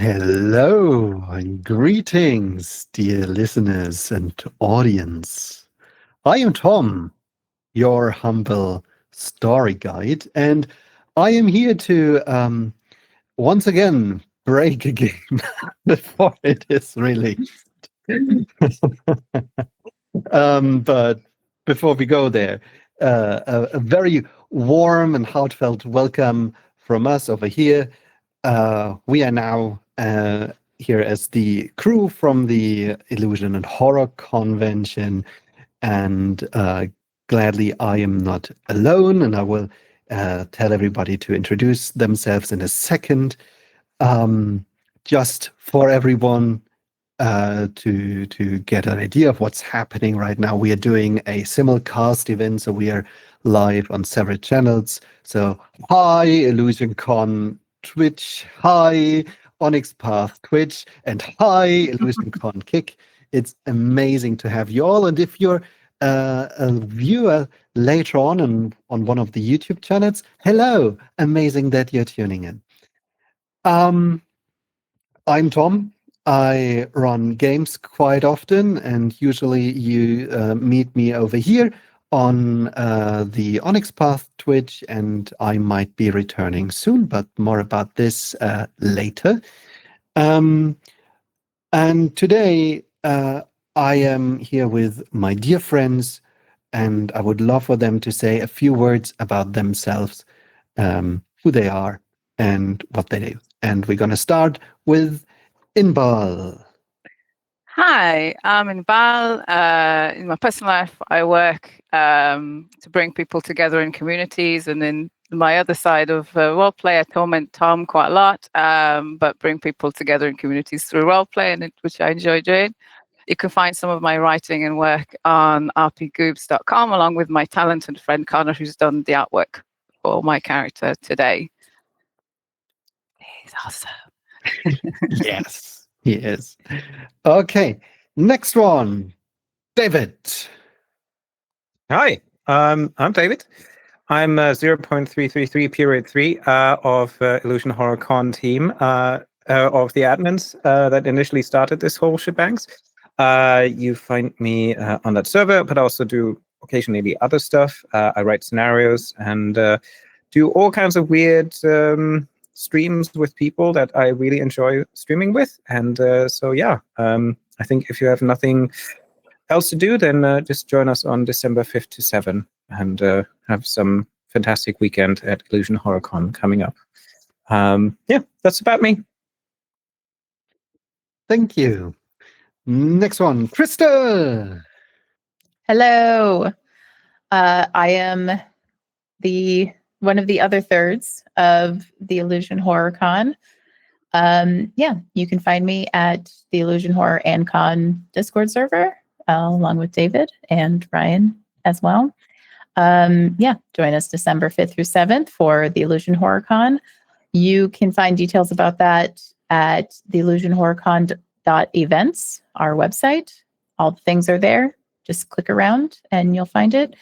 Hello and greetings, dear listeners and audience. I am Tom, your humble story guide, and I am here to once again break a game before it is released. But before we go there, a very warm and heartfelt welcome from us over here. We are now here as the crew from the Illusion and Horror Convention, and gladly I am not alone, and I will tell everybody to introduce themselves in a second. Just for everyone to get an idea of what's happening right now, we are doing a simulcast event, so we are live on several channels. So hi Illusion Con Twitch, hi Onyx Path Twitch, and hi Illusion Con Kick. It's amazing to have you all, and if you're a viewer later on one of the YouTube channels, hello, amazing that you're tuning in. I'm Tom. I run games quite often, and usually you meet me over here on the Onyx Path Twitch, and I might be returning soon, but more about this later. And today I am here with my dear friends, and I would love for them to say a few words about themselves, who they are, and what they do. And we're going to start with Inbal. Hi, I'm Inbal. In my personal life, I work to bring people together in communities, and in my other side of roleplay, I torment Tom quite a lot, but bring people together in communities through roleplay, which I enjoy doing. You can find some of my writing and work on rpgoobs.com, along with my talented friend Connor, who's done the artwork for my character today. He's awesome. Yes, he is. Okay, next one, David. Hi, I'm David. I'm 0.333 period 3 of Illusion Horror Con team of the admins that initially started this whole shebangs. You find me on that server, but I also do occasionally other stuff. I write scenarios and do all kinds of weird streams with people that I really enjoy streaming with. And so, yeah, I think if you have nothing else to do, then just join us on December 5th to 7th and have some fantastic weekend at Illusion Horror Con coming up. Yeah, that's about me. Thank you. Next one, Krista. Hello. I am one of the other thirds of the Illusion Horror Con. Yeah, you can find me at the Illusion Horror and Con Discord server, along with David and Ryan as well. Yeah, join us December 5th through 7th for the Illusion Horror Con. You can find details about that at the illusionhorrorcon.events, our website. All the things are there. Just click around and you'll find it.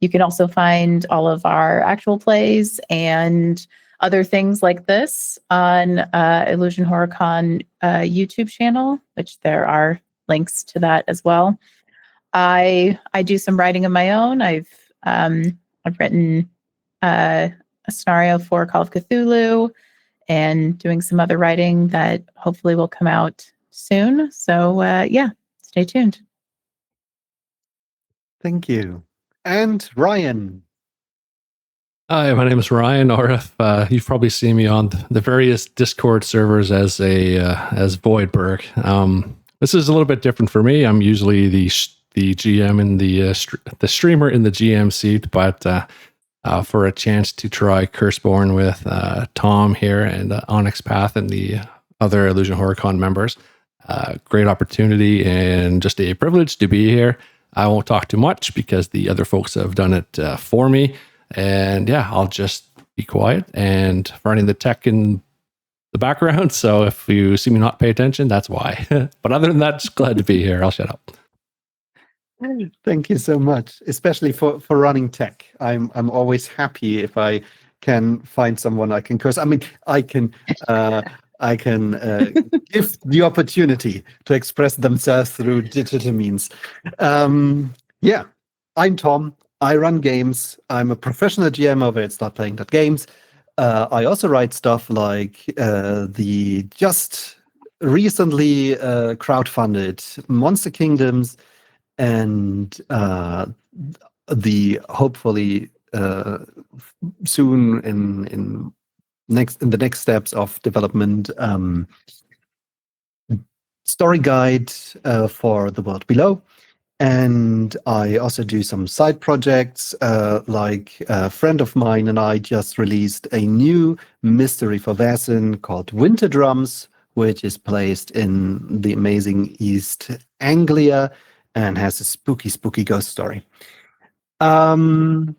You can also find all of our actual plays and other things like this on Illusion Horror Con YouTube channel, which there are links to that as well. I do some writing of my own. I've written a scenario for Call of Cthulhu and doing some other writing that hopefully will come out soon. So yeah, stay tuned. Thank you. And Ryan. Hi, my name is Ryan, or if you've probably seen me on the various Discord servers as Voidberg. This is a little bit different for me. I'm usually the GM and the streamer in the GM seat, but for a chance to try Curseborne with Tom here and Onyx Path and the other Illusion Horror Con members, great opportunity and just a privilege to be here. I won't talk too much because the other folks have done it for me. And yeah, I'll just be quiet and running the tech in the background. So if you see me not pay attention, that's why. But other than that, just glad to be here. I'll shut up. Thank you so much, especially for running tech. I'm always happy if I can find someone I can curse. I mean, I can I can give the opportunity to express themselves through digital means. Yeah, I'm Tom. I run games. I'm a professional GM over at Games. I also write stuff like the just recently crowdfunded Monster Kingdoms and the hopefully soon in the next steps of development story guide for The World Below. And I also do some side projects, like a friend of mine and I just released a new mystery for Vaesen called Winter Drums, which is placed in the amazing East Anglia and has a spooky, spooky ghost story. And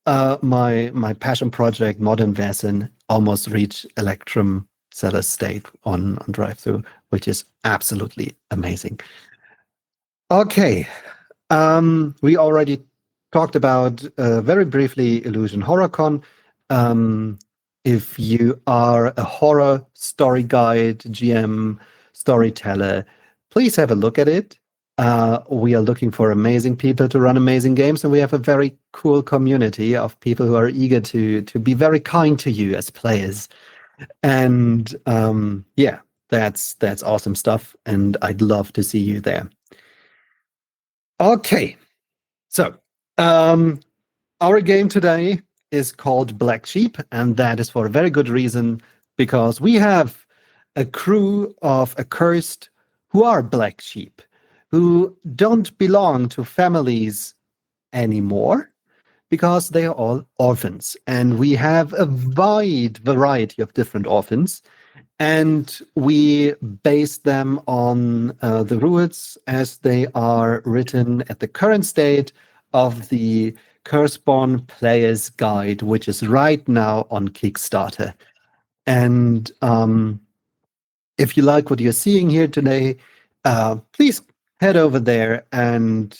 my passion project, Modern Vaesen, almost reached Electrum seller state on drive-thru, which is absolutely amazing. Okay, we already talked about very briefly Illusion HorrorCon. If you are a horror story guide, GM, storyteller, please have a look at it. We are looking for amazing people to run amazing games, and we have a very cool community of people who are eager to be very kind to you as players. And yeah, that's awesome stuff, and I'd love to see you there. Okay, so our game today is called Black Sheep, and that is for a very good reason, because we have a crew of Accursed who are black sheep, who don't belong to families anymore, because they are all orphans. And we have a wide variety of different orphans, and we base them on the rules as they are written at the current state of the Curseborne Player's Guide, which is right now on Kickstarter. And if you like what you're seeing here today, please head over there and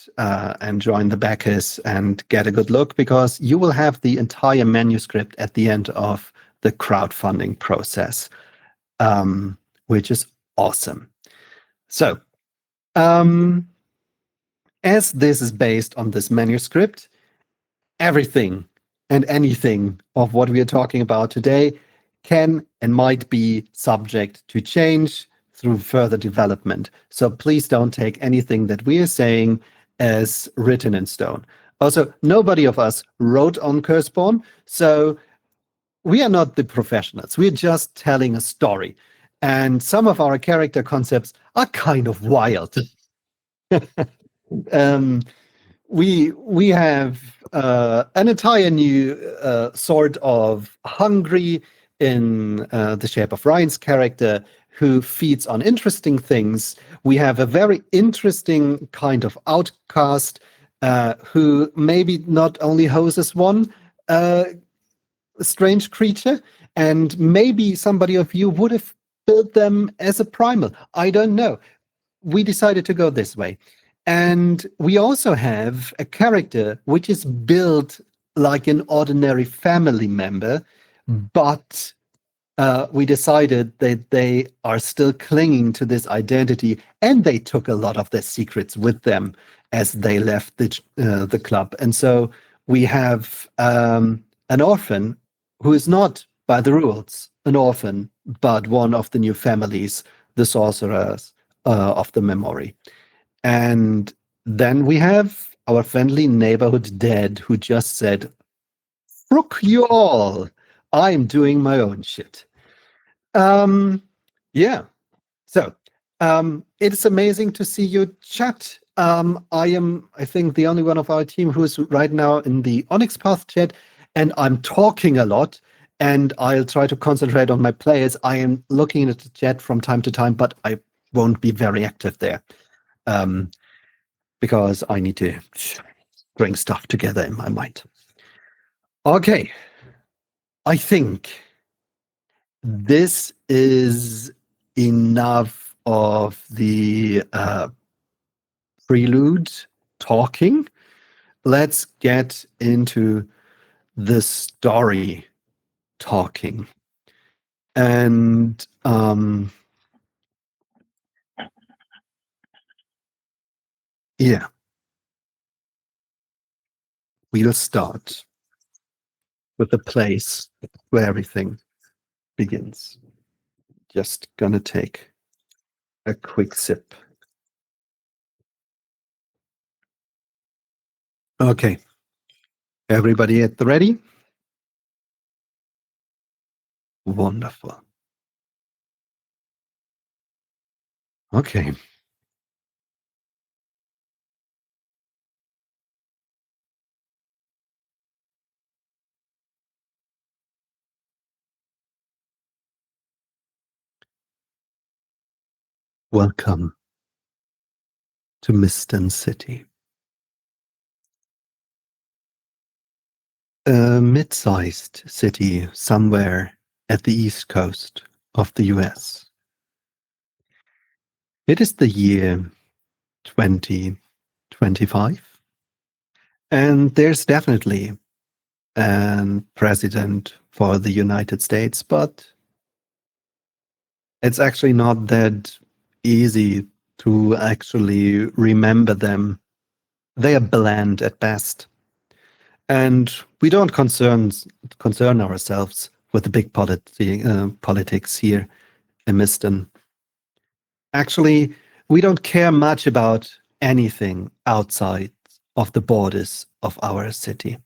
join the backers and get a good look, because you will have the entire manuscript at the end of the crowdfunding process, which is awesome. So, as this is based on this manuscript, everything and anything of what we are talking about today can and might be subject to change through further development. So please don't take anything that we are saying as written in stone. Also, nobody of us wrote on Curseborne, so we are not the professionals. We're just telling a story. And some of our character concepts are kind of wild. We have an entire new sort of hungry in the shape of Ryan's character, who feeds on interesting things. We have a very interesting kind of outcast who maybe not only hoses one strange creature, and maybe somebody of you would have built them as a primal. I don't know. We decided to go this way. And we also have a character which is built like an ordinary family member, but we decided that they are still clinging to this identity, and they took a lot of their secrets with them as they left the club. And so we have an orphan who is not, by the rules, an orphan, but one of the new families, the sorcerers of the memory. And then we have our friendly neighborhood dad who just said, "Frook you all, I'm doing my own shit." Yeah. So it's amazing to see you chat. I am, I think, the only one of our team who is right now in the Onyx Path chat, and I'm talking a lot, and I'll try to concentrate on my players. I am looking at the chat from time to time, but I won't be very active there. Because I need to bring stuff together in my mind. Okay, I think this is enough of the prelude talking. Let's get into the story talking. And yeah, we'll start with the place where everything begins. Just gonna take a quick sip. Okay, everybody at the ready? Wonderful. Okay. Welcome to Miston City. A mid-sized city somewhere at the east coast of the US. It is the year 2025, and there's definitely a president for the United States, but it's actually not that easy to actually remember them. They are bland at best. And we don't concern ourselves with the big politics here in Miston. Actually, we don't care much about anything outside of the borders of our city.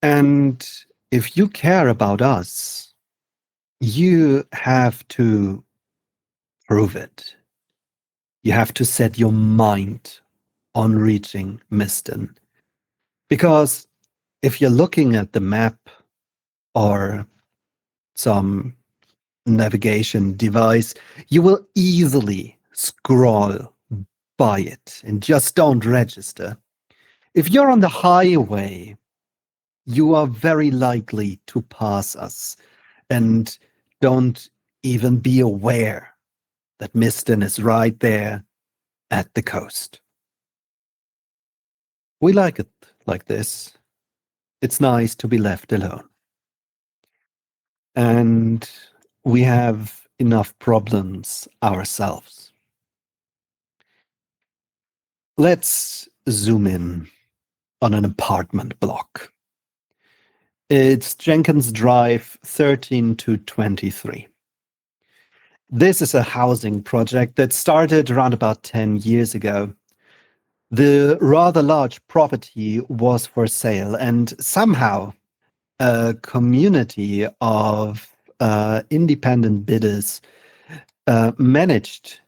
And if you care about us, you have to prove it. You have to set your mind on reaching Miston. Because if you're looking at the map or some navigation device, you will easily scroll by it and just don't register. If you're on the highway, you are very likely to pass us and don't even be aware that Miston is right there at the coast. We like it like this. It's nice to be left alone. And we have enough problems ourselves. Let's zoom in on an apartment block. It's Jenkins Drive 13 to 23. This is a housing project that started around about 10 years ago. The rather large property was for sale, and somehow a community of independent bidders managed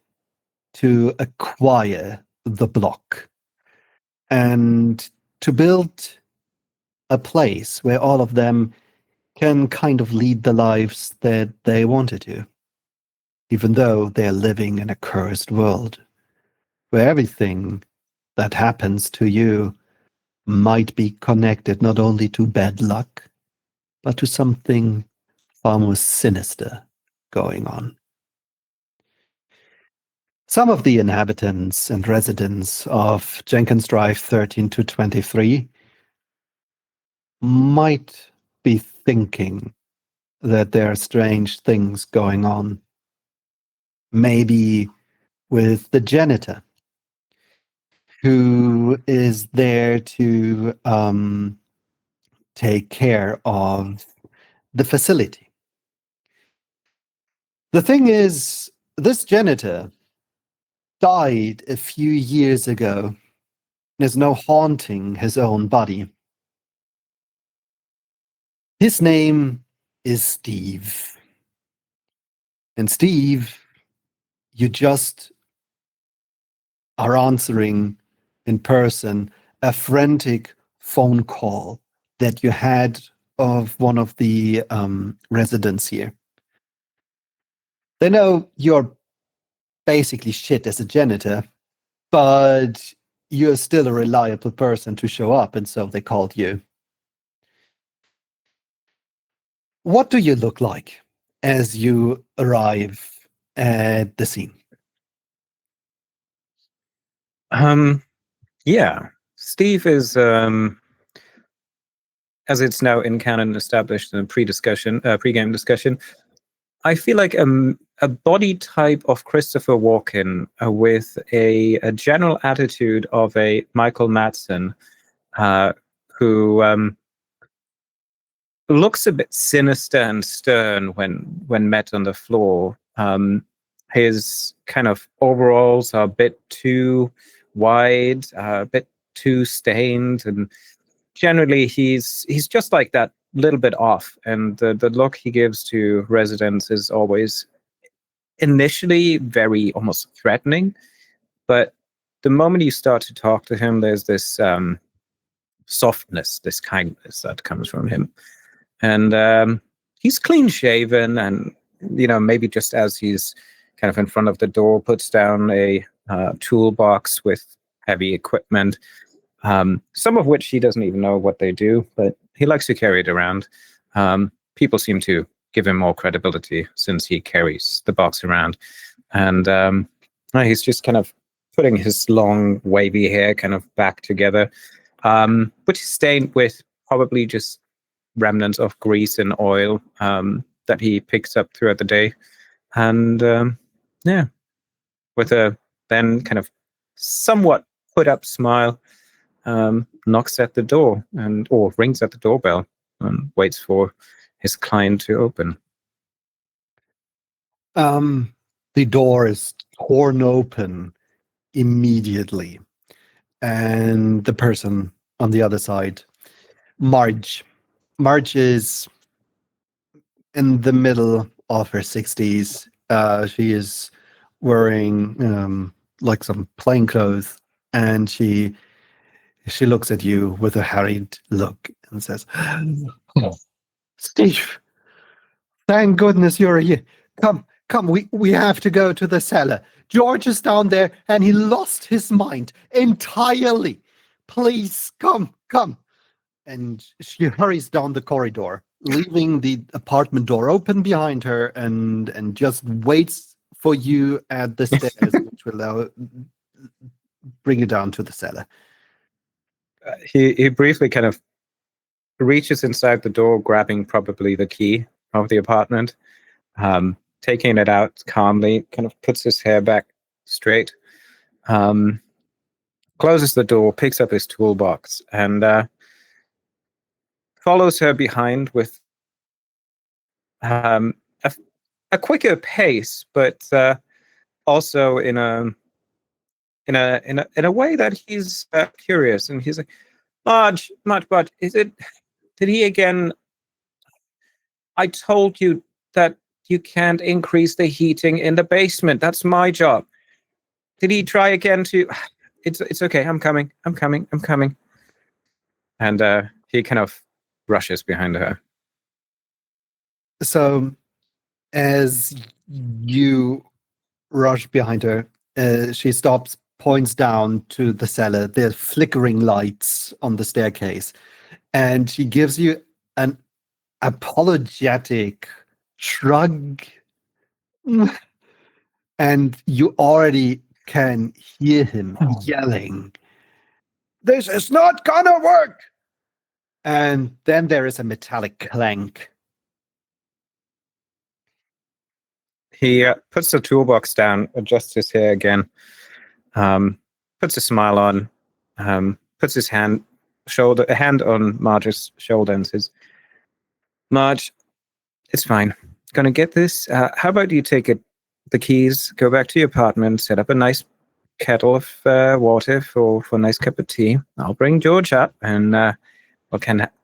to acquire the block and to build a place where all of them can kind of lead the lives that they wanted to, even though they're living in a cursed world where everything that happens to you might be connected not only to bad luck, but to something far more sinister going on. Some of the inhabitants and residents of Jenkins Drive 13 to 23 might be thinking that there are strange things going on. Maybe with the janitor, who is there to take care of the facility. The thing is, this janitor died a few years ago. There's no haunting his own body. His name is Steve. And Steve, you just are answering in person a frantic phone call that you had of one of the residents here. They know you're basically shit as a janitor, but you're still a reliable person to show up, and so they called you. What do you look like as you arrive at the scene? Yeah. Steve is as it's now in canon established in a pre-game discussion, I feel like a body type of Christopher Walken with a general attitude of a Michael Madsen, who looks a bit sinister and stern when met on the floor. His kind of overalls are a bit too wide, a bit too stained, and generally he's just like that, little bit off. And the look he gives to residents is always initially very almost threatening, but the moment you start to talk to him, there's this softness, this kindness that comes from him. And he's clean shaven, and maybe just as he's kind of in front of the door, puts down a toolbox with heavy equipment, some of which he doesn't even know what they do, but he likes to carry it around. People seem to give him more credibility since he carries the box around. And he's just kind of putting his long, wavy hair kind of back together, which is stained with probably just remnants of grease and oil that he picks up throughout the day. And with a then kind of somewhat put up smile, knocks at the door or rings at the doorbell and waits for his client to open. The door is torn open immediately, and the person on the other side, Marge is in the middle of her 60s. She is wearing like some plain clothes, and she looks at you with a harried look and says, "Steve, thank goodness you're here. Come, we have to go to the cellar. George is down there, and he lost his mind entirely. Please, come." And she hurries down the corridor, leaving the apartment door open behind her, and just waits for you at the stairs, which will bring you down to the cellar. He briefly kind of reaches inside the door, grabbing probably the key of the apartment, taking it out calmly, kind of puts his hair back straight, closes the door, picks up his toolbox, and follows her behind with a quicker pace, but also in a way that he's curious. And he's like, Marge, is it? Did he again? I told you that you can't increase the heating in the basement. That's my job. Did he try again to? It's okay. I'm coming. And he kind of rushes behind her. So, as you rush behind her, she stops, points down to the cellar. There are flickering lights on the staircase, and she gives you an apologetic shrug, and you already can hear him yelling, "This is not gonna work!" And then there is a metallic clank. He puts the toolbox down, adjusts his hair again, puts a smile on, puts his hand on Marge's shoulder and says, "Marge, it's fine. Gonna get this. How about you take the keys, go back to your apartment, set up a nice kettle of water for a nice cup of tea. I'll bring George up, and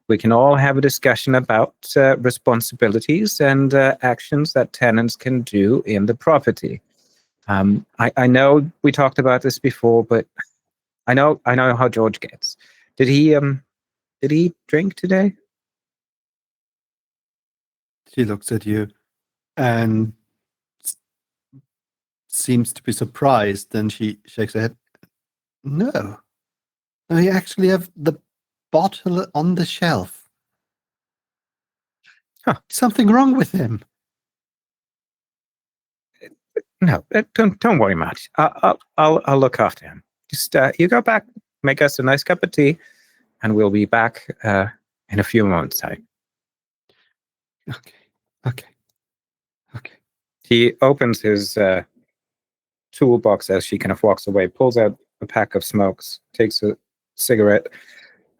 we can all have a discussion about responsibilities and actions that tenants can do in the property. I know we talked about this before, but I know how George gets. Did he drink today?" She looks at you and seems to be surprised. Then she shakes her head. No, I actually have the bottle on the shelf. Huh. Something wrong with him? No, don't worry much. I'll look after him. Just you go back, make us a nice cup of tea, and we'll be back in a few moments' time. Okay. He opens his toolbox as she kind of walks away, pulls out a pack of smokes, takes a cigarette,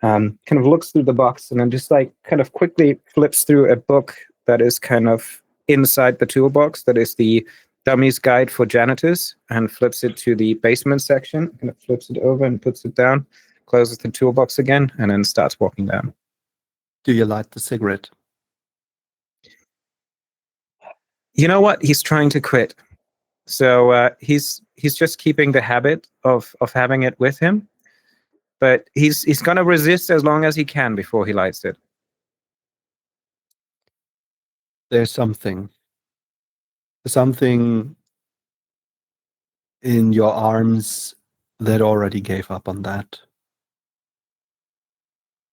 kind of looks through the box, and then just like kind of quickly flips through a book that is kind of inside the toolbox. That is the Dummy's Guide for Janitors, and flips it to the basement section, kind of flips it over and puts it down, closes the toolbox again, and then starts walking down. Do you light the cigarette? You know what? He's trying to quit. So he's just keeping the habit of having it with him, but he's gonna resist as long as he can before he lights it. There's something in your arms that already gave up on that.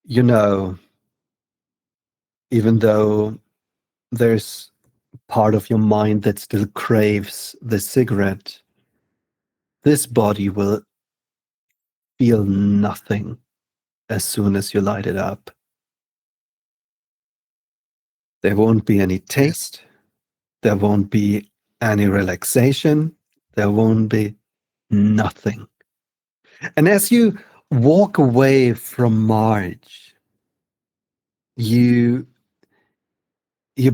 You know, even though there's part of your mind that still craves the cigarette, this body will feel nothing as soon as you light it up. There won't be any taste. There won't be any relaxation. There won't be nothing. And as you walk away from Marge, you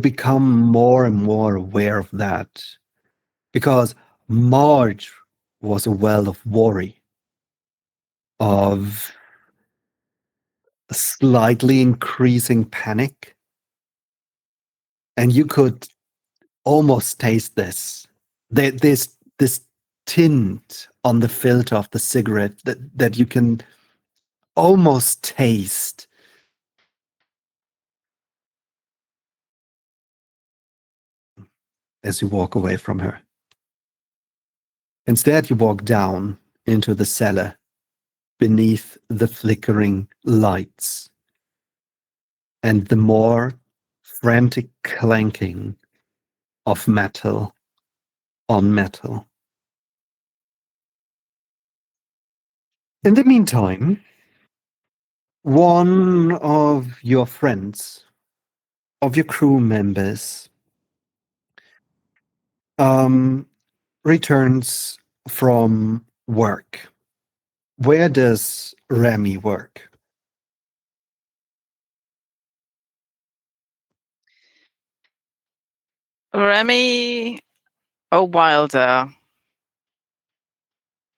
become more and more aware of that, because Marge was a well of worry, of slightly increasing panic, and you could almost taste this tint on the filter of the cigarette that you can almost taste. As you walk away from her. Instead, you walk down into the cellar beneath the flickering lights and the more frantic clanking of metal on metal. In the meantime, one of your friends, of your crew members, returns from work. Where does Remy work? Remy Wilder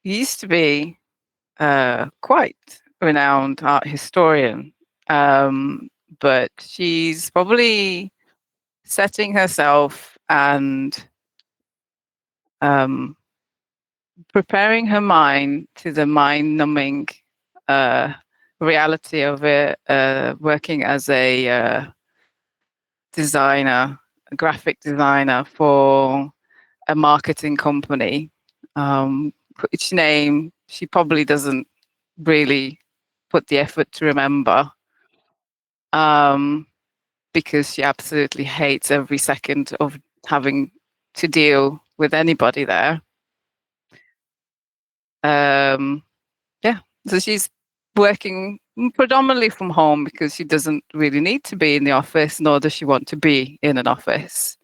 used to be quite renowned art historian, but she's probably setting herself and preparing her mind to the mind-numbing reality of it, working as a designer, a graphic designer for a marketing company, which name she probably doesn't really put the effort to remember, because she absolutely hates every second of having to deal with anybody there. So she's working predominantly from home because she doesn't really need to be in the office, nor does she want to be in an office.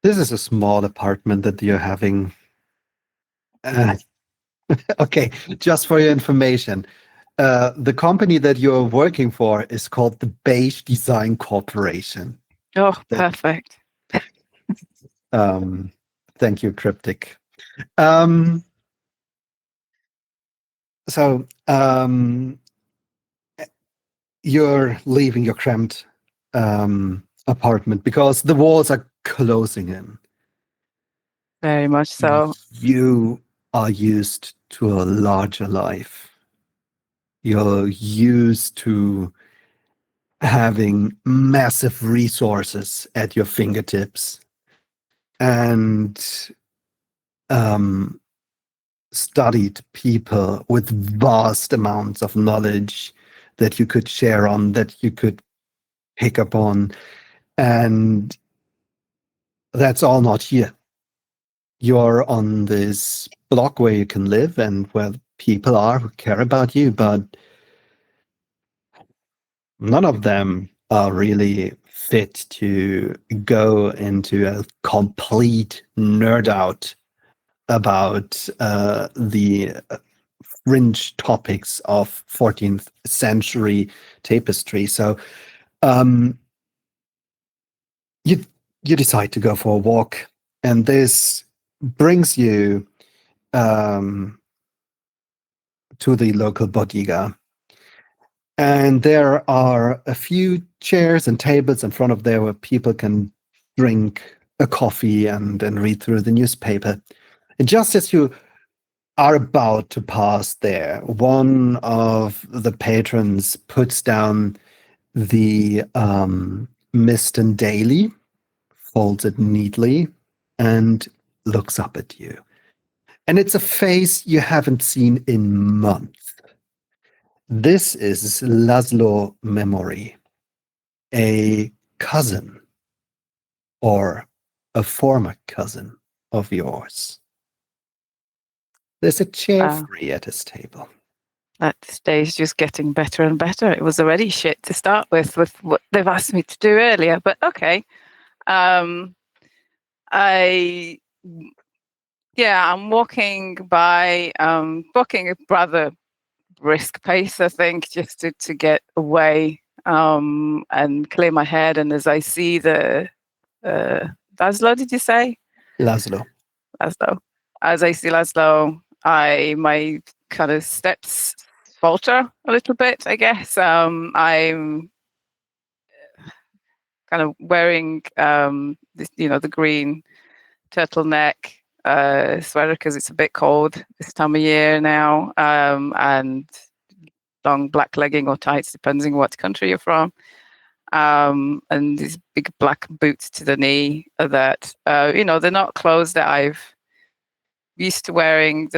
This is a small apartment that you're having. Okay, just for your information, the company that you're working for is called the Beige Design Corporation. Oh, perfect. Thank you, Cryptic. You're leaving your cramped apartment because the walls are closing in. Very much so. You are used to a larger life. You're used to having massive resources at your fingertips and studied people with vast amounts of knowledge that you could share on, that you could pick up on. And that's all not here. You're on this block where you can live and where people are who care about you, but none of them are really fit to go into a complete nerd out about the fringe topics of 14th century tapestry. So you decide to go for a walk, and this brings you to the local bodega. And there are a few chairs and tables in front of there where people can drink a coffee and read through the newspaper. And just as you are about to pass there, one of the patrons puts down the Miston Daily, folds it neatly, and looks up at you. And it's a face you haven't seen in months. This is Laszlo Memory, a cousin or a former cousin of yours. There's a chair Wow. free at his table. That stage just getting better and better. It was already shit to start with what they've asked me to do earlier, but okay. I'm walking by, walking a rather brisk pace, I think, just to get away and clear my head. And as I see the Laszlo, did you say? Laszlo. Laszlo. As I see Laszlo, my kind of steps falter a little bit, I guess. I'm kind of wearing this, the green turtleneck sweater because it's a bit cold this time of year now, and long black legging or tights, depending on what country you're from. And these big black boots to the knee that, they're not clothes that I've used to wearing.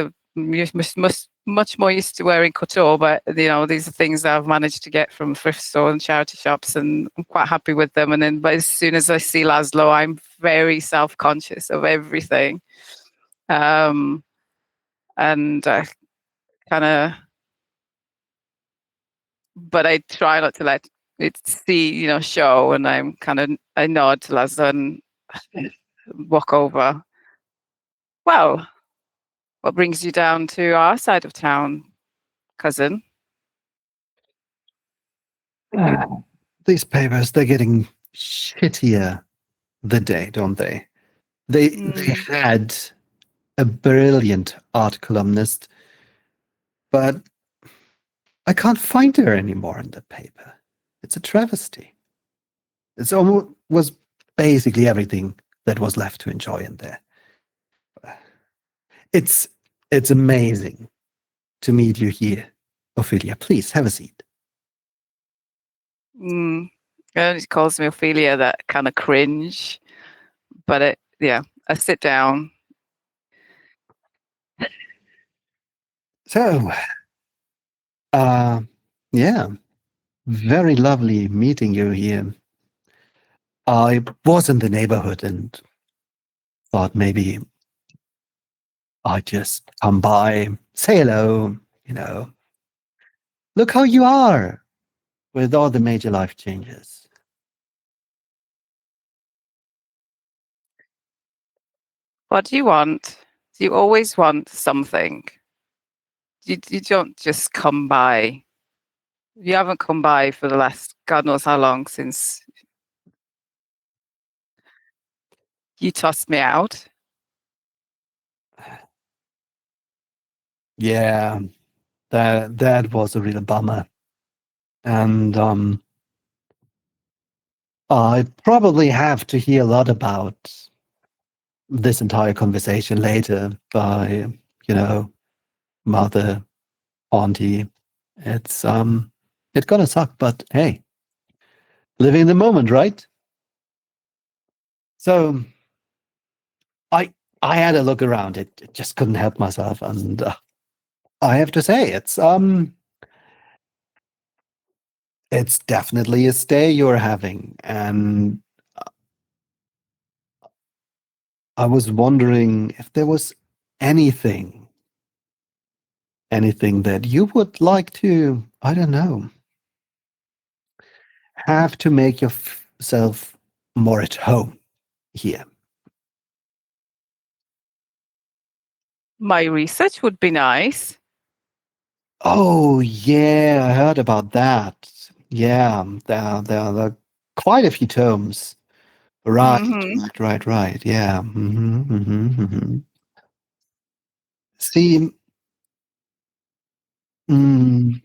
Much more used to wearing couture, but these are things that I've managed to get from thrift stores and charity shops, and I'm quite happy with them. And then, but as soon as I see Laszlo, I'm very self-conscious of everything, and I kind of, but I try not to let it show. And I nod to Laszlo and walk over. Well, what brings you down to our side of town, cousin? These papers, they're getting shittier the day, don't they? They had a brilliant art columnist, but I can't find her anymore in the paper. It's a travesty. It's almost was basically everything that was left to enjoy in there. It's amazing to meet you here, Ophelia. Please have a seat. He calls me Ophelia, that kind of cringe. But I sit down. So, yeah, very lovely meeting you here. I was in the neighborhood and thought maybe I'd just come by, say hello, look how you are with all the major life changes. What do you want? Do you always want something? You don't just come by. You haven't come by for the last God knows how long since you tossed me out. Yeah, that was a real bummer. And I probably have to hear a lot about this entire conversation later by, mother, auntie. It's gonna suck, but hey, living in the moment, right? So I had a look around. It just couldn't help myself, and I have to say it's definitely a stay you're having, and I was wondering if there was anything anything that you would like to, I don't know, have to make yourself more at home here? My research would be nice. Oh, yeah, I heard about that. Yeah, there are quite a few tomes. Right, Mhm. right. Yeah. See, mm,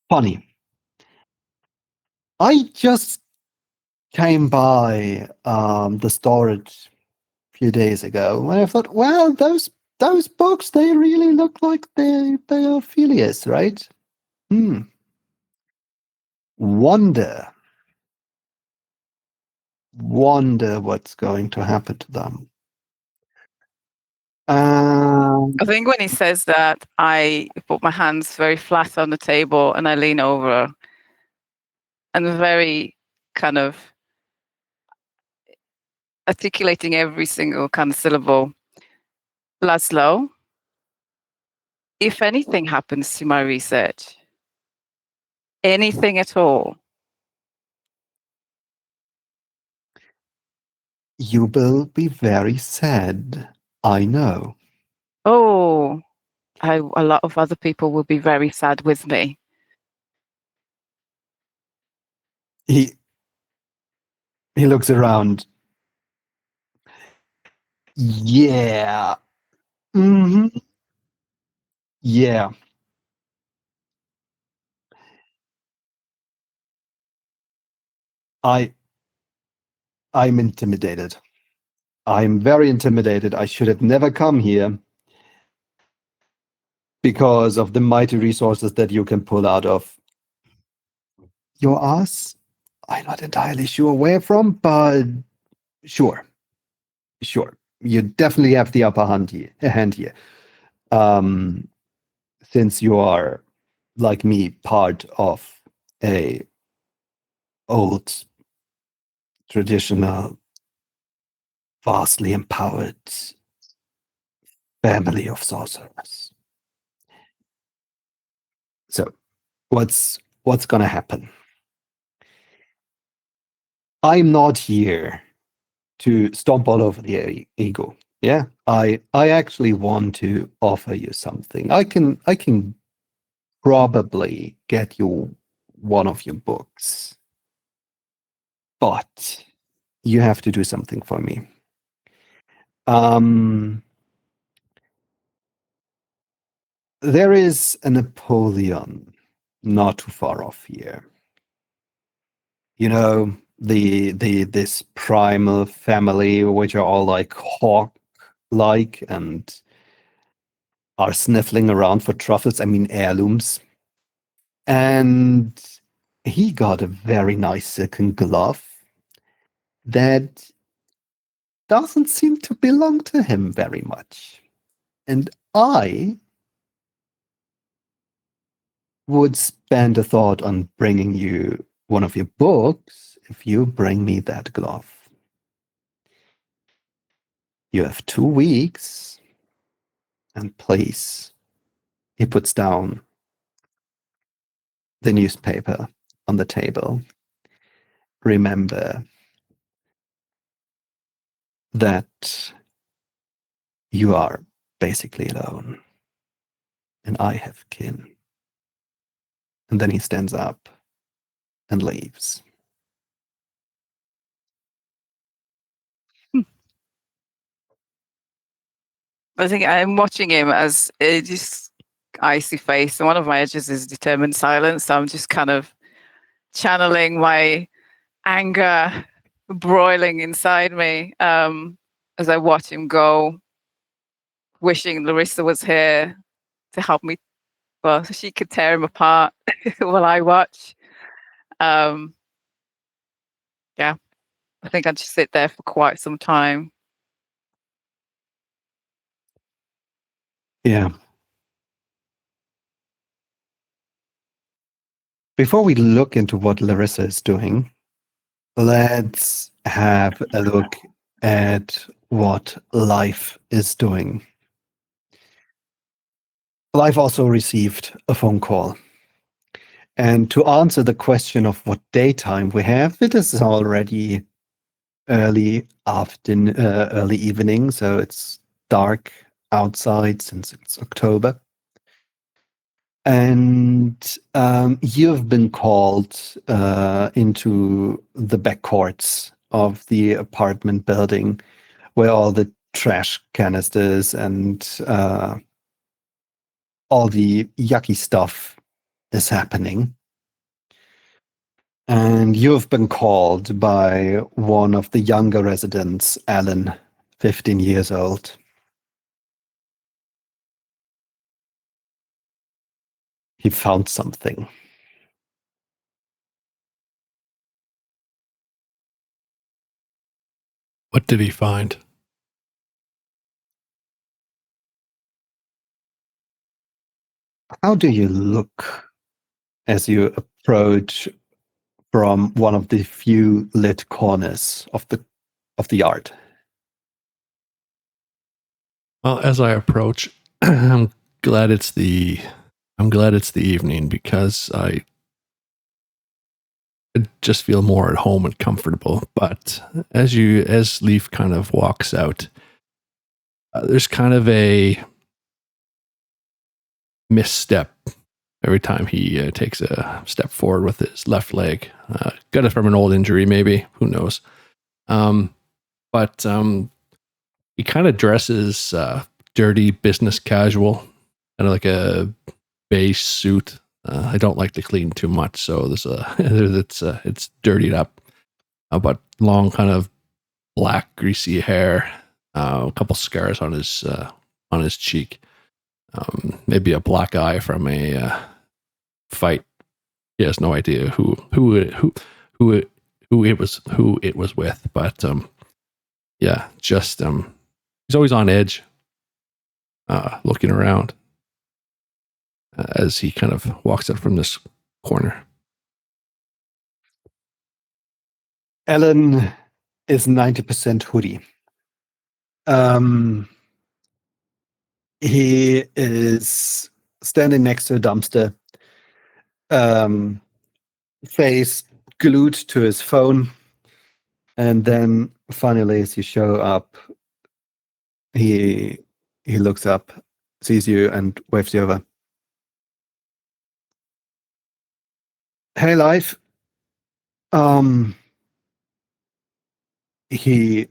funny. I just came by the storage a few days ago, and I thought, well, those books, they really look like they are Phileas, right? Hmm. Wonder what's going to happen to them. I think when he says that, I put my hands very flat on the table and I lean over and very kind of articulating every single kind of syllable. Laszlo, if anything happens to my research, anything at all, You will be very sad. I know. oh, a lot of other people will be very sad with me. He looks around. Yeah. hmm Yeah. I'm intimidated. I'm very intimidated. I should have never come here because of the mighty resources that you can pull out of your ass. I'm not entirely sure where from, but sure. You definitely have the upper hand here. Since you are, like me, part of a old, traditional, vastly empowered family of sorcerers. So, what's gonna happen? I'm not here to stomp all over the ego. Yeah, I actually want to offer you something. I can probably get you one of your books, but you have to do something for me. There is a Napoleon not too far off here. You know, this primal family, which are all like hawk-like and are sniffling around for truffles, I mean heirlooms. And he got a very nice silken glove that doesn't seem to belong to him very much. And I would spend a thought on bringing you one of your books if you bring me that glove. You have 2 weeks, and please, he puts down the newspaper on the table. Remember that you are basically alone, and I have kin. And then he stands up and leaves. I think I'm watching him as just icy face, and one of my edges is determined silence. So I'm just kind of channeling my anger broiling inside me as I watch him go, wishing Larissa was here to help me, well, so she could tear him apart while I watch. Yeah, I think I'd just sit there for quite some time. Yeah. Before we look into what Larissa is doing, let's have a look at what life is doing. I've also received a phone call. And to answer the question of what daytime we have, it is already early evening, so it's dark outside since it's October. And you've been called into the back courts of the apartment building where all the trash canisters and all the yucky stuff is happening. And you've been called by one of the younger residents, Alan, 15 years old. He found something. What did he find? How do you look as you approach from one of the few lit corners of the yard? Well, as I approach, I'm glad it's the evening because I just feel more at home and comfortable. But as Leaf kind of walks out, there's kind of a misstep every time he takes a step forward with his left leg. Got it from an old injury, maybe. Who knows? But he kind of dresses dirty, business casual, kind of like a beige suit. I don't like to clean too much, so it's dirtied up. But long, kind of black, greasy hair, a couple scars on his cheek, maybe a black eye from a fight. He has no idea who it was with, but yeah, just he's always on edge, looking around as he kind of walks out from this corner. Alan is 90% hoodie. He is standing next to a dumpster, face glued to his phone, and then finally, as you show up, he looks up, sees you, and waves you over. Hey, Life. He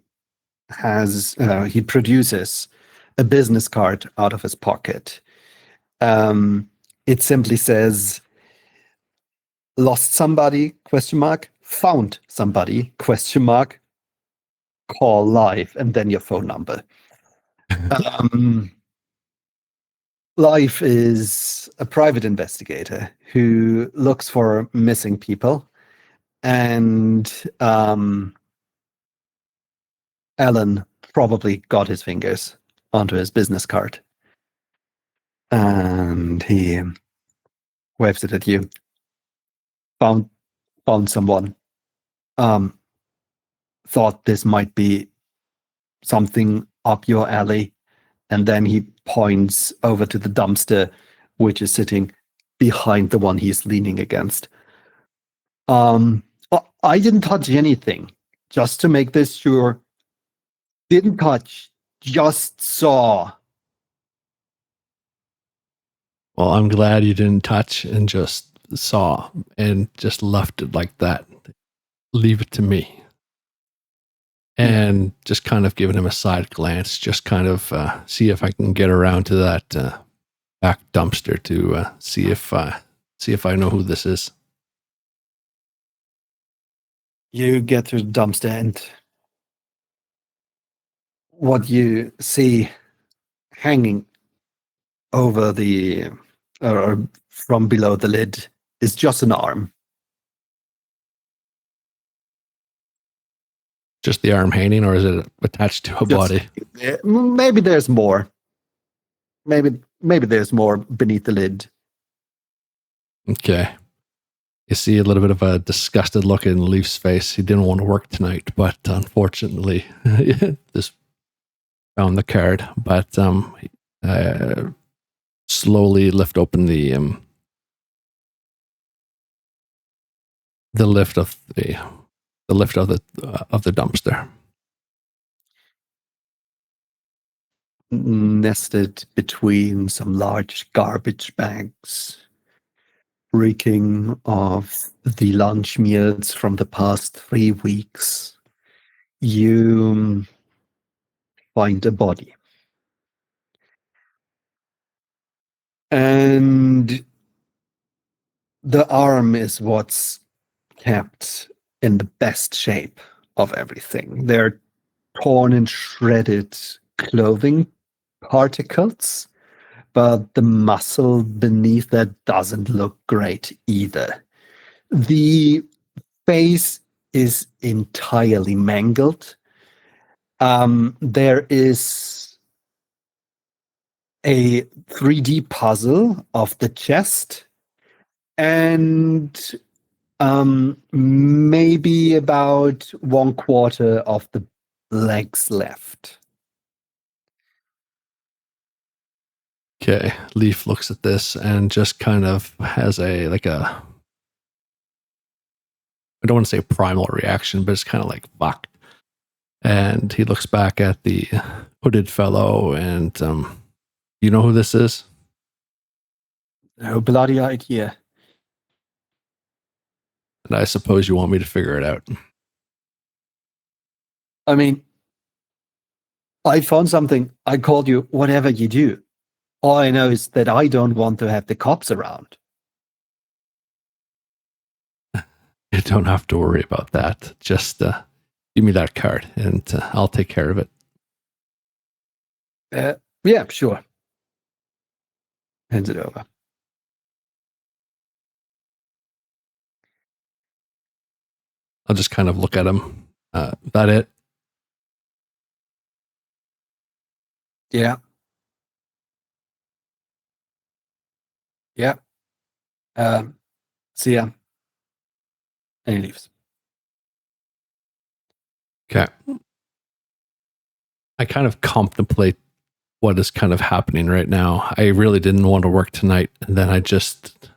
produces a business card out of his pocket. It simply says, "Lost somebody, ? Found somebody, ? Call Live," and then your phone number. Live is a private investigator who looks for missing people, and Alan probably got his fingers onto his business card, and he waves it at you. Found someone. Thought this might be something up your alley, and then he points over to the dumpster, which is sitting behind the one he's leaning against. I didn't touch anything, just to make this sure. Didn't touch, just saw. Well, I'm glad you didn't touch and just saw and just left it like that. Leave it to me. And just kind of giving him a side glance, just kind of see if I can get around to that back dumpster to see if I know who this is. You get to the dumpster, and what you see hanging over the or from below the lid is just an arm. Just the arm hanging, or is it attached to a body? Maybe there's more. Maybe there's more beneath the lid. Okay. You see a little bit of a disgusted look in Leaf's face. He didn't want to work tonight, but unfortunately, this found the card. But slowly lift open the lift of the dumpster. Nested between some large garbage bags, reeking of the lunch meals from the past 3 weeks, you find a body. And the arm is what's kept in the best shape of everything. They're torn and shredded clothing particles, but the muscle beneath that doesn't look great either. The face is entirely mangled. There is a 3D puzzle of the chest and maybe about 1/4 of the legs left. Okay, Leaf looks at this and just kind of has I don't want to say primal reaction, but it's kind of like, fuck. And he looks back at the hooded fellow and, you know who this is? No bloody idea. And I suppose you want me to figure it out. I mean, I found something. I called you whatever you do. All I know is that I don't want to have the cops around. You don't have to worry about that. Just give me that card and I'll take care of it. Yeah, sure. Hands it over. I'll just kind of look at him. That it? Yeah. Yeah. See ya. And he leaves. Okay. I kind of contemplate what is kind of happening right now. I really didn't want to work tonight. And then I just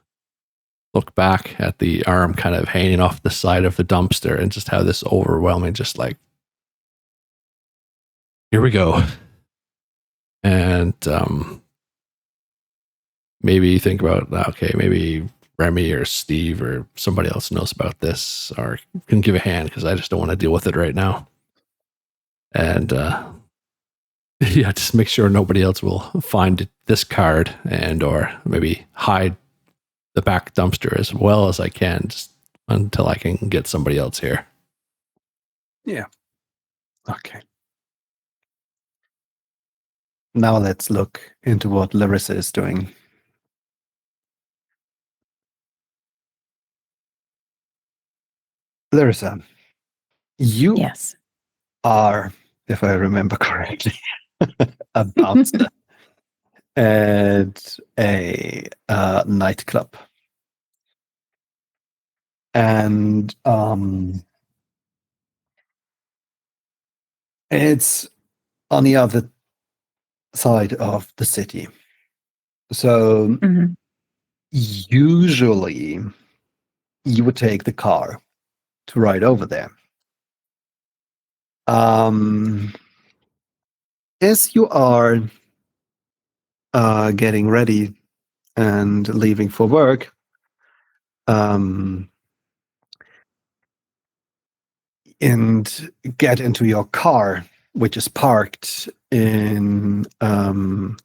look back at the arm kind of hanging off the side of the dumpster and just have this overwhelming, just like, here we go. And maybe you think about, okay, maybe Remy or Steve or somebody else knows about this or can give a hand because I just don't want to deal with it right now. And yeah, just make sure nobody else will find this card and or maybe hide the back dumpster as well as I can just until I can get somebody else here. Yeah. Okay. Now let's look into what Larissa is doing. Larissa, you Yes. are, if I remember correctly, a bouncer at a nightclub. And it's on the other side of the city. So Mhm. usually you would take the car to ride over there. As you are getting ready and leaving for work, and get into your car, which is parked in an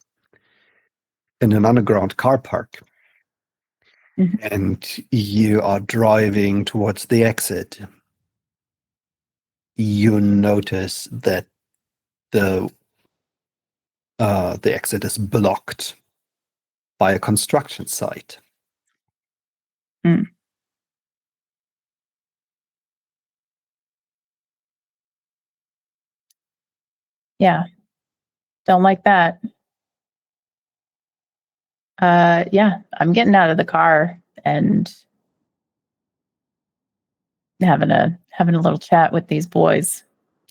underground car park. Mhm. And you are driving towards the exit. You notice that the exit is blocked by a construction site. Mm. Yeah. Don't like that. Yeah, I'm getting out of the car and having a little chat with these boys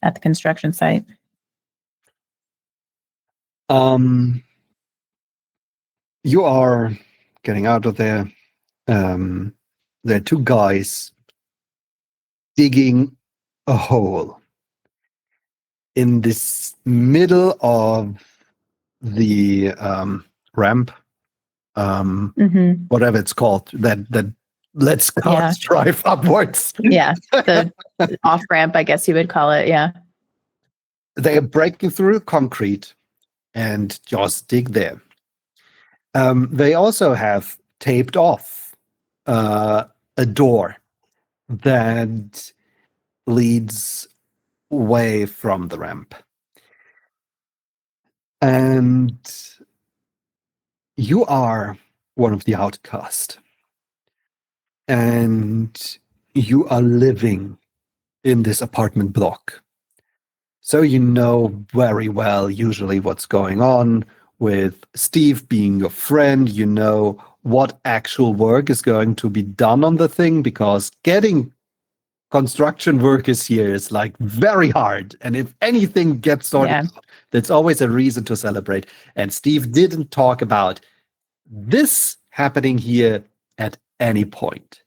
at the construction site. You are getting out of there. There are two guys digging a hole in this middle of the ramp, whatever it's called, that lets cars drive upwards. Yeah, the off ramp, I guess you would call it. Yeah. They are breaking through concrete and just dig there. They also have taped off a door that leads away from the ramp. And you are one of the outcast. And you are living in this apartment block. So you know very well usually what's going on with Steve being your friend. You know what actual work is going to be done on the thing, because getting construction workers here is like very hard. And if anything gets sorted out, that's always a reason to celebrate. And Steve didn't talk about this happening here at any point.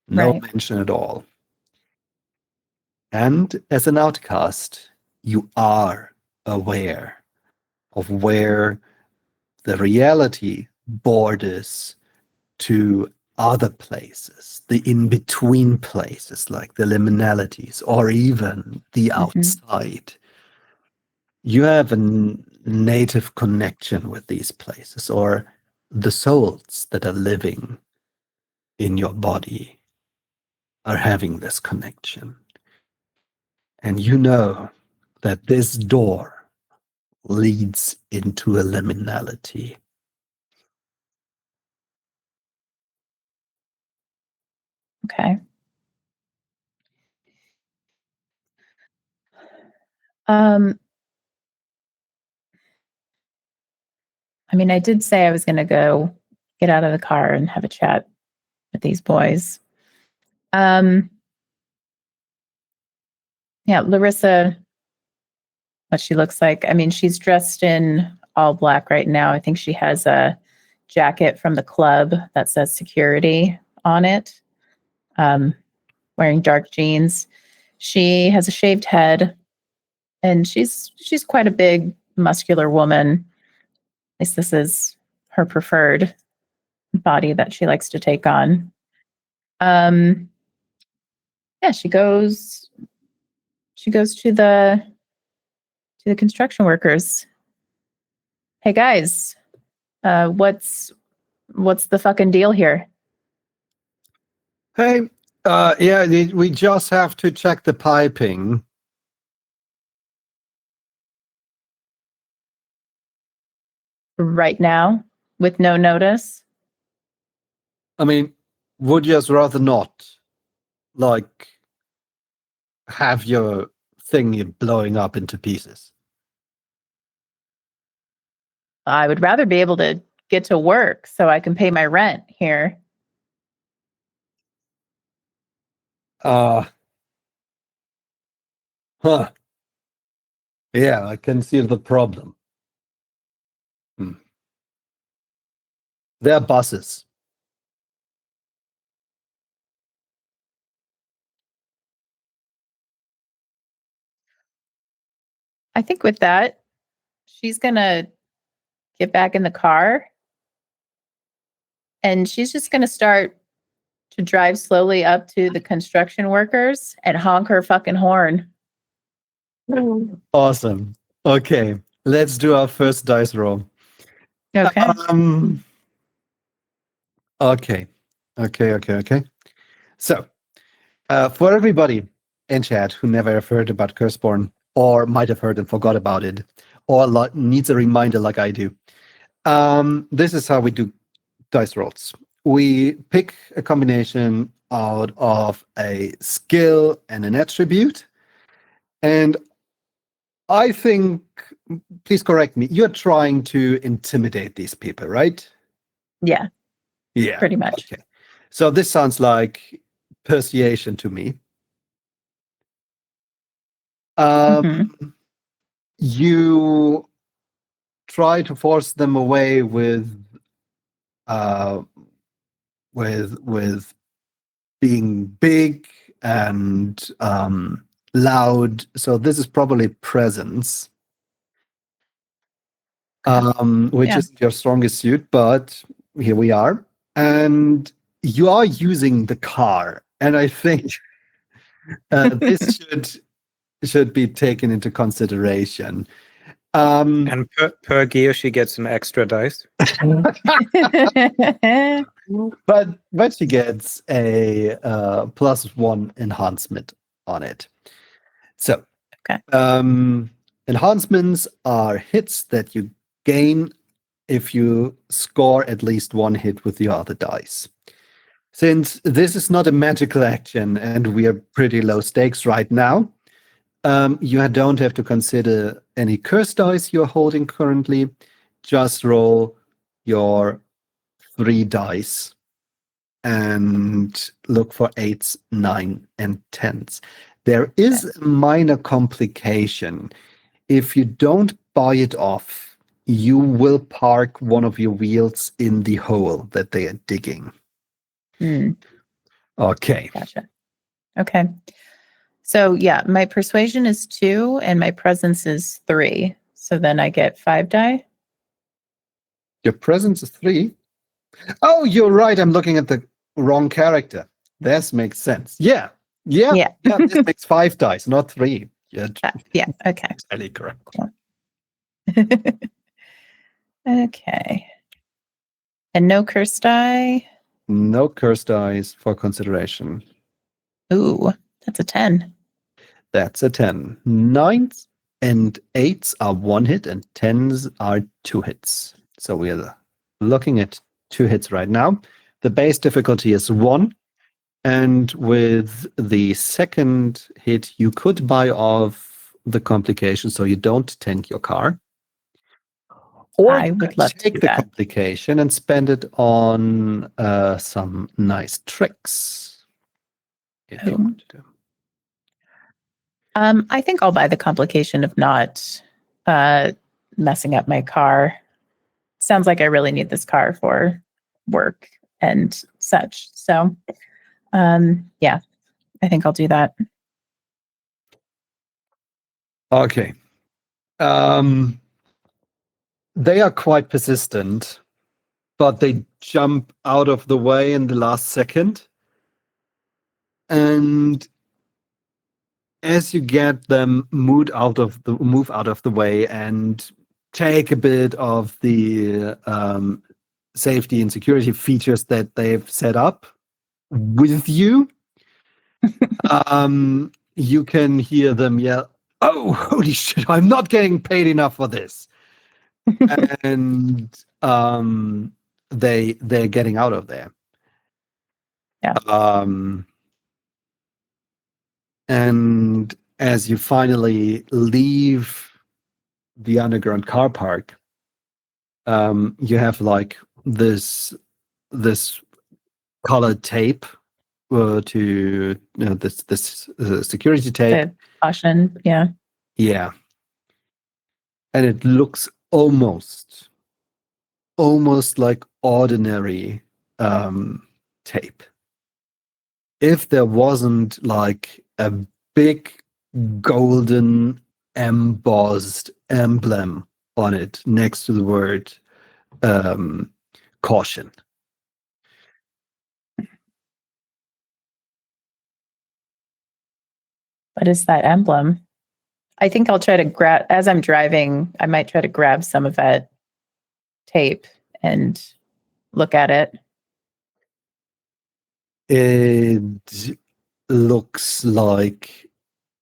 No mention at all. And as an outcast, you are aware of where the reality borders to other places, the in-between places like the liminalities or even the outside. You have a native connection with these places, or the souls that are living in your body are having this connection. And you know that this door leads into a liminality. Okay. I mean, I did say I was going to go get out of the car and have a chat with these boys. Yeah, Larissa, what she looks like. I mean, she's dressed in all black right now. I think she has a jacket from the club that says security on it, wearing dark jeans. She has a shaved head, and she's quite a big, muscular woman. At least this is her preferred body that she likes to take on. Yeah, she goes to the construction workers. Hey guys, what's the fucking deal here? Hey, yeah, we just have to check the piping. Right now, with no notice? I mean, would you just rather not, like, have your thing blowing up into pieces? I would rather be able to get to work so I can pay my rent here. Huh. Yeah, I can see the problem. There are buses. I think with that, she's going to get back in the car and she's just going to start to drive slowly up to the construction workers and honk her fucking horn. Awesome. Okay, let's do our first dice roll. Okay. Okay. So, for everybody in chat who never have heard about Curseborne, or might have heard and forgot about it, or needs a reminder like I do, this is how we do dice rolls. We pick a combination out of a skill and an attribute, and I think, please correct me, you're trying to intimidate these people, right? Yeah. Yeah. Pretty much. Okay. So this sounds like persuasion to me. You try to force them away with being big and loud. So this is probably presence, which Yeah. isn't your strongest suit, but here we are. And you are using the car, and I think this should be taken into consideration. And per gear, she gets an extra dice. but she gets a +1 enhancement on it. So, Okay. Enhancements are hits that you gain if you score at least one hit with your other dice. Since this is not a magical action and we are pretty low stakes right now, you don't have to consider any curse dice you're holding currently. Just roll your 3 dice and look for 8s, 9, and 10s. There is a minor complication. If you don't buy it off, you will park one of your wheels in the hole that they are digging. Okay. Gotcha. Okay. So yeah, my persuasion is 2 and my presence is 3. So then I get 5 die. Your presence is 3. Oh, you're right. I'm looking at the wrong character. This makes sense. Yeah. This makes 5 dice, not 3. Yeah. Yeah. Okay. Exactly correct. Okay. And no curse die. No curse dice for consideration. Ooh, that's a 10. That's a 10. 9s and 8s are 1 hit and 10s are 2 hits. So we are looking at 2 hits right now. The base difficulty is 1. And with the second hit, you could buy off the complication so you don't tank your car. Or I would love to take do the that. complication and spend it on some nice tricks. If you want to do. I think I'll buy the complication of not messing up my car. Sounds like I really need this car for work and such. So, yeah, I think I'll do that. Okay. They are quite persistent, but they jump out of the way in the last second. And as you get them move out of the way and take a bit of the safety and security features that they've set up with you, you can hear them yell, "Oh, holy shit, I'm not getting paid enough for this." And they're getting out of there. Yeah. And as you finally leave the underground car park, you have like this colored tape to this security tape. The caution, yeah. Yeah. And it looks almost like ordinary tape. If there wasn't like a big golden embossed emblem on it next to the word caution. What is that emblem? I think I'll try to grab, as I'm driving, I might try to grab some of that tape and look at it. It looks like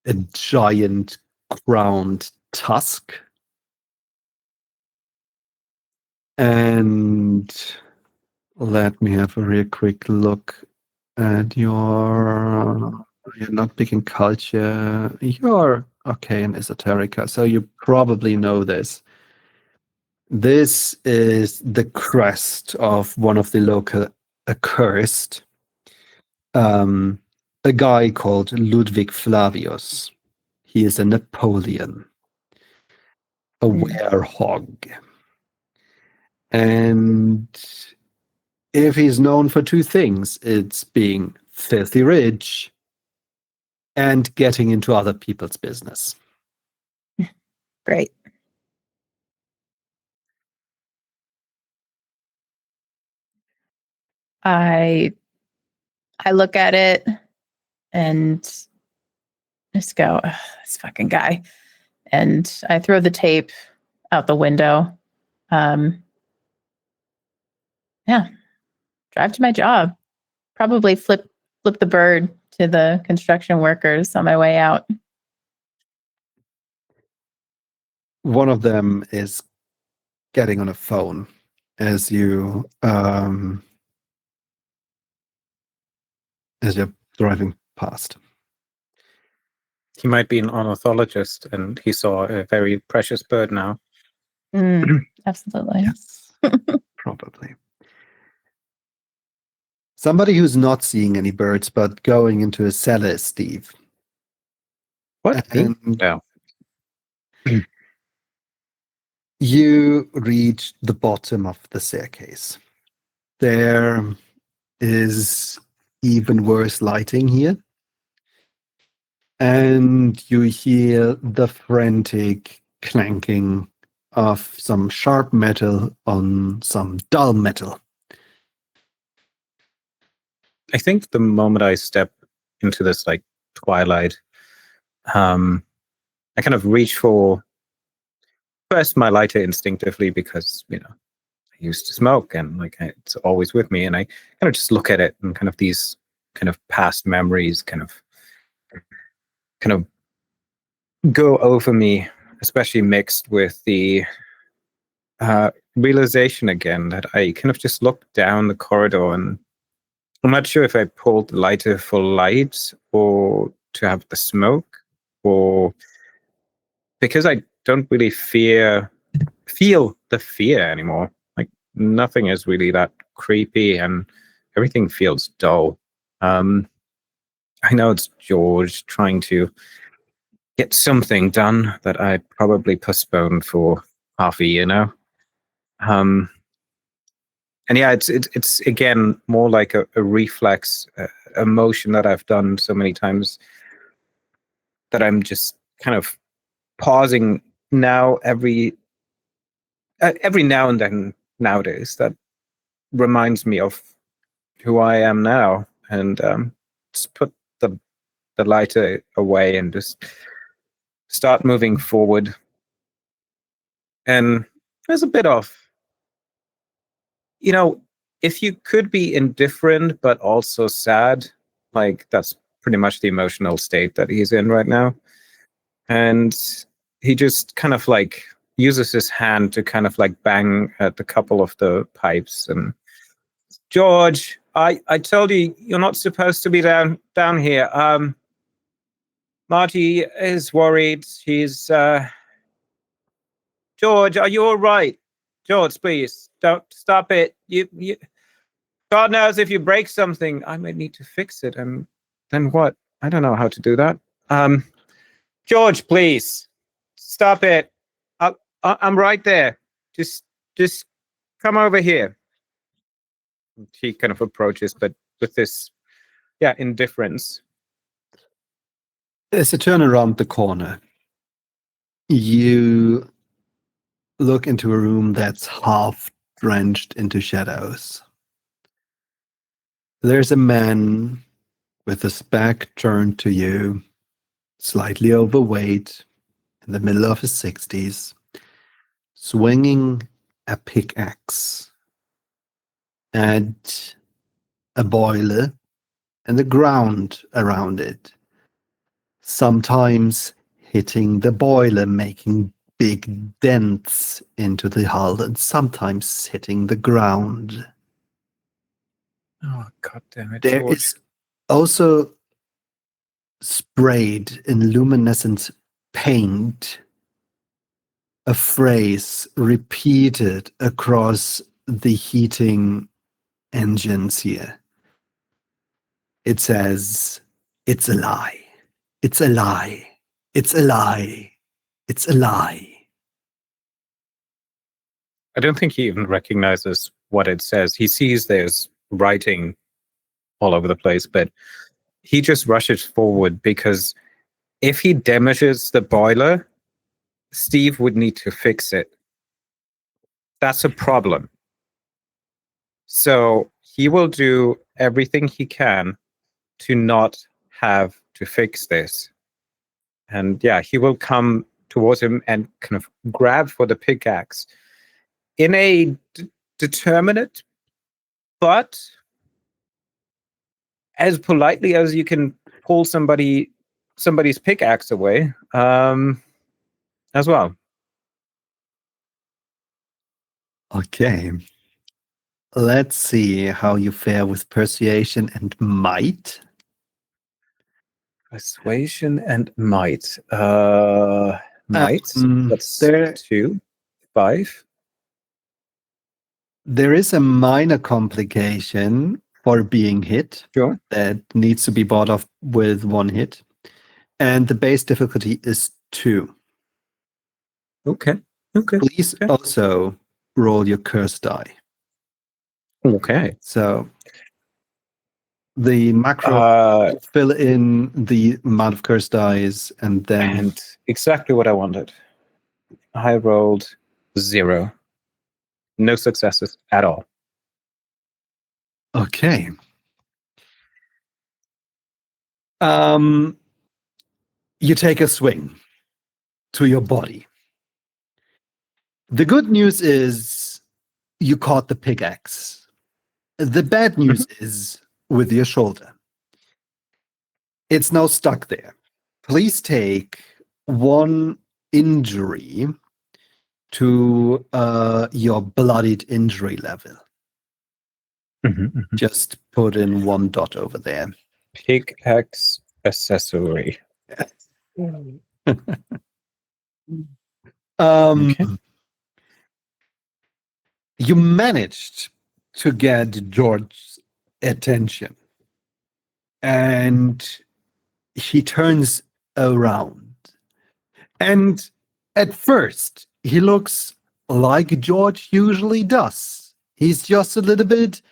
a giant crowned tusk. And let me have a real quick look at you're not big in culture. You're okay in esoterica, so you probably know this. This is the crest of one of the local Accursed. A guy called Ludwig Flavius. He is a Napoleon, a werehog. And if he's known for two things, it's being filthy rich and getting into other people's business. Great. I look at it and just go, "Ugh, this fucking guy." And I throw the tape out the window. Yeah. Drive to my job. Probably flip the bird to the construction workers on my way out. One of them is getting on a phone as you're driving past. He might be an ornithologist, and he saw a very precious bird now. Absolutely. Yes, probably. Somebody who's not seeing any birds but going into a cellar is Steve. What? And No. you reach the bottom of the staircase. There is even worse lighting here. And you hear the frantic clanking of some sharp metal on some dull metal. I think the moment I step into this like twilight, I kind of reach for first my lighter instinctively because I used to smoke and like it's always with me, and I kind of just look at it and kind of these kind of past memories kind of go over me, especially mixed with the realization again that I kind of just looked down the corridor, and I'm not sure if I pulled the lighter for light or to have the smoke, or because I don't really feel the fear anymore. Like nothing is really that creepy, and everything feels dull. I know it's George trying to get something done that I probably postponed for half a year now. And yeah, it's again more like a reflex emotion that I've done so many times that I'm just kind of pausing now every now and then nowadays. That reminds me of who I am now, and just put the lighter away and just start moving forward. And there's a bit of, if you could be indifferent but also sad, like that's pretty much the emotional state that he's in right now. And he just kind of like uses his hand to kind of like bang at a couple of the pipes. And George, I told you you're not supposed to be down here. Marty is worried. She's George, are you all right? George, please don't stop it. You God knows if you break something, I might need to fix it. And then what? I don't know how to do that. George, please stop it. I'm right there. Just come over here. She kind of approaches, but with this, indifference. As you turn around the corner, you look into a room that's half drenched into shadows. There's a man with his back turned to you, slightly overweight, in the middle of his 60s, swinging a pickaxe at a boiler and the ground around it, sometimes hitting the boiler, making big dents into the hull, and sometimes hitting the ground. Oh, God damn it. There George. is also sprayed in luminescent paint a phrase repeated across the heating engines here. It says, "It's a lie. It's a lie. It's a lie. It's a lie." I don't think he even recognizes what it says. He sees there's writing all over the place, but he just rushes forward because if he damages the boiler, Steve would need to fix it. That's a problem. So he will do everything he can to not have to fix this. And yeah, he will come towards him and kind of grab for the pickaxe in a determinate, but as politely as you can pull somebody's pickaxe away, as well. Okay. Let's see how you fare with persuasion and might. Persuasion and might. Might. That's there- 2, 5. There is a minor complication for being hit Sure. that needs to be bought off with 1 hit. And the base difficulty is 2. Okay. Okay. Please Okay. also roll your curse die. Okay. So the macro fill in the amount of curse dice and then And exactly what I wanted. I rolled 0. No successes at all. okay. You take a swing to your body. The good news is you caught the pickaxe. The bad news is with your shoulder. It's now stuck there. Please take 1 injury to your bloodied injury level. Just put in 1 dot over there. Pickaxe accessory. Okay. You managed to get George's attention, and he turns around. And at first, he looks like George usually does. He's just a little bit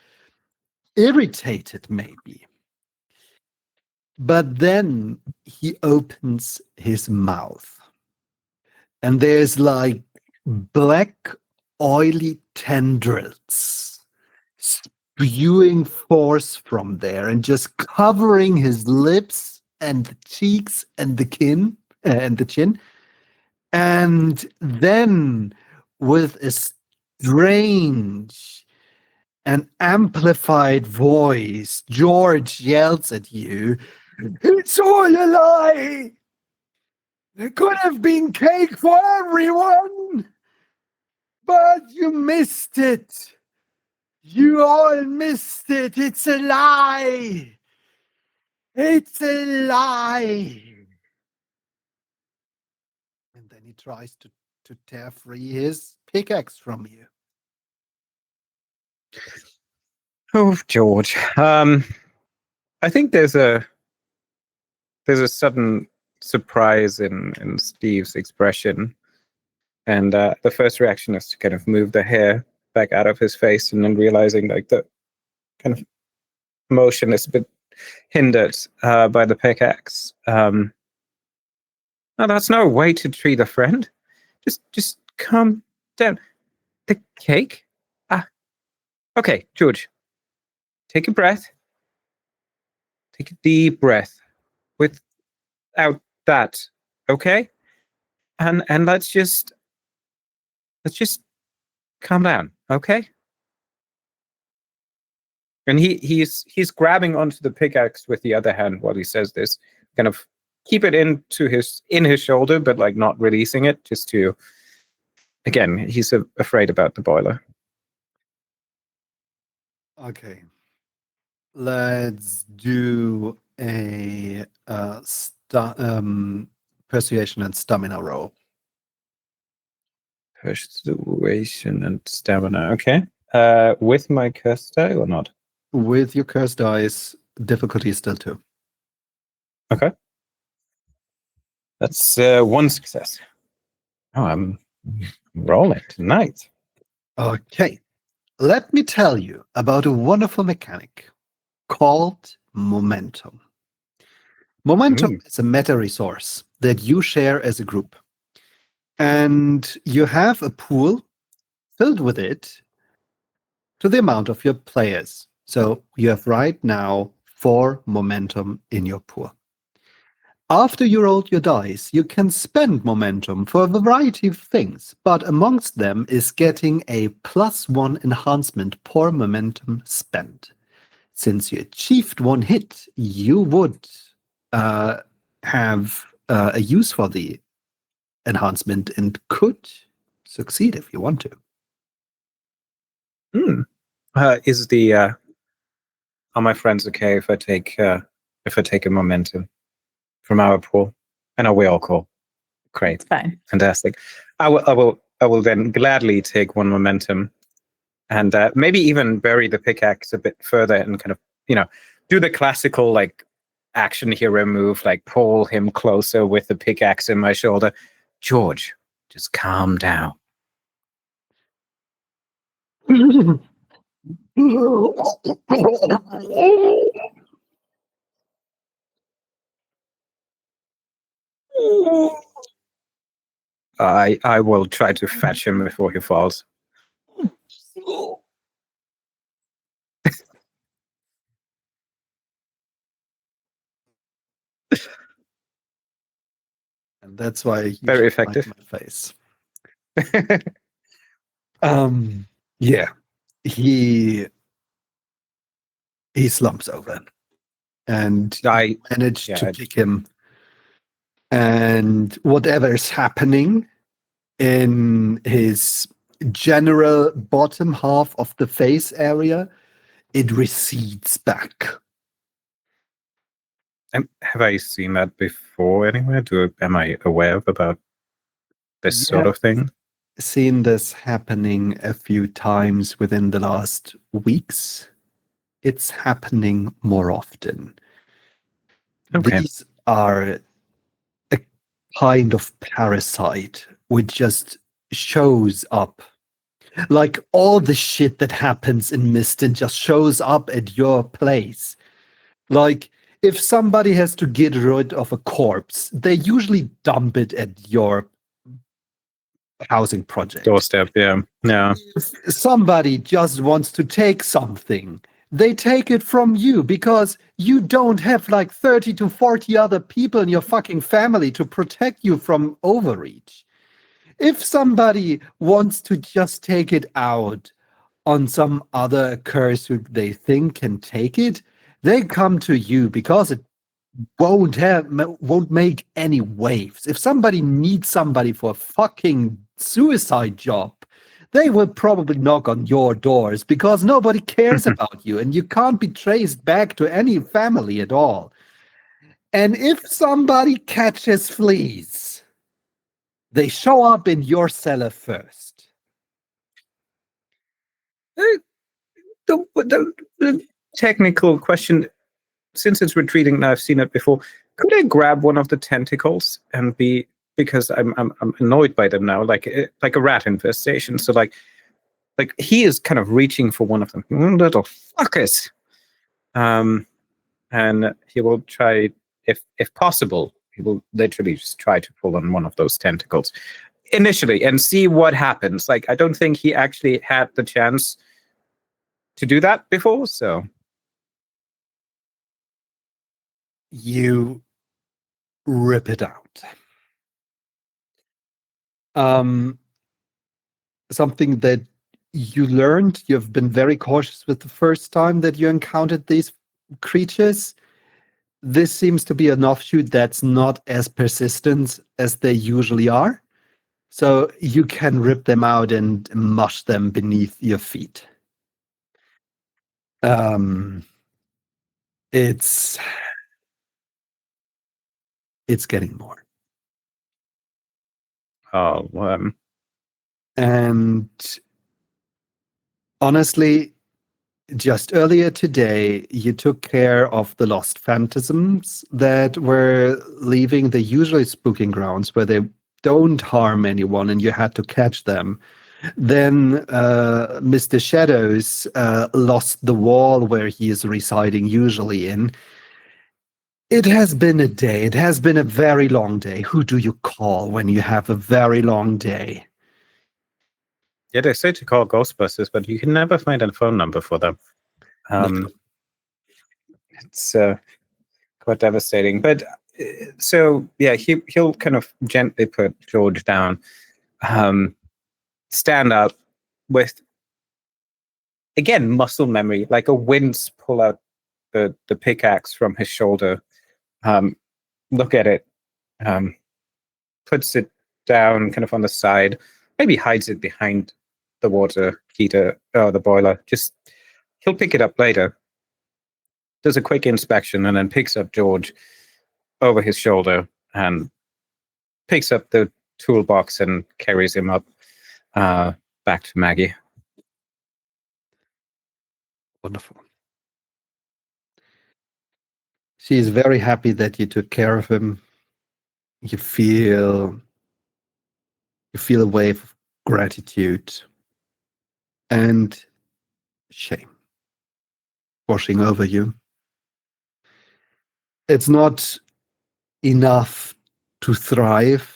irritated, maybe. But then he opens his mouth, and there's like black, oily tendrils spewing force from there and just covering his lips and the cheeks and the chin. And then with a strange and amplified voice, George yells at you, "It's all a lie! There could have been cake for everyone, but you missed it. You all missed it. It's a lie. It's a lie." And then he tries to tear free his pickaxe from you. Oh, George. I think there's a sudden surprise in Steve's expression, and the first reaction is to kind of move the hair back out of his face, and then realizing like the kind of motion is a bit hindered by the pickaxe. No, that's no way to treat a friend. Just calm down. The cake? Okay, George. Take a breath. Take a deep breath without that, okay? And let's just calm down, okay? And he's grabbing onto the pickaxe with the other hand while he says this, kind of keep it in his shoulder, but like not releasing it, just to, again, he's afraid about the boiler. Okay. Let's do a persuasion and stamina roll. Persuasion and stamina, okay. With my curse die or not? With your curse dice, difficulty is still 2. Okay. That's 1 success. Oh, I'm rolling tonight. Okay. Let me tell you about a wonderful mechanic called momentum. Momentum is a meta resource that you share as a group. And you have a pool filled with it to the amount of your players. So you have right now 4 momentum in your pool. After you rolled your dice, you can spend momentum for a variety of things, but amongst them is getting a +1 enhancement per momentum spent. Since you achieved 1 hit, you would have a use for the enhancement and could succeed if you want to. Are my friends okay if I take a momentum from our pool? And are we all cool? Great, It's fine. fantastic. I will then gladly take 1 momentum, and maybe even bury the pickaxe a bit further and kind of do the classical like action hero move, like pull him closer with the pickaxe in my shoulder. George, just calm down. I will try to fetch him before he falls. And that's why you Very should like effective. my face. Yeah. He slumps over. And I managed to yeah. pick him. And whatever is happening in his general bottom half of the face area, it recedes back. Have I seen that before anywhere? Am I aware about this sort of thing? Seen this happening a few times within the last weeks. It's happening more often. Okay. These are a kind of parasite which just shows up. Like all the shit that happens in Mistin just shows up at your place. Like if somebody has to get rid of a corpse, they usually dump it at your housing project. Doorstep, yeah. If somebody just wants to take something, they take it from you because you don't have like 30 to 40 other people in your fucking family to protect you from overreach. If somebody wants to just take it out on some other curse who they think can take it, they come to you because it won't make any waves. If somebody needs somebody for a fucking suicide job, they will probably knock on your doors because nobody cares about you and you can't be traced back to any family at all. And if somebody catches fleas, they show up in your cellar first. The technical question, since it's retreating and I've seen it before, could I grab one of the tentacles and because I'm annoyed by them now, like a rat infestation. So like he is kind of reaching for one of them. Little fuckers. And he will try, if possible, he will literally just try to pull on one of those tentacles initially and see what happens. Like I don't think he actually had the chance to do that before, so you rip it out. Something that you learned, you've been very cautious with the first time that you encountered these creatures. This seems to be an offshoot that's not as persistent as they usually are. So you can rip them out and mush them beneath your feet. It's getting more. And honestly, just earlier today, you took care of the lost phantasms that were leaving the usually spooking grounds where they don't harm anyone and you had to catch them. Then Mr. Shadows lost the wall where he is residing usually in. It has been a day. It has been a very long day. Who do you call when you have a very long day? Yeah, they say to call Ghostbusters, but you can never find a phone number for them. It's quite devastating. But so yeah, he'll kind of gently put George down, stand up with, again, muscle memory, like a wince, pull out the pickaxe from his shoulder, look at it, puts it down kind of on the side, maybe hides it behind the water heater or the boiler. Just he'll pick it up later, does a quick inspection, and then picks up George over his shoulder and picks up the toolbox and carries him up back to Maggie. Wonderful. She is very happy that you took care of him. You feel a wave of gratitude and shame washing over you. It's not enough to thrive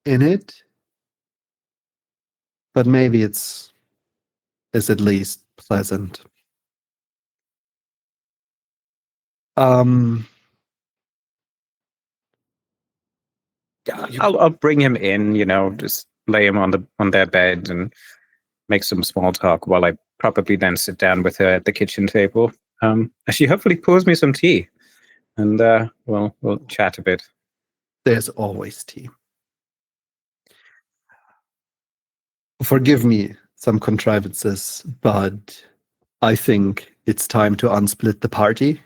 in it, but maybe it's at least pleasant. I'll bring him in, just lay him on their bed and make some small talk while I probably then sit down with her at the kitchen table. She hopefully pours me some tea, and we'll chat a bit. There's always tea. Forgive me some contrivances, but I think it's time to unsplit the party.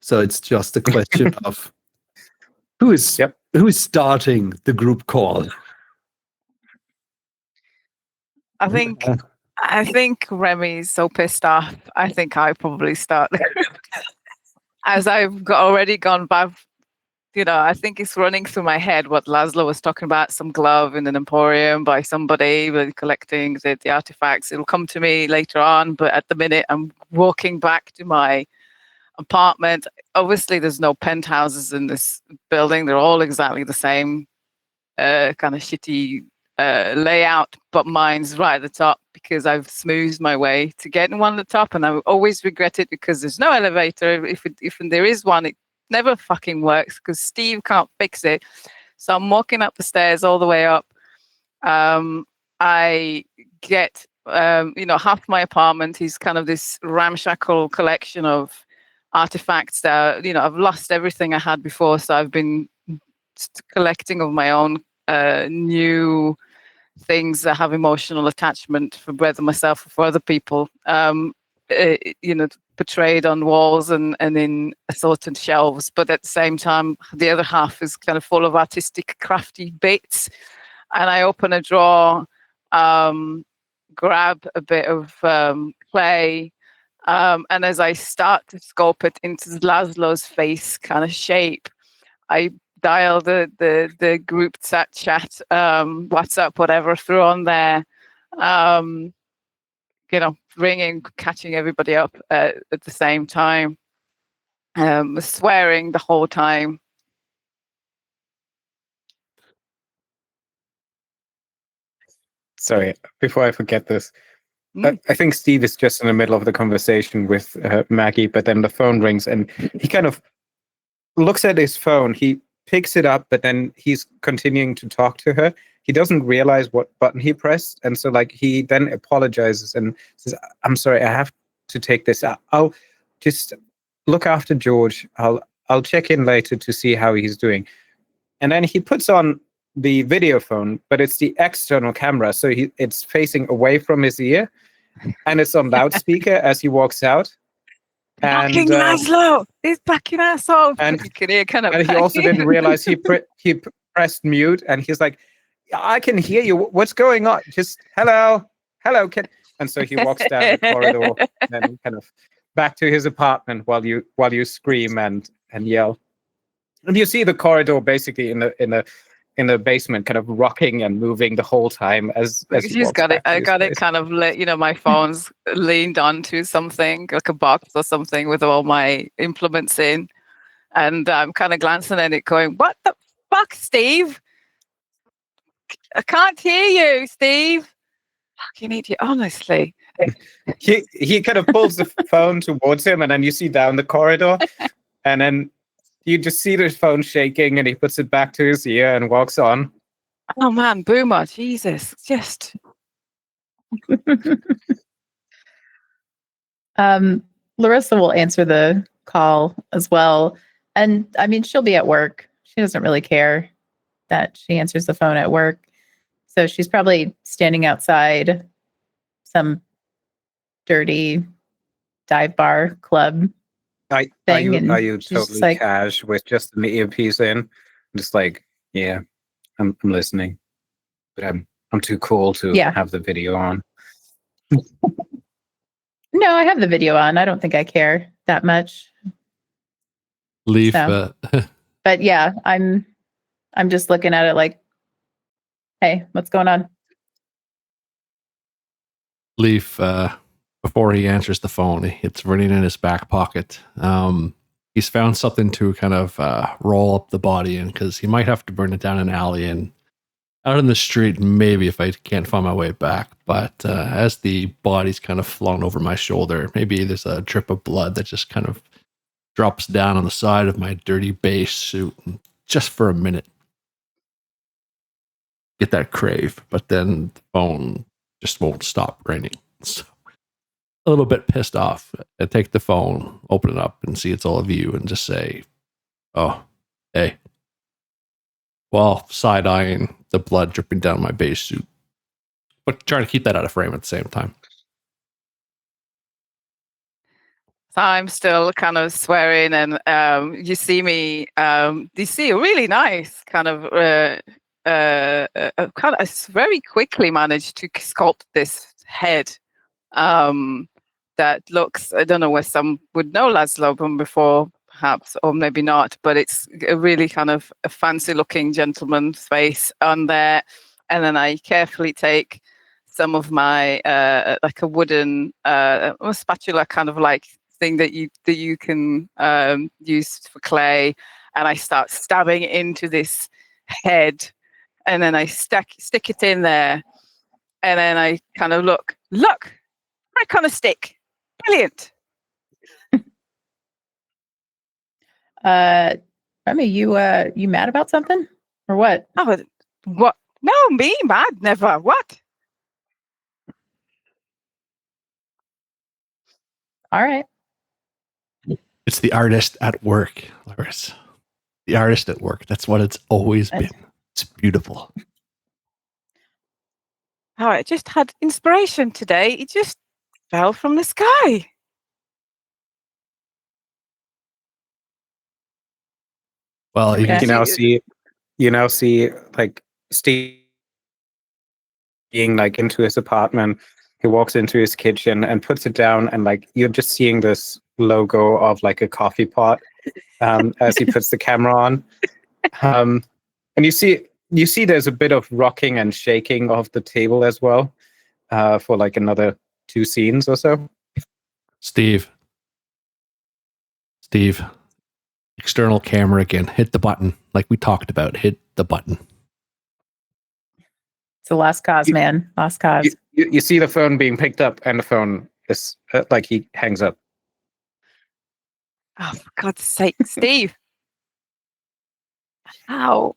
So it's just a question of who is starting the group call. I think Remy's so pissed off. I think I probably start as I've already gone back. I think it's running through my head what Laszlo was talking about, some glove in an emporium by somebody collecting the artifacts. It'll come to me later on, but at the minute I'm walking back to my apartment. Obviously, there's no penthouses in this building. They're all exactly the same kind of shitty layout, but mine's right at the top because I've smoothed my way to getting one at the top, and I always regret it because there's no elevator. If there is one, it never fucking works because Steve can't fix it. So I'm walking up the stairs all the way up. I get half my apartment is kind of this ramshackle collection of artifacts that I've lost everything I had before, so I've been collecting of my own new things that have emotional attachment for whether myself or for other people, portrayed on walls and in assorted shelves. But at the same time, the other half is kind of full of artistic, crafty bits. And I open a drawer, grab a bit of clay, and as I start to sculpt it into Laszlo's face kind of shape, I dial the group chat, WhatsApp, whatever, through on there, ringing, catching everybody up at the same time, swearing the whole time. Sorry, before I forget this, I think Steve is just in the middle of the conversation with Maggie, but then the phone rings and he kind of looks at his phone. He picks it up, but then he's continuing to talk to her. He doesn't realize what button he pressed. And so he then apologizes and says, I'm sorry, I have to take this out. I'll just look after George. I'll check in later to see how he's doing. And then he puts on the video phone, but it's the external camera. So it's facing away from his ear and it's on loudspeaker as he walks out. Fucking Laszlo! He's backing asshole. And you can hear kind of. And he also didn't realize he pressed mute, and he's like, "I can hear you. What's going on? Just hello. And so he walks down the corridor and then kind of back to his apartment while you scream and yell. And you see the corridor basically in in the basement, kind of rocking and moving the whole time as he She's walks got it. back to I his got it place. kind of my phone's leaned onto something like a box or something with all my implements in, and I'm kind of glancing at it, going, "What the fuck, Steve? I can't hear you, Steve. Fucking idiot, honestly." He kind of pulls the phone towards him, and then you see down the corridor, and then you just see the phone shaking, and he puts it back to his ear and walks on. Oh man, Boomer, Jesus, just Larissa will answer the call as well. And I mean, she'll be at work. She doesn't really care that she answers the phone at work. So she's probably standing outside some dirty dive bar club Are thing. And you she's just totally like, cash with just an earpiece in? Just like, yeah, I'm listening, but I'm too cool to Yeah. have the video on. no, I have the video on. I don't think I care that much. Leaf. So. But yeah, I'm just looking at it like, hey, what's going on? Leaf, before he answers the phone, it's running in his back pocket. He's found something to kind of roll up the body in, because he might have to burn it down an alley and out in the street, maybe if I can't find my way back. But as the body's kind of flung over my shoulder, maybe there's a drip of blood that just kind of drops down on the side of my dirty base suit, and just for a minute. Get that crave, but then the phone just won't stop ringing. So a little bit pissed off. I take the phone, open it up, and see it's all of you, and just say, "Oh, hey," while side-eyeing the blood dripping down my base suit, but trying to keep that out of frame at the same time. So I'm still kind of swearing, and you see me. You see a really nice kind of very quickly managed to sculpt this head. That looks, I don't know where some would know Laszlo from before, perhaps, or maybe not, but it's a really kind of a fancy looking gentleman's face on there. And then I carefully take some of my like a wooden a spatula kind of like thing that you can use for clay, and I start stabbing into this head, and then I stick it in there, and then I kind of look, I kind of stick. Brilliant. Remy, you mad about something or what? Oh, but what? No, me mad? Never. What? All right. It's the artist at work, Larissa. The artist at work. That's what it's always been. It's beautiful. Oh, I just had inspiration today. It just fell from the sky. Well, Okay. You now see like Steve being like into his apartment. He walks into his kitchen and puts it down, and like you're just seeing this logo of like a coffee pot as he puts the camera on. And you see there's a bit of rocking and shaking of the table as well for like another 2 scenes or so. Steve, external camera again. Hit the button like we talked about. Hit the button. It's a lost cause, man. Lost cause. You see the phone being picked up, and the phone is like he hangs up. Oh, for God's sake, Steve. How?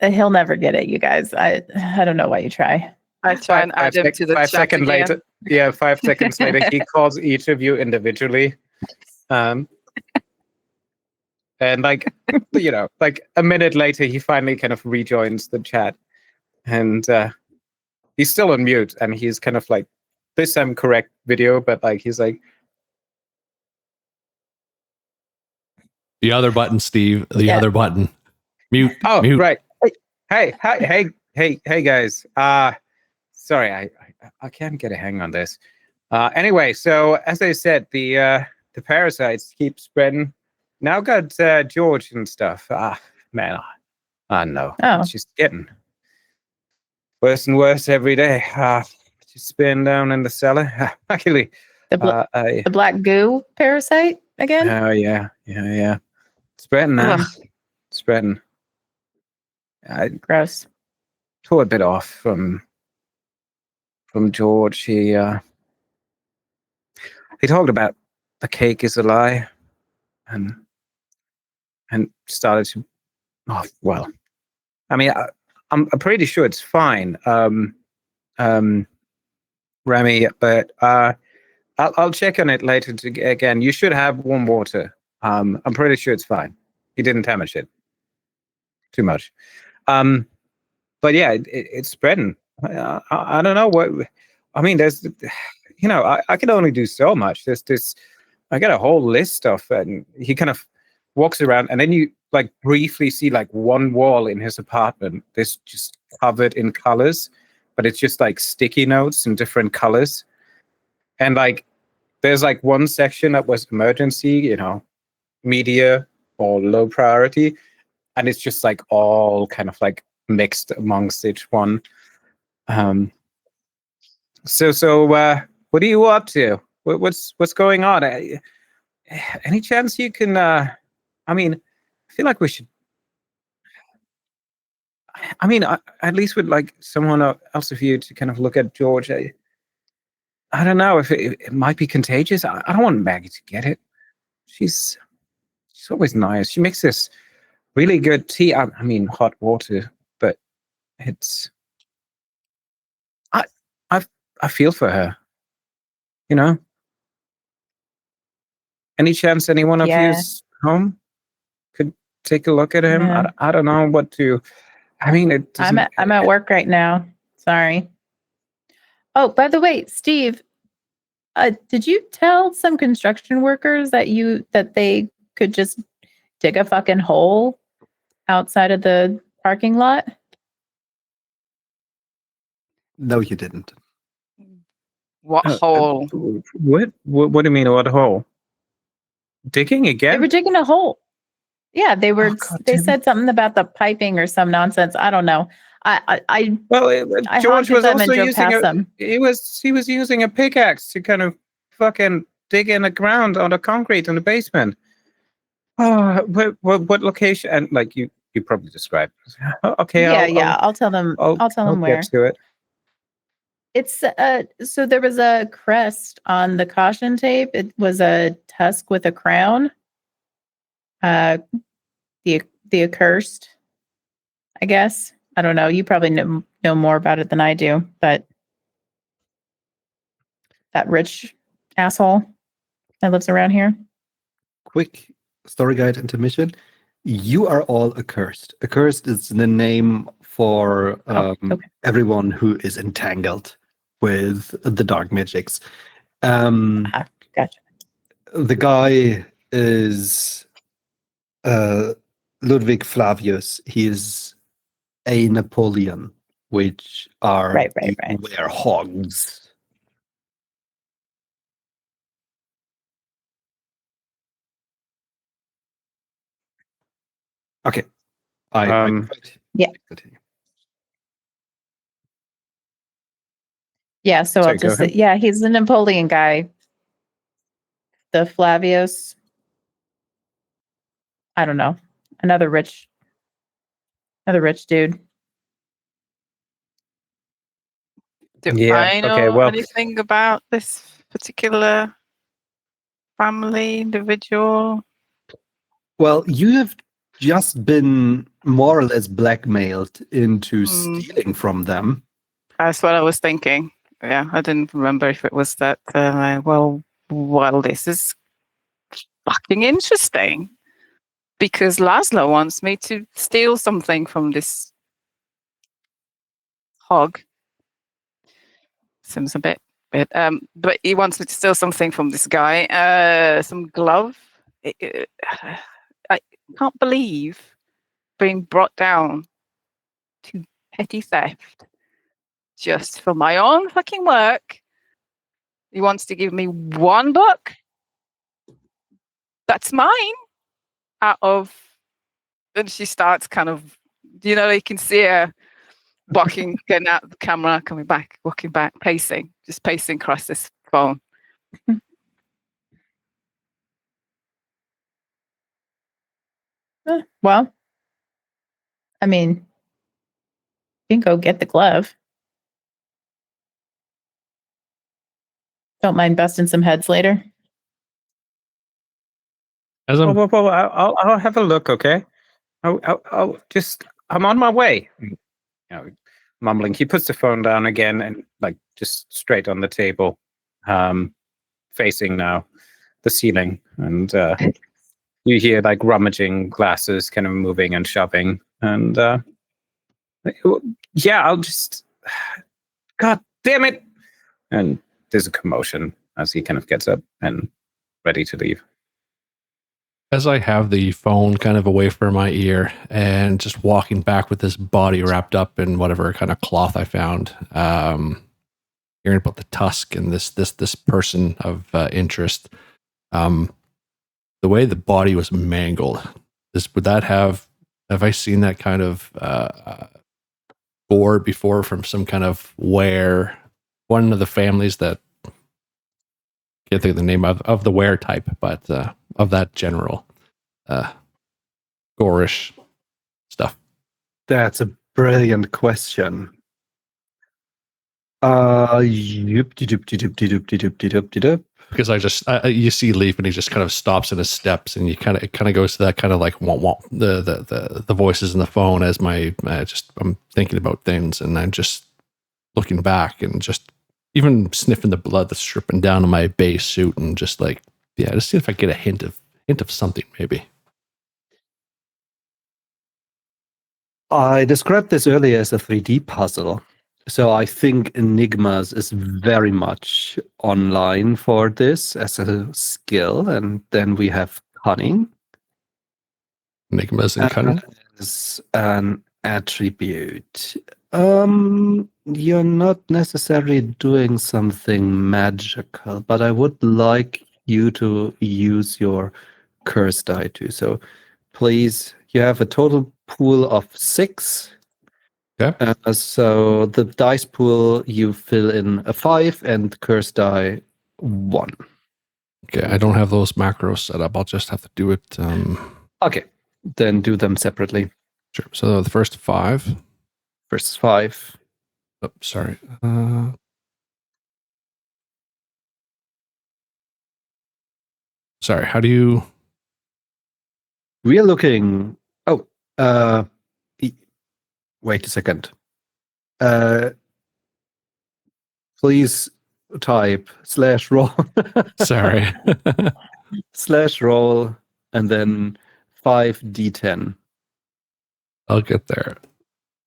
He'll never get it, you guys. I don't know why you try. I try and add him to the chat 5 seconds again. later. Yeah, 5 seconds later, he calls each of you individually. And like, like a minute later, he finally kind of rejoins the chat. And he's still on mute, and he's kind of like, this time correct video, but like, he's like, The other button, Steve. The other button. Mute. oh, mute. right. Hey, guys. Sorry, I can't get a hang on this. Anyway, so as I said, the parasites keep spreading. Now got George and stuff. Man, I know. Oh. It's just getting worse and worse every day. Just been down in the cellar. Actually, The black goo parasite again? oh yeah. Spreading now. Ugh. Spreading. I Gross. tore a bit off from George. He talked about the cake is a lie, and started to. Oh well, I mean, I'm pretty sure it's fine, Remy. But I'll check on it later. Again, you should have warm water. I'm pretty sure it's fine. He didn't damage it too much. But yeah, it's spreading. I don't know what. I mean, there's, I can only do so much. There's this. I got a whole list of, and he kind of walks around, and then you like briefly see like one wall in his apartment. This just covered in colors, but it's just like sticky notes in different colors, and like there's like one section that was emergency, media or low priority, and it's just like all kind of like mixed amongst each one. So what are you up to? What's going on? Any chance you can? I mean, I feel like we should. I mean, at least with like someone else of you to kind of look at George. I don't know if it might be contagious. I don't want Maggie to get it. She's always nice. She makes this really good tea. I mean, hot water, but it's. I feel for her. Any chance anyone of you's home could take a look at him? Yeah. I don't know what to. I mean, I'm at work right now. Sorry. Oh, by the way, Steve, did you tell some construction workers that they could just dig a fucking hole outside of the parking lot? No, you didn't. What hole? What do you mean? What hole? Digging again? They were digging a hole. Yeah, they were. God They damn it. said something about the piping or some nonsense. I don't know. I George honked was at them and also drove using past them. he was using a pickaxe to kind of fucking dig in the ground on the concrete in the basement. Oh, what location? And like you probably described. Okay, Yeah. I'll tell them. I'll tell them where. Get to it. It's so there was a crest on the caution tape. It was a tusk with a crown. The accursed, I guess. I don't know. You probably know more about it than I do, but that rich asshole that lives around here. Quick story guide intermission. You are all accursed. Accursed is the name for Okay. everyone who is entangled with the dark magics. Gotcha. The guy is Ludwig Flavius. He is a Napoleon, which are Right. were hogs. Okay. Yeah. Continue. Yeah, so Sorry, I'll go just ahead. say, yeah, he's the Napoleon guy. The Flavius. I don't know. Another rich dude. Do Yeah, I know okay, well- anything about this particular family, individual? Well, you have just been more or less blackmailed into Hmm. stealing from them. That's what I was thinking. Yeah, I didn't remember if it was that. Well, this is fucking interesting because Laszlo wants me to steal something from this hog. Seems a bit, but he wants me to steal something from this guy. Some glove. I can't believe being brought down to petty theft just for my own fucking work. He wants to give me one book that's mine out of. Then she starts kind of You know, you can see her walking, getting out of the camera, coming back, walking back, pacing, just pacing across this phone. Well, I mean, you can go get the glove. Don't mind busting some heads later. As I'm Well, I'll have a look, okay? I'm on my way. You know, mumbling. He puts the phone down again and like just straight on the table, facing now the ceiling, and you hear like rummaging glasses, kind of moving and shoving, and yeah, I'll just. God damn it! And there's a commotion as he kind of gets up and ready to leave. as I have the phone kind of away from my ear and just walking back with this body wrapped up in whatever kind of cloth I found, hearing about the tusk and this person of interest, the way the body was mangled, have I seen that kind of gore before from some kind of were one of the families that can't think of the name of the were type, but of that general gorish stuff? That's a brilliant question. Because I just you see Leaf and he just kind of stops in his steps, and it kind of goes to that kind of like the voices in the phone as I'm thinking about things, and I'm just looking back and just even sniffing the blood that's dripping down on my base suit, and just like, yeah, just see if I get a hint of something maybe. I described this earlier as a 3D puzzle. So I think Enigmas is very much online for this as a skill. And then we have cunning Enigmas and cunning as an attribute. You're not necessarily doing something magical, but I would like you to use your curse die too. So please, you have a total pool of 6. Okay. So the dice pool, you fill in a 5 and curse die 1. Okay, I don't have those macros set up. I'll just have to do it. Okay, then do them separately. Sure. So the first 5. First 5. Oh, sorry. Sorry. How do you? We are looking. Oh, wait a second. Please type /roll. Sorry. /roll and then 5d10. I'll get there.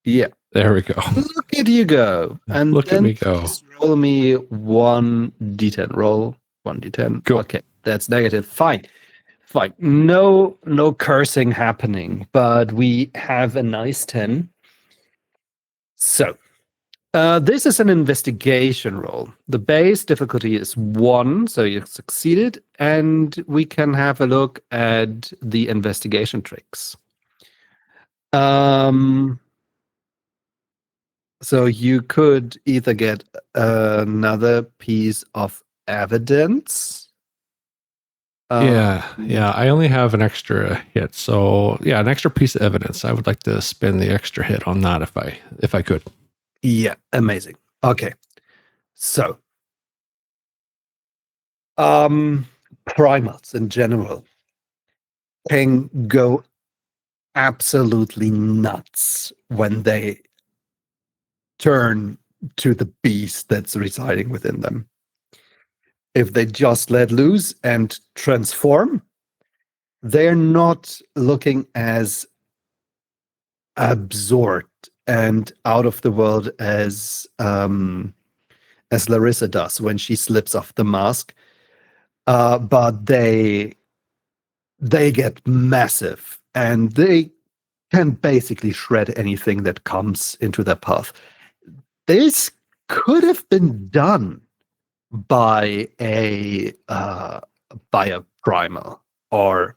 Yeah. There we go. Look at you go. And Look then at me go. please roll me 1d10. Roll 1d10. Cool. Okay, that's negative. Fine. No cursing happening, but we have a nice 10. So this is an investigation roll. The base difficulty is 1, so you succeeded, and we can have a look at the investigation tricks. So you could either get another piece of evidence. Yeah. I only have an extra hit, so yeah, an extra piece of evidence. I would like to spend the extra hit on that if I could. Yeah, amazing. Okay, so primals in general can go absolutely nuts when they turn to the beast that's residing within them. If they just let loose and transform, they're not looking as absorbed and out of the world as Larissa does when she slips off the mask. But they get massive, and they can basically shred anything that comes into their path. This could have been done by a primal or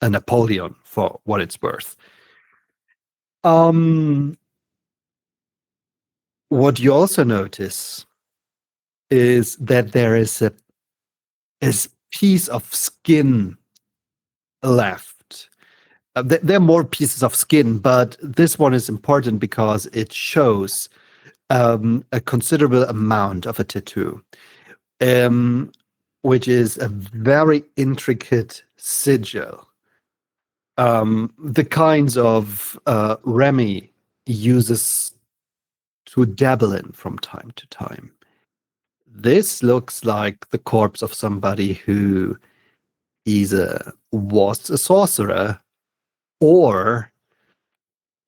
a Napoleon, for what it's worth. What you also notice is that there is a piece of skin left. There are more pieces of skin, but this one is important because it shows a considerable amount of a tattoo, which is a very intricate sigil. The kinds of Remy uses to dabble in from time to time. This looks like the corpse of somebody who either was a sorcerer or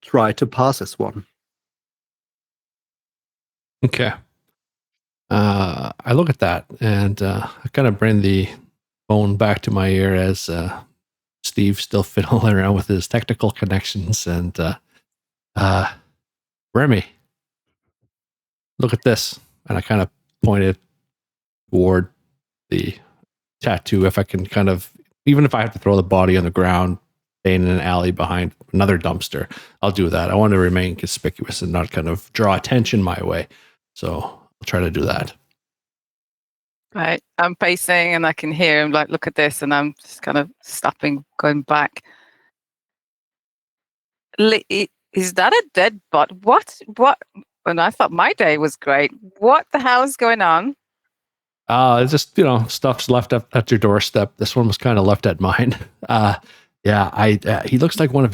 tried to pass as one. Okay. I look at that and I kind of bring the phone back to my ear as Steve's still fiddling around with his technical connections. And Remy, look at this. And I kind of pointed toward the tattoo. If I can kind of, even if I have to throw the body on the ground, staying in an alley behind another dumpster, I'll do that. I want to remain conspicuous and not kind of draw attention my way. So I'll try to do that. Right. I'm pacing and I can hear him like, look at this. And I'm just kind of stopping, going back. Is that a dead bot? What? And I thought my day was great. What the hell is going on? It's just, stuff's left up at your doorstep. This one was kind of left at mine. He looks like one of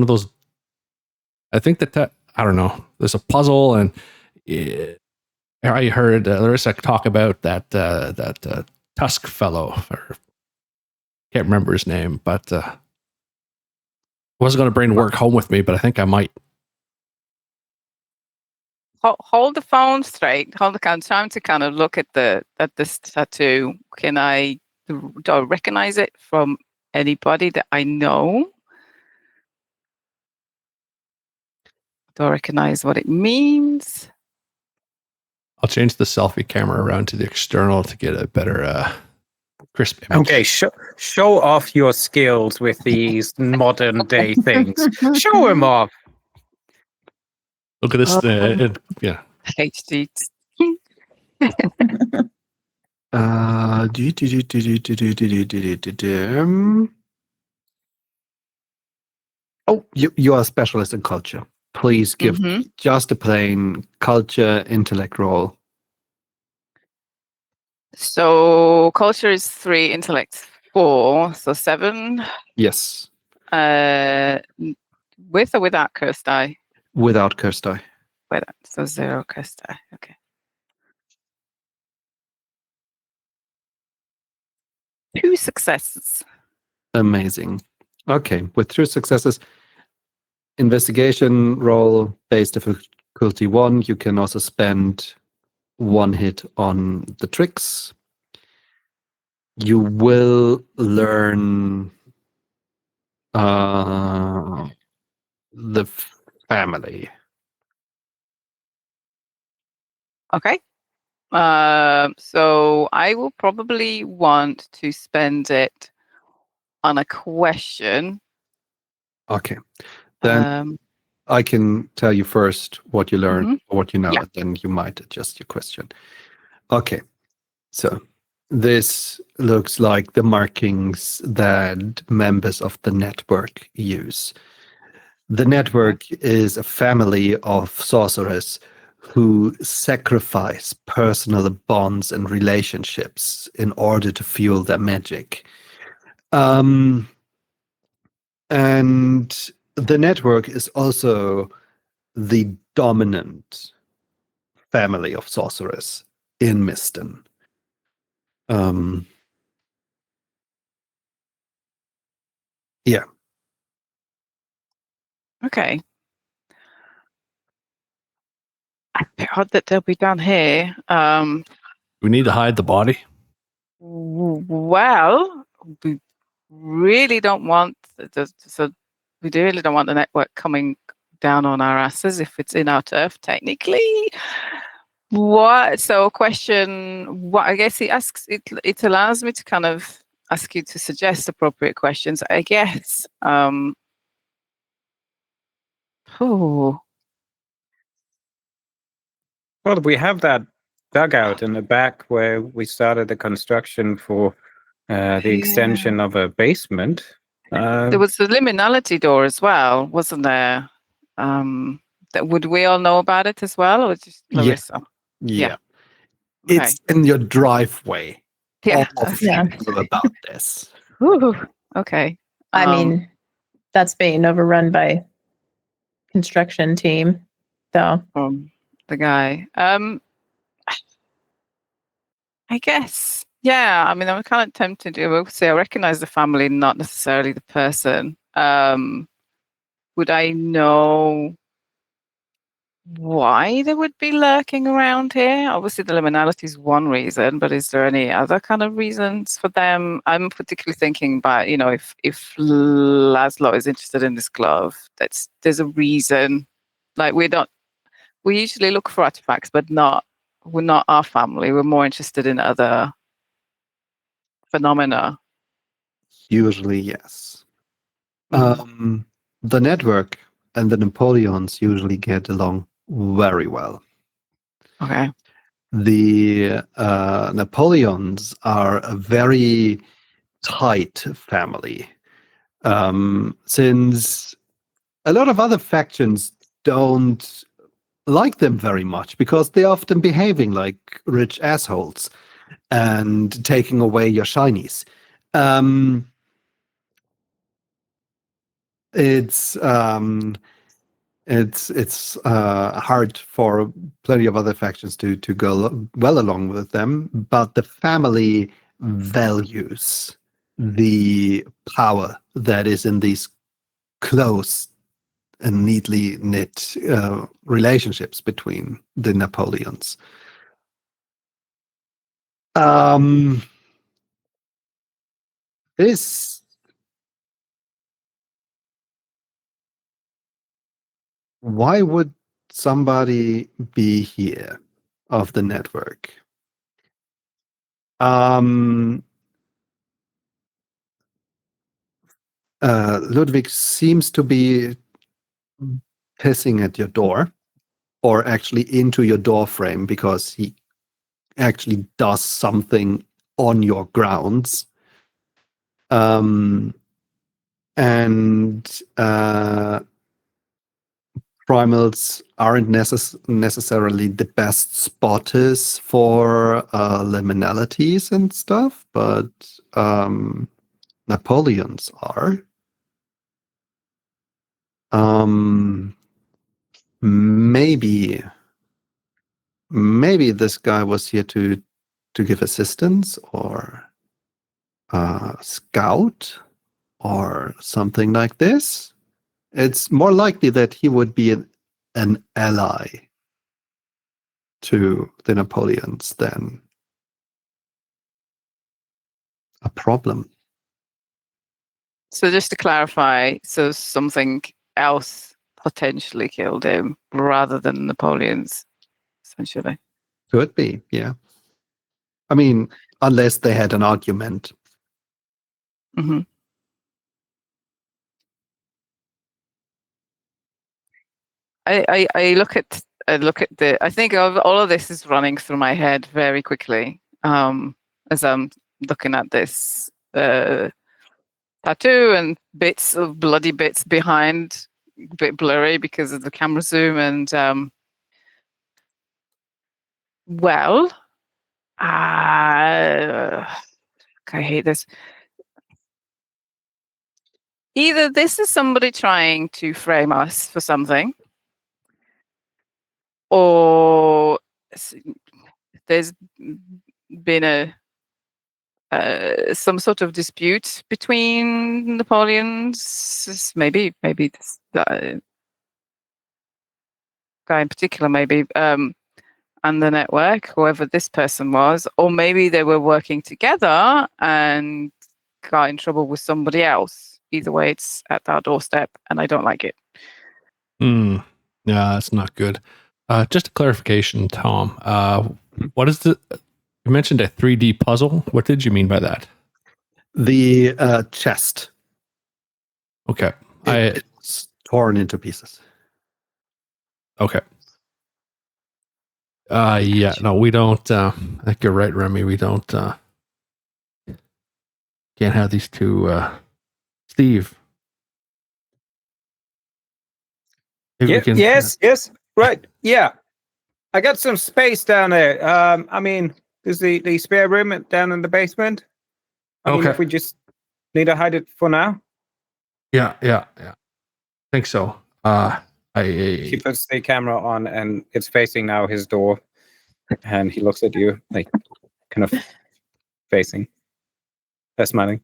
those. I think that I don't know. There's a puzzle, and I heard Larissa talk about that Tusk fellow. Or can't remember his name, but wasn't going to bring work home with me, but I think I might. Hold the phone straight. Hold the phone. Time to kind of look at this tattoo. Do I recognize it from anybody that I know? Do I recognize what it means? I'll change the selfie camera around to the external to get a better crisp image. Okay, show off your skills with these modern day things. Show them off. Look at this. Yeah. HD. Oh, you are a specialist in culture. Please give just a plain culture intellect roll. So culture is 3, intellect 4, so 7. Yes. With or without cursed die? Without cursed die. Without, so 0 cursed die. Okay. 2 successes. Amazing. Okay, with 2 successes, investigation roll, base difficulty 1. You can also spend 1 hit on the tricks. You will learn the family. Okay. So I will probably want to spend it on a question. Okay. Then I can tell you first what you learned, or what you know, and then you might adjust your question. Okay. So this looks like the markings that members of the network use. The network is a family of sorcerers who sacrifice personal bonds and relationships in order to fuel their magic. And the network is also the dominant family of sorcerers in Miston. Yeah. Okay. I heard that they'll be down here. We need to hide the body. Well, we really don't want we really don't want the network coming down on our asses if it's in our turf, technically. What? So, question. What I guess he asks. It allows me to kind of ask you to suggest appropriate questions. I guess. Oh, Well, we have that dugout in the back where we started the construction for the extension of a basement. there was the liminality door as well, wasn't there? That would we all know about it as well, or just Yeah. Larissa? Yeah. Okay. It's in your driveway. Yeah. All of Yeah. you know about this. Whew, okay. I mean, that's being overrun by construction team. So The guy. I guess. Yeah. I mean, I'm kind of tempted to say I recognize the family, not necessarily the person. Would I know why they would be lurking around here? Obviously, the liminality is one reason, but is there any other kind of reasons for them? I'm particularly thinking about, if Laszlo is interested in this glove, there's a reason. Like we usually look for artifacts, but we're not our family. We're more interested in other phenomena. Usually, yes. Mm. The network and the Napoleons usually get along very well. Okay. The Napoleons are a very tight family. Since a lot of other factions don't like them very much because they're often behaving like rich assholes and taking away your shinies. It's hard for plenty of other factions to go well along with them, but the family values the power that is in these close and neatly knit relationships between the Napoleons. This Why would somebody be here of the network? Ludwig seems to be pissing at your door, or actually into your door frame, because he actually does something on your grounds. And primals aren't necessarily the best spotters for liminalities and stuff, but Napoleons are. Maybe this guy was here to give assistance or scout or something like this. It's more likely that he would be an ally to the Napoleons than a problem. So just to clarify, so something else potentially killed him rather than Napoleon's, essentially. Could be, yeah. I mean, unless they had an argument. Mm-hmm. I look at the. I think all of this is running through my head very quickly as I'm looking at this tattoo and bloody bits behind, a bit blurry because of the camera zoom, and I hate this. Either this is somebody trying to frame us for something, or there's been some sort of dispute between Napoleons. Maybe this guy in particular, maybe, and the network, whoever this person was, or maybe they were working together and got in trouble with somebody else. Either way, it's at our doorstep, and I don't like it. Yeah, that's not good. Just a clarification, Tom. What is you mentioned a 3D puzzle? What did you mean by that? The chest. Okay. It's torn into pieces. Okay. Yeah, no, we don't. I think you're right, Remy. We don't. Can't have these two. Steve. Maybe we can. Yes. Right. Yeah. I got some space down there. I mean, there's the spare room down in the basement. I mean, Okay. if we just need to hide it for now. Yeah. Think so. He puts the camera on, and it's facing now his door, and he looks at you, like, kind of facing, smiling.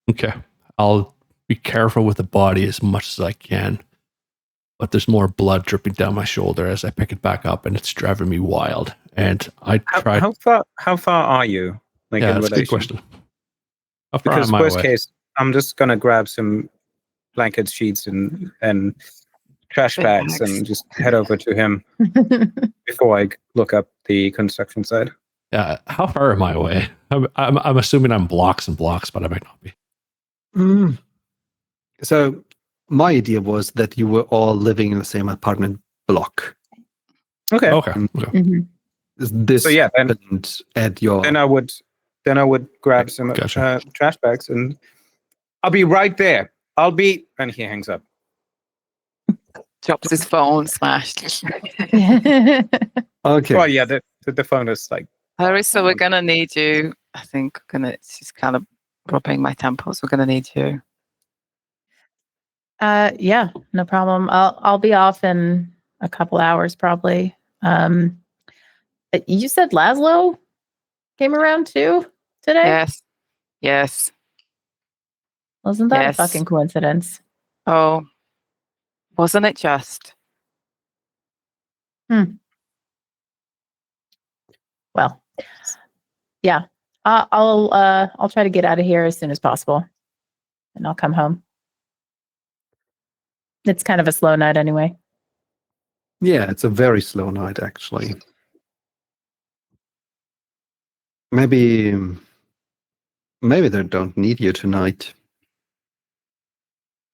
Okay. I'll be careful with the body as much as I can. But there's more blood dripping down my shoulder as I pick it back up, and it's driving me wild. And I tried. How far are you? Like, Yeah, in that's a good relation? question. How far Because am I worst away? case, I'm just gonna grab some blankets, sheets, and trash bags, and just head over to him before I look up the construction side. Yeah, how far am I away? I'm assuming I'm blocks and blocks, but I might not be. So my idea was that you were all living in the same apartment block. Okay. Okay. Mhm. This So yeah, then happened at your. then I would grab some Gotcha. trash bags, and I'll be right there. And he hangs up. Drops his phone, smashed. Okay. Well, yeah, the phone is like. Larissa, we're gonna need you. I think she's kind of rubbing my temples. We're gonna need you. Yeah, no problem. I'll be off in a couple hours probably. You said Laszlo came around too today? Yes. Wasn't that Yes. a fucking coincidence? Oh, wasn't it just? Well, yeah. I'll try to get out of here as soon as possible, and I'll come home. It's kind of a slow night anyway. Yeah, it's a very slow night, actually. Maybe they don't need you tonight.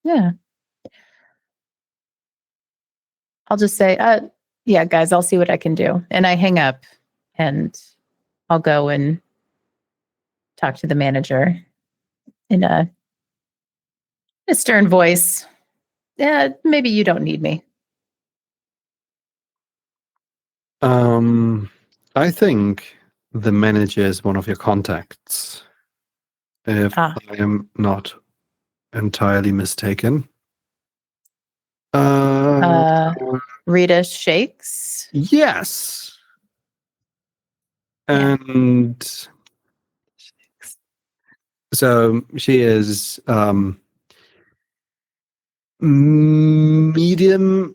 Yeah. I'll just say, yeah, guys, I'll see what I can do. And I hang up and I'll go and talk to the manager in a stern voice. Yeah, maybe you don't need me. I think the manager is one of your contacts, if I am not entirely mistaken. Rita shakes. Yes. Yeah. And so she is medium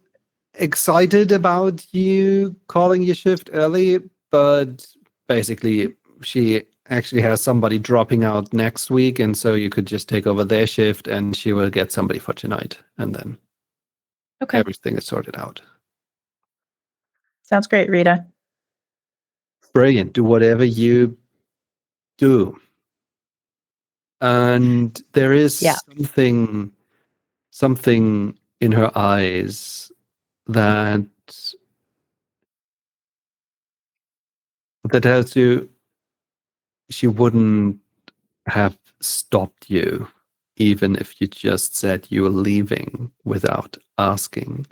excited about you calling your shift early, but basically she actually has somebody dropping out next week, and so you could just take over their shift and she will get somebody for tonight, and then everything is sorted out. Sounds great, Rita. Brilliant. Do whatever you do. And there is something in her eyes that tells you she wouldn't have stopped you even if you just said you were leaving without asking.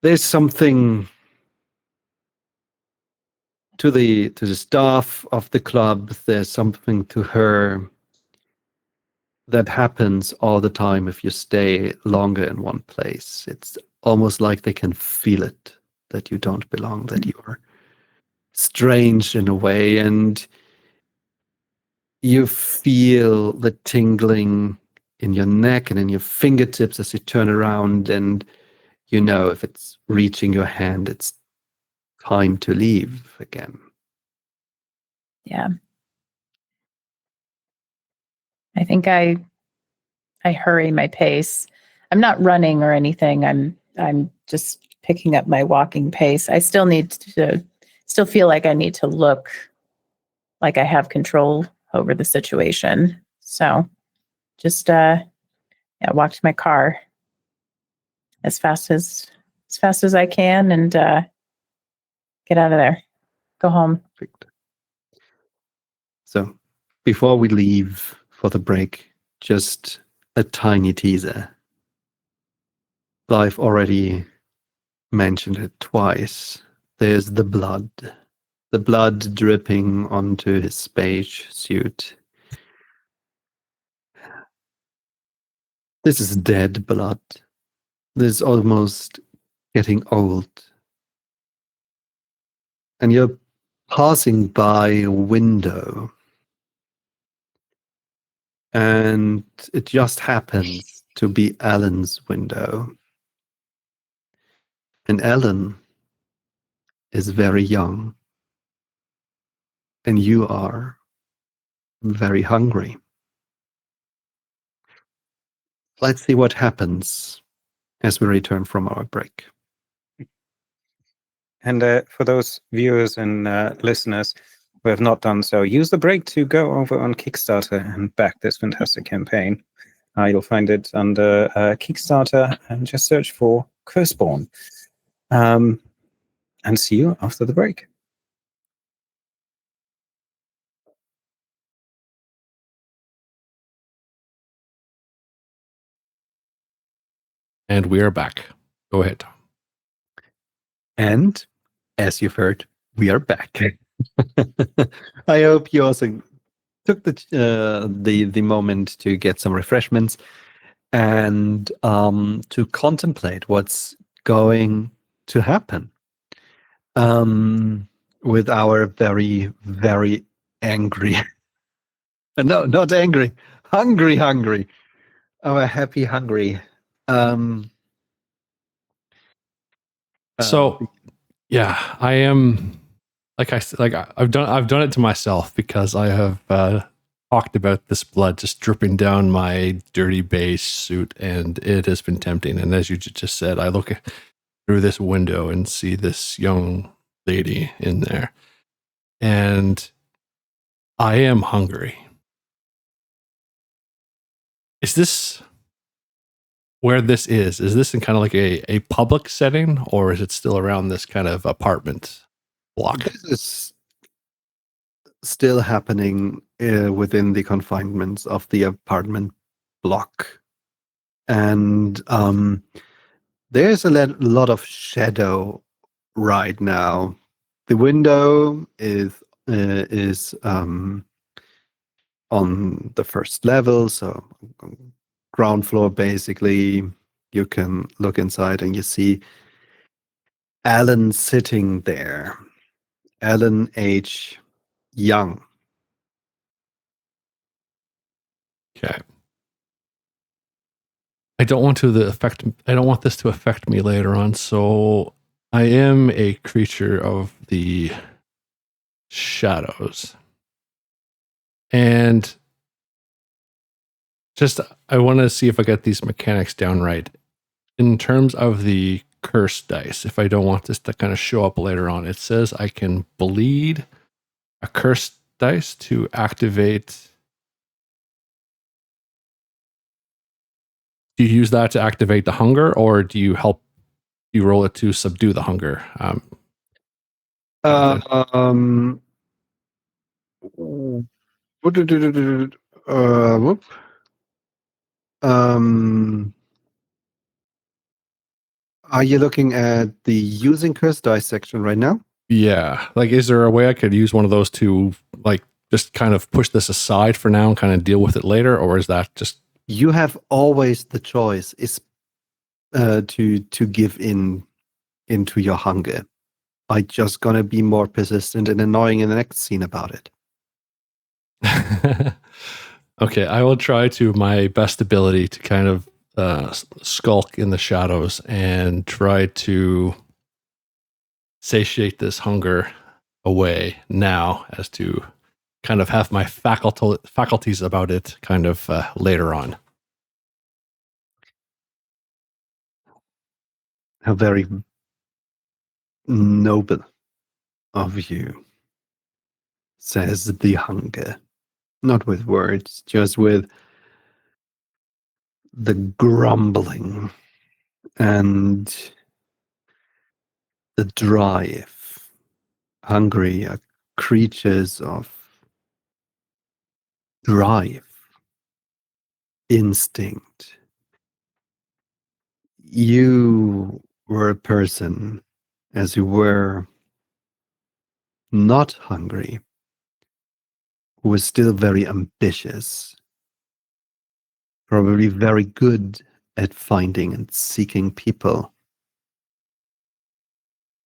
There's something to the staff of the club, there's something to her that happens all the time if you stay longer in one place. It's almost like they can feel it, that you don't belong, that you're strange in a way, and you feel the tingling in your neck and in your fingertips as you turn around, and you know if it's reaching your hand, it's time to leave again. Yeah. I think I hurry my pace. I'm not running or anything. I'm just picking up my walking pace. I still feel like I need to look like I have control over the situation. So just walk to my car as fast as I can and get out of there. Go home. Perfect. So before we leave for the break, just a tiny teaser. I've already mentioned it twice. There's the blood dripping onto his space suit. This is dead blood. This is almost getting old. And you're passing by a window. And it just happens to be Alan's window. And Alan is very young. And you are very hungry. Let's see what happens as we return from our break. And for those viewers and listeners who have not done so, use the break to go over on Kickstarter and back this fantastic campaign. You'll find it under Kickstarter and just search for Curseborn. And see you after the break. And we are back. Go ahead, Tom. And as you've heard, we are back. I hope you also took the moment to get some refreshments and to contemplate what's going to happen with our very, very angry, no, not angry, hungry, our happy hungry. So, yeah, I am I've done it to myself because I have talked about this blood just dripping down my dirty beige suit, and it has been tempting. And as you just said, I look through this window and see this young lady in there, and I am hungry. Is this where this is? Is this in kind of like a public setting, or is it still around this kind of apartment block? This is still happening within the confinements of the apartment block. And there's a lot of shadow right now. The window is on the first level, so ground floor basically. You can look inside and you see Alan sitting there. Alan H. Young. Okay. I don't want this to affect me later on, so I am a creature of the shadows. And just I want to see if I get these mechanics down right. In terms of the curse dice, if I don't want this to kind of show up later on, it says I can bleed a curse dice to activate. Do you use that to activate the hunger, or do you roll it to subdue the hunger? Whoop. Are you looking at the using curse dice section right now? Yeah. Like, is there a way I could use one of those to, like, just kind of push this aside for now and kind of deal with it later? Or is that just... You have always the choice is to give into your hunger. I'm just gonna be more persistent and annoying in the next scene about it. Okay, I will try to my best ability to kind of skulk in the shadows and try to satiate this hunger away now, as to kind of have my faculties about it kind of later on. How very noble of you, says the hunger. not with words, just with the grumbling and the drive. Hungry are creatures of drive, instinct. You were a person, as you were not hungry, who was still very ambitious, probably very good at finding and seeking people.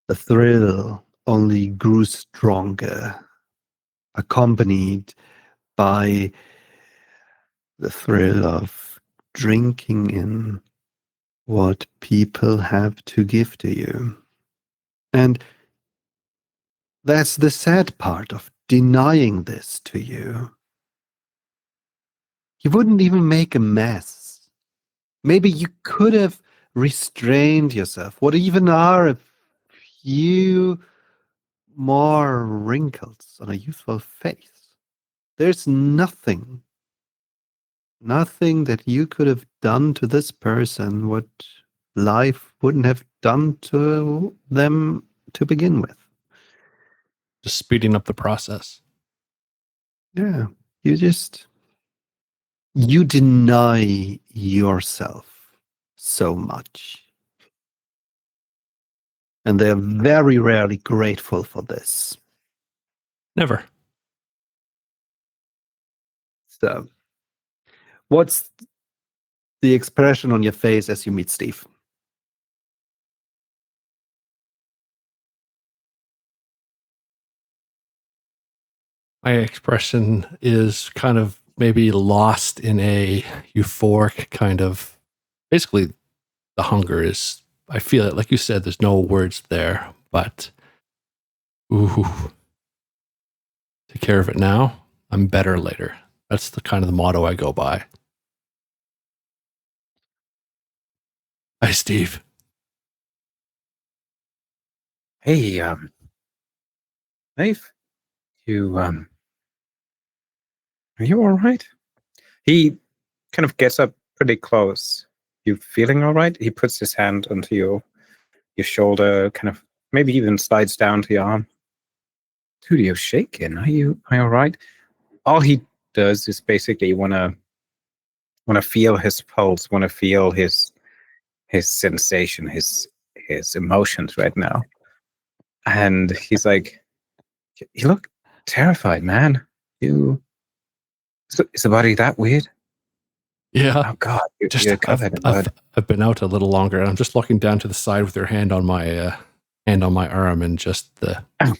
The thrill only grew stronger, accompanied by the thrill of drinking in what people have to give to you. And that's the sad part of denying this to you. You wouldn't even make a mess. Maybe you could have restrained yourself. What even are a few more wrinkles on a youthful face? There's nothing that you could have done to this person what life wouldn't have done to them to begin with. Just speeding up the process. Yeah, you deny yourself so much. And they're very rarely grateful for this. Never. So, what's the expression on your face as you meet Steve? My expression is kind of maybe lost in a euphoric kind of, basically the hunger is, I feel it, like you said, there's no words there, but ooh, take care of it now, I'm better later. That's the kind of the motto I go by. Hi, Steve. Hey, Dave, are you all right? He kind of gets up pretty close. You feeling all right? He puts his hand onto your shoulder, kind of maybe even slides down to your arm. Dude, you're shaking. Are you all right? All he does is basically want to feel his pulse, want to feel his sensation, his emotions right now. And he's like, you look terrified, man. Is the body that weird? Yeah. Oh God, you're covered in blood. I've been out a little longer, and I'm just looking down to the side with your hand on my arm, and just the. I'm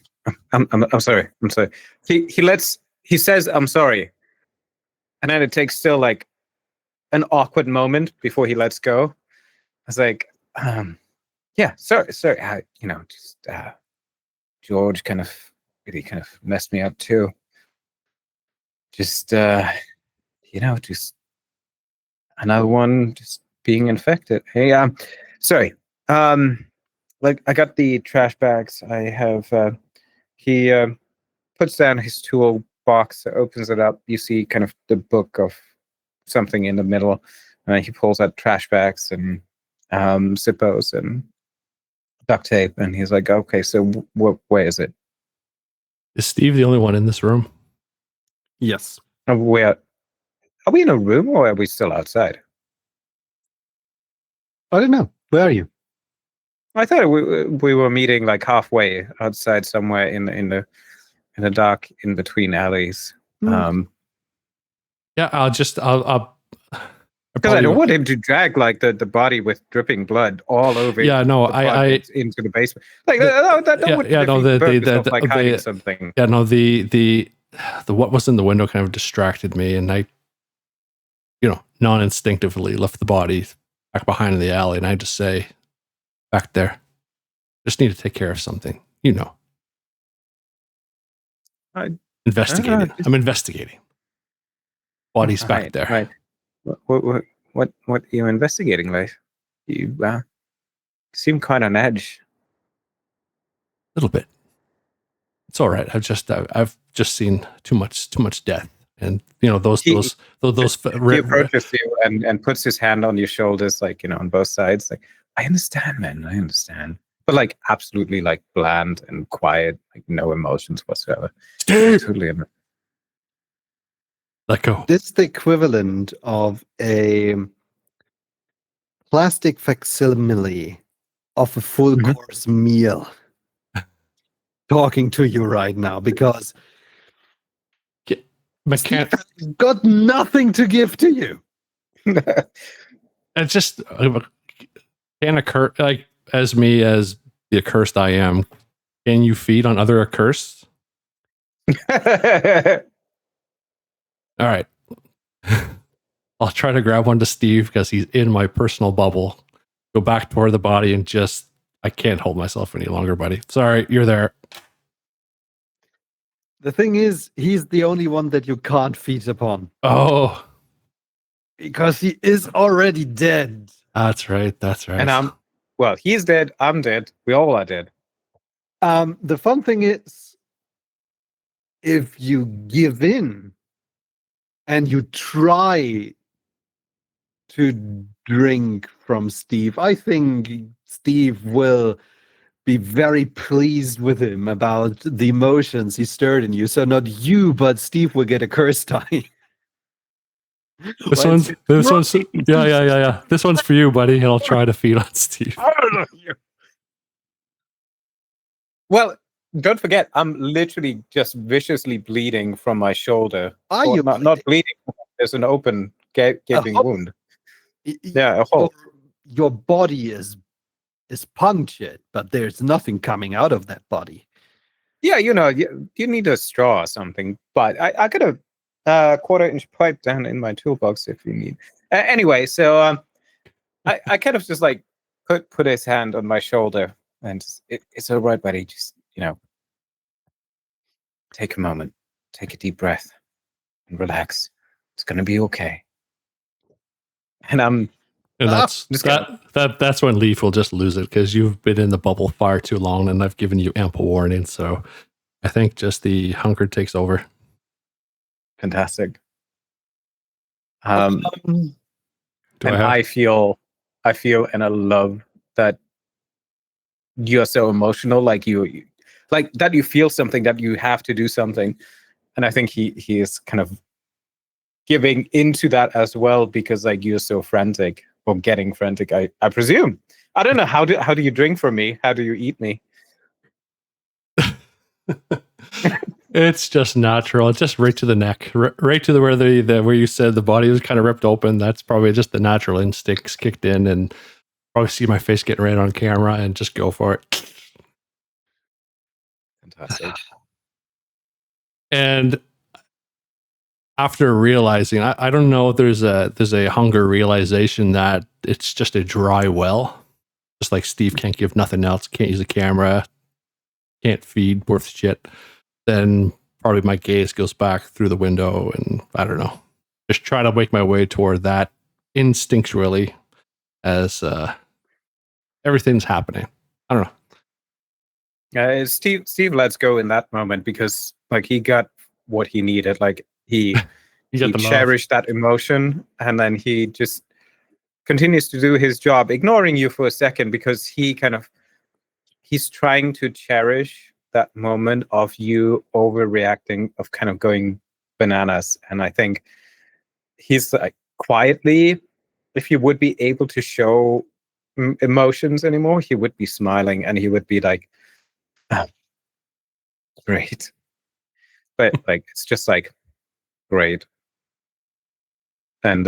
sorry. I'm sorry. He says I'm sorry, and then it takes still like an awkward moment before he lets go. I was like, yeah, sorry. George kind of messed me up too. Just just another one just being infected. Hey, sorry. Like I got the trash bags. I have he puts down his toolbox, opens it up. You see kind of the book of something in the middle. He pulls out trash bags and Zippos and duct tape, and he's like, okay, so where is it? Is Steve the only one in this room? Yes. Are we in a room or are we still outside? I don't know. Where are you? I thought we were meeting like halfway outside somewhere in the dark in between alleys. Yeah, I'll because I don't want him to drag like the body with dripping blood all over. Yeah, no, I into the basement. Like that would defeat the purpose of, like, hiding something. Yeah, no, the what was in the window kind of distracted me, and I, non-instinctively left the body back behind in the alley, and I just say, back there, just need to take care of something. Investigating. I'm investigating. Body's back there. Right. What are you investigating, Leif? You seem quite on edge. A little bit. It's all right. I've just seen too much death, And those He red, approaches you and puts his hand on your shoulders, like, on both sides. Like, I understand, man. I understand. But like absolutely like bland and quiet, like no emotions whatsoever. Steve, Totally understand. let go. This is the equivalent of a plastic facsimile of a full Mhm. course meal talking to you right now, because Steve has got nothing to give to you. It just can occur, like, as me as the accursed I am. Can you feed on other accursed? All right. I'll try to grab one to Steve because he's in my personal bubble. Go back toward the body and just, I can't hold myself any longer, buddy. Sorry, you're there. The thing is, he's the only one that you can't feed upon, Oh, because he is already dead. that's right. That's right. And well, he's dead. I'm dead. We all are dead. The fun thing is, if you give in and you try to drink from Steve, I think Steve will be very pleased with him about the emotions he stirred in you. So not you, but Steve will get a curse die. This one's, yeah. This one's for you, buddy, and I'll try to feed on Steve. Well, don't forget, I'm literally just viciously bleeding from my shoulder. Are Or you not bleeding? There's an open gaping hole. wound. Yeah, a hole. Your body is punctured, but there's nothing coming out of that body. Yeah, you need a straw or something. But I got a quarter-inch pipe down in my toolbox if you need. Anyway, so I kind of just like put his hand on my shoulder, and it's all right, buddy. Just take a moment, take a deep breath, and relax. It's gonna be okay. And And that's when Leaf will just lose it, because you've been in the bubble far too long, and I've given you ample warning. So I think just the hunger takes over. Fantastic. Do I feel and I love that you're so emotional, like like that you feel something, that you have to do something. And I think he is kind of giving into that as well, because like you're so frantic, or getting frantic, I presume. I don't know, how do you drink from me? How do you eat me? It's just natural. It's just right to the neck, right to where you said the body was kind of ripped open. That's probably just the natural instincts kicked in, and probably see my face getting right on camera and just go for it. Fantastic. And after realizing, I don't know if there's a hunger realization that it's just a dry well, just like Steve can't give nothing else, can't use a camera, can't feed worth shit. Then probably my gaze goes back through the window, and I don't know, just try to make my way toward that instinctually as everything's happening. I don't know. Steve lets go in that moment, because like he got what he needed. Like he cherished that emotion, and then he just continues to do his job, ignoring you for a second, because he's trying to cherish that moment of you overreacting, of kind of going bananas. And I think he's like, quietly, if he would be able to show emotions anymore, he would be smiling, and he would be like, oh, great. But like, it's just like, great. And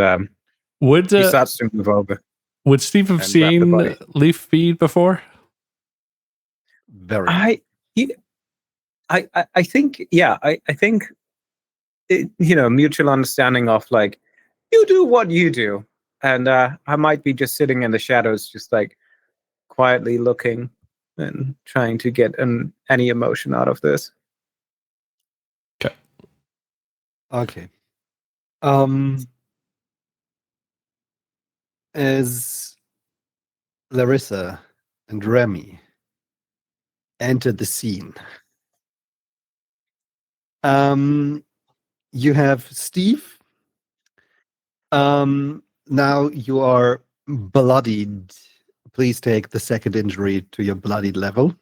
he starts to move over. Would Steve have seen Leaf feed before? Very. I think, yeah, I think, mutual understanding of like, you do what you do. And I might be just sitting in the shadows, just like quietly looking and trying to get any emotion out of this. Okay. As Larissa and Remy entered the scene, you have Steve. Now you are bloodied. Please take the second injury to your bloodied level.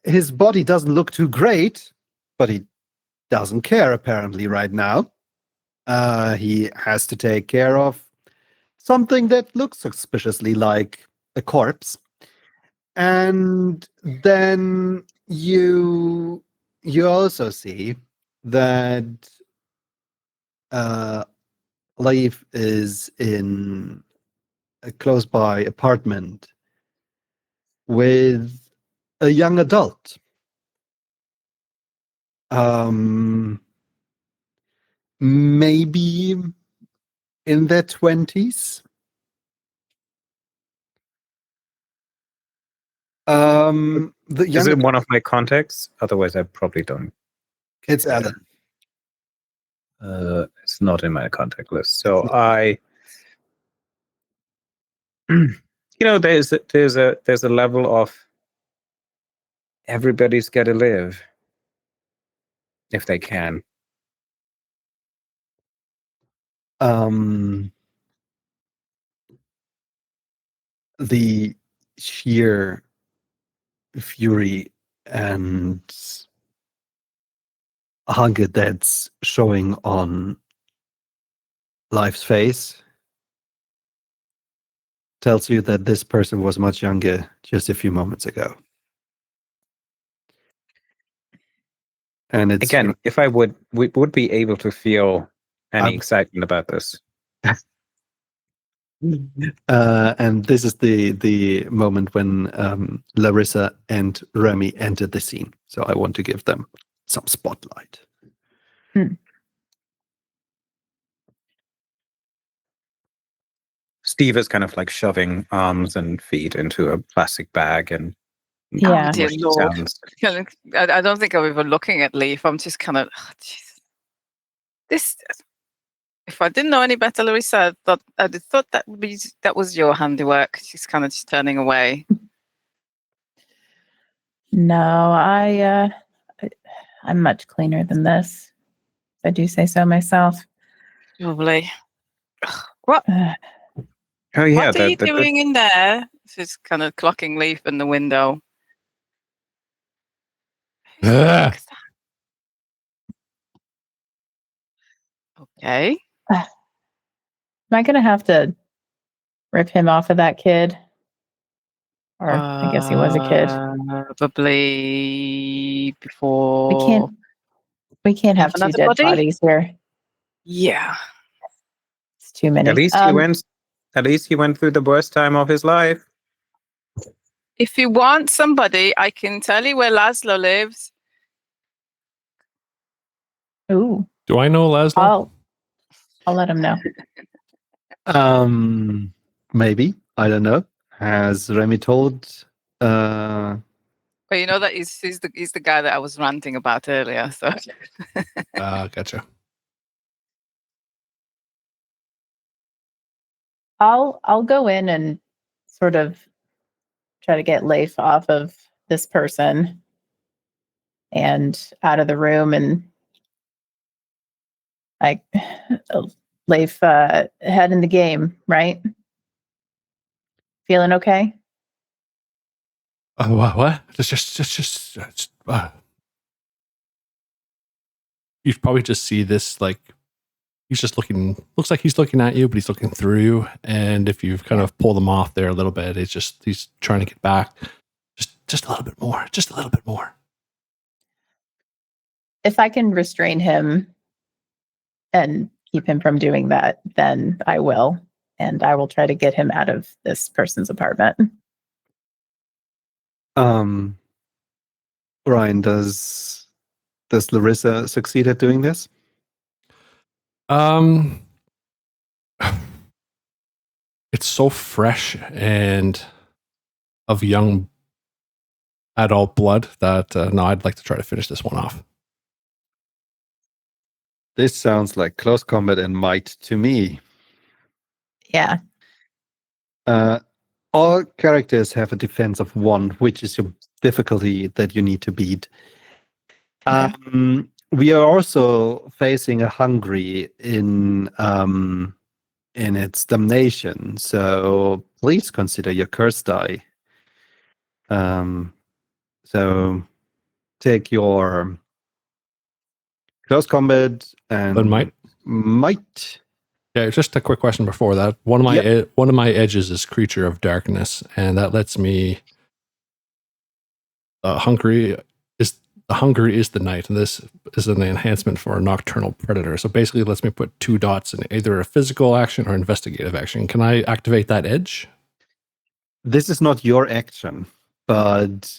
His body doesn't look too great, but he doesn't care apparently right now. He has to take care of something that looks suspiciously like a corpse. And then you also see that Leif is in a close by apartment with a young adult. Maybe in their 20s. The Is young it one of my contacts? Otherwise, I probably don't. It's Alan. It's not in my contact list. So I, there's a level of everybody's got to live if they can. The sheer fury and hunger that's showing on Life's face tells you that this person was much younger just a few moments ago. And it's Again, if we would be able to feel any excitement about this. And this is the moment when Larissa and Remy entered the scene. So I want to give them some spotlight. Steve is kind of like shoving arms and feet into a plastic bag and Yeah. Oh, dear making Lord. sounds. I don't think I'm even looking at Leaf. I'm just kind of, this. If I didn't know any better, Larissa, I'd thought that was your handiwork. She's kind of just turning away. No, I'm much cleaner than this. If I do say so myself. Lovely. What? Oh yeah, What are you doing in there? She's kind of clocking Leaf in the window. Ah. Okay. Am I going to have to rip him off of that kid? Or I guess he was a kid. Probably before. We can't have two another dead body? bodies here. Yeah. It's too many. At least he went through the worst time of his life. If you want somebody, I can tell you where Laszlo lives. Ooh. Do I know Laszlo? I'll let him know. Maybe. I don't know. Has Remy told But you know that he's the guy that I was ranting about earlier. So Gotcha. I'll go in and sort of try to get Leif off of this person and out of the room, and like Leif head in the game, right? Feeling okay? What? You probably just see this, like, he's just looking, looks like he's looking at you, but he's looking through you. And if you've kind of pulled him off there a little bit, he's trying to get back. Just a little bit more, just a little bit more. If I can restrain him and keep him from doing that, then I will. And I will try to get him out of this person's apartment. Ryan, does Larissa succeed at doing this? It's so fresh and of young adult blood that no, I'd like to try to finish this one off. This sounds like close combat and might to me. Yeah. All characters have a defense of 1, which is your difficulty that you need to beat. Okay. we are also facing a hungry in its damnation. So please consider your curse die. So take your close combat and Then might. might. Yeah, just a quick question before that. One of my edges is creature of darkness, and that lets me hungry is the night, and this is an enhancement for a nocturnal predator. So basically, it lets me put 2 dots in either a physical action or investigative action. Can I activate that edge? This is not your action, but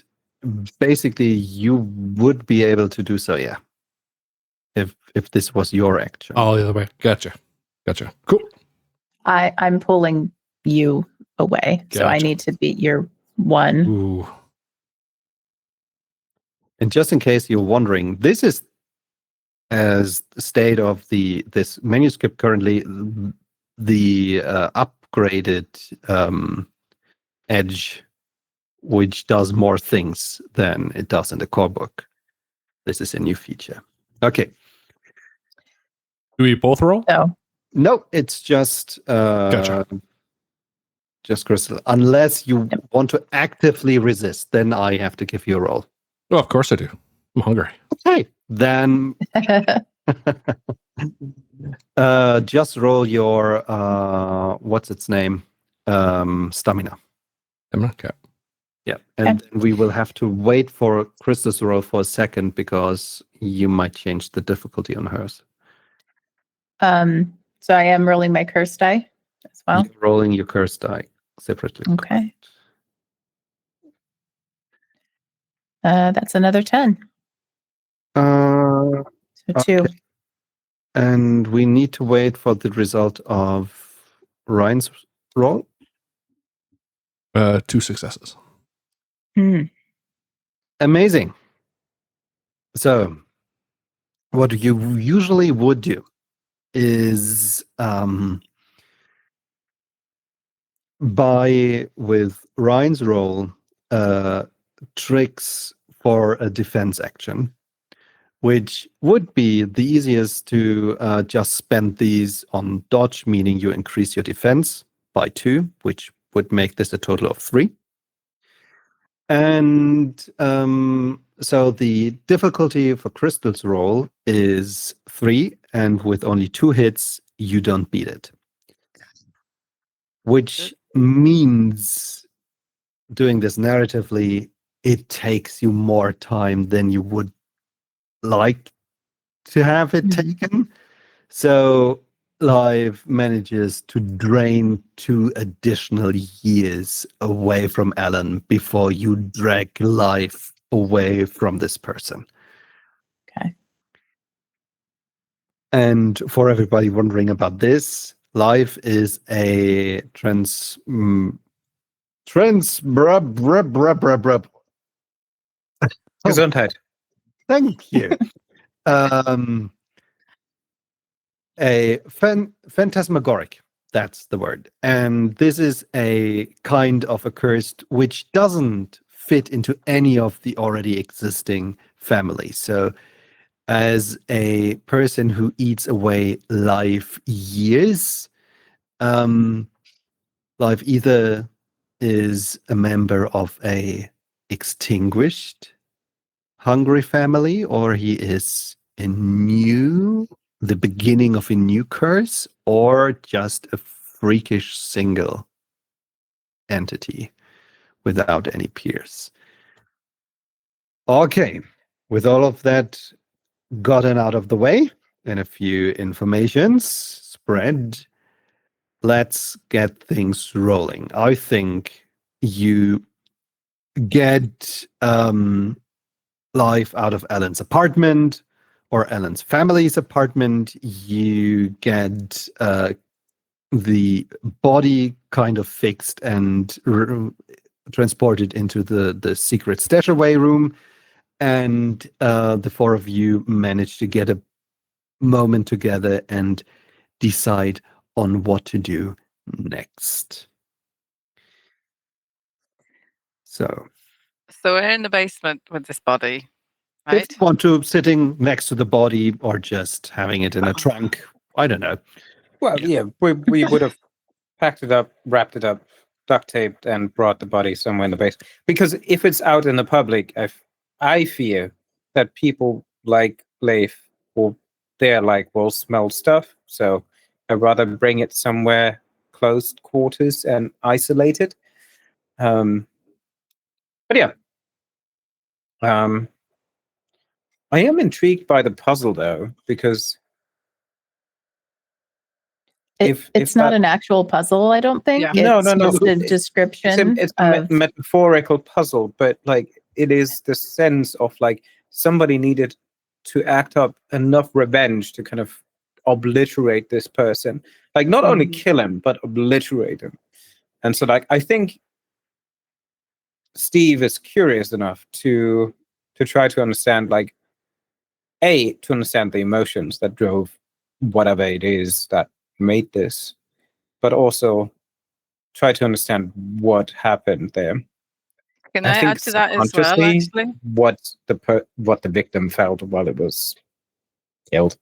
basically you would be able to do so, yeah. If this was your action. Oh, the other way. Gotcha. Cool. I'm pulling you away, so I Gotcha. need to beat your 1. Ooh. And just in case you're wondering, this is as the state of this manuscript currently, the upgraded edge, which does more things than it does in the core book. This is a new feature. Okay. Do we both roll? So No, it's just Gotcha. just crystal. Unless you want to actively resist, then I have to give you a roll. Oh, of course I do. I'm hungry. Okay, then just roll your what's its name? Stamina. Okay. Yeah, and then we will have to wait for Krista's roll for a second because you might change the difficulty on hers. so I am rolling my curse die as well. You're rolling your curse die separately. Okay. That's another 10. Uh, So 2. okay. And we need to wait for the result of Ryan's roll. 2 successes. Hmm. Amazing. So, what you usually would do is buy with Ryan's roll tricks for a defense action, which would be the easiest to just spend these on dodge, meaning you increase your defense by 2, which would make this a total of 3. And so the difficulty for Crystal's roll is 3, and with only 2 hits, you don't beat it. Which means, doing this narratively, it takes you more time than you would like to have it taken. So Live manages to drain 2 additional years away from Alan before you drag life away from this person. Okay. And for everybody wondering about this, Life is a Gesundheit. Thank you. A phantasmagoric, that's the word. And this is a kind of accursed which doesn't fit into any of the already existing families. So as a person who eats away life years, Life either is a member of a extinguished hungry family, or he is the beginning of a new curse, or just a freakish single entity without any peers. Okay, with all of that gotten out of the way and a few informations spread, let's get things rolling. I think you get life out of Alan's apartment or Alan's family's apartment. You get the body kind of fixed and transported into the secret stashaway room, and the 4 of you manage to get a moment together and decide on what to do next. So we're in the basement with this body. If right? you want to, sitting next to the body or just having it in a trunk. I don't know. Well, yeah, we would have packed it up, wrapped it up, duct taped, and brought the body somewhere in the base. Because if it's out in the public, I fear that people like Leif or will smell stuff. So I'd rather bring it somewhere closed quarters and isolated. But yeah. I am intrigued by the puzzle though, because It's not an actual puzzle, I don't think. Yeah. It's No. just a description It's a of metaphorical puzzle, but like it is the sense of like somebody needed to act up enough revenge to kind of obliterate this person, like not only kill him but obliterate him. And so like I think Steve is curious enough to try to understand to understand the emotions that drove whatever it is that made this, but also try to understand what happened there. Can I add to that as well, subconsciously, actually? what the victim felt while it was killed.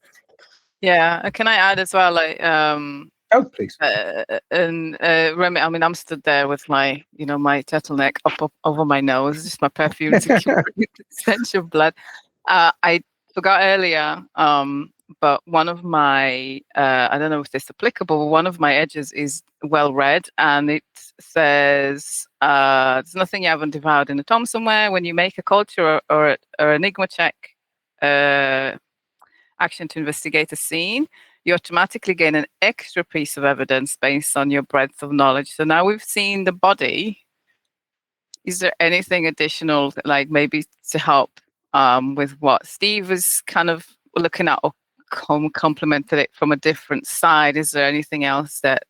Yeah. Can I add as well, Oh, please. and Remy, I mean, I'm stood there with my turtleneck up over my nose, just my perfume to keep the stench of blood. I forgot earlier, but one of my, I don't know if this is applicable, one of my edges is well read, and it says, there's nothing you haven't devoured in a tome somewhere. When you make a culture or enigma check action to investigate a scene, you automatically gain an extra piece of evidence based on your breadth of knowledge. So now we've seen the body. Is there anything additional, like maybe to help with what Steve was kind of looking at, or complemented it from a different side? Is there anything else that's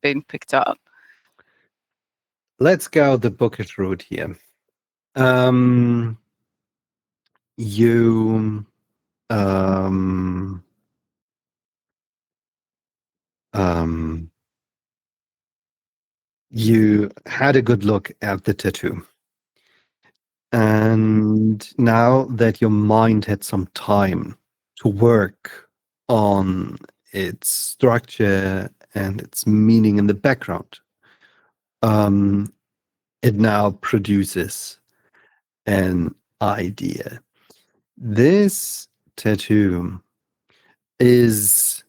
been picked up? Let's go the bucket route here. You you had a good look at the tattoo. And now that your mind had some time to work on its structure and its meaning in the background, it now produces an idea. This tattoo is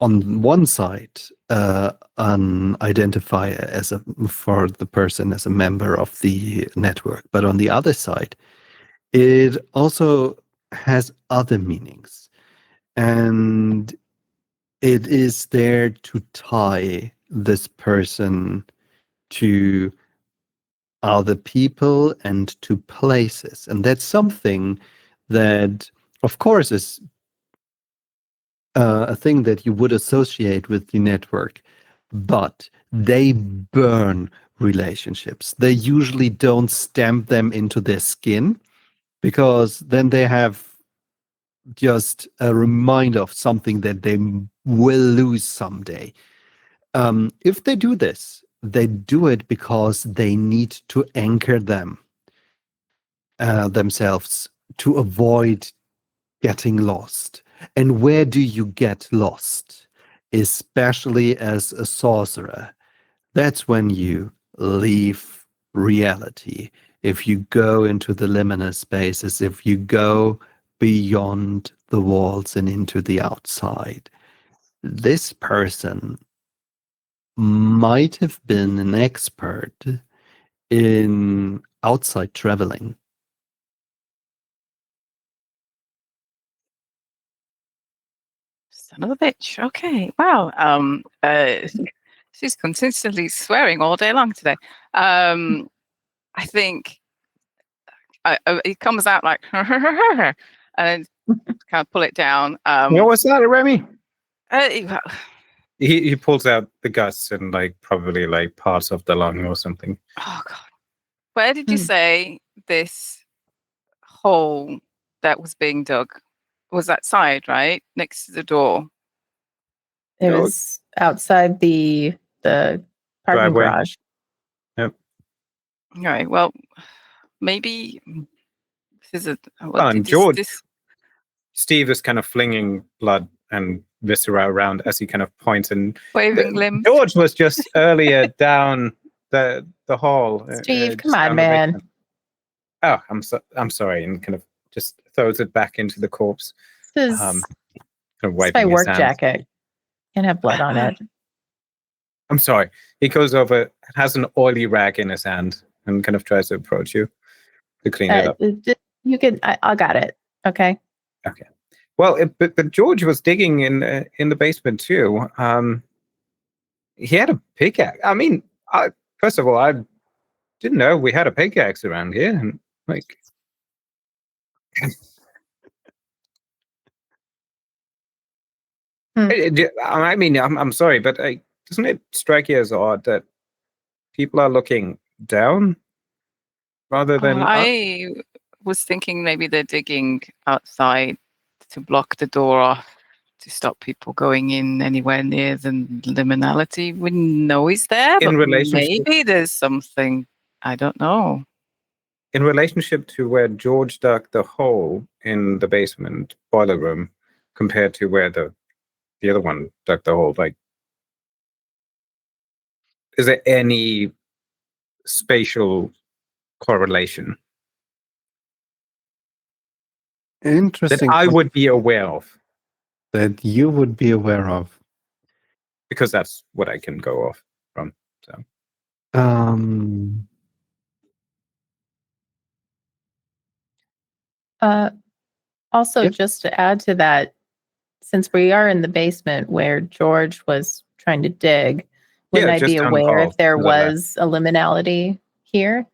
on one side an identifier for the person as a member of the network, but on the other side, it also has other meanings, and it is there to tie this person to other people and to places, and that's something that, of course, is a thing that you would associate with the network, but they burn relationships. They usually don't stamp them into their skin, because then they have just a reminder of something that they will lose someday. If they do this, they do it because they need to anchor themselves to avoid getting lost. And where do you get lost? Especially as a sorcerer. That's when you leave reality. If you go into the liminal spaces, if you go beyond the walls and into the outside. This person might have been an expert in outside traveling. Son of a bitch. Okay. Wow. She's consistently swearing all day long today. I think it comes out like, and then kind of pull it down. What was that, Remy? Uh, He pulls out the guts and probably parts of the lung or something. Oh God. Where did you say this hole that was being dug was? That side, right? Next to the door. It was outside the parking Driveway. garage. Yep. All right. Well, maybe Is it? Oh, and did George- this? Steve is kind of flinging blood and viscera around as he kind of points, and Waving limbs. George was just earlier down the hall. Steve, come just on, down the man. basement. Oh, I'm sorry, and kind of just throws it back into the corpse. This is, Kind of this is wiping my his work hands. jacket. Can't have blood on it. I'm sorry. He goes over, has an oily rag in his hand, and kind of tries to approach you to clean it up. You can. I got it. Okay. Okay. Well, but George was digging in the basement too. He had a pickaxe. I mean, first of all, I didn't know we had a pickaxe around here, and like. I mean, I'm sorry, but doesn't it strike you as odd that people are looking down rather than up? I was thinking maybe they're digging outside to block the door off to stop people going in anywhere near the liminality. We know is there, In but relationship- maybe there's something. I don't know. In relationship to where George dug the hole in the basement boiler room, compared to where the other one dug the hole, like, is there any spatial correlation that Interesting. I would be aware of? that you would be aware of. Because that's what I can go off from. So Also, Yep. just to add to that, since we are in the basement where George was trying to dig, wouldn't Yeah, I be just down the aware hall if there to the left. was a liminality here?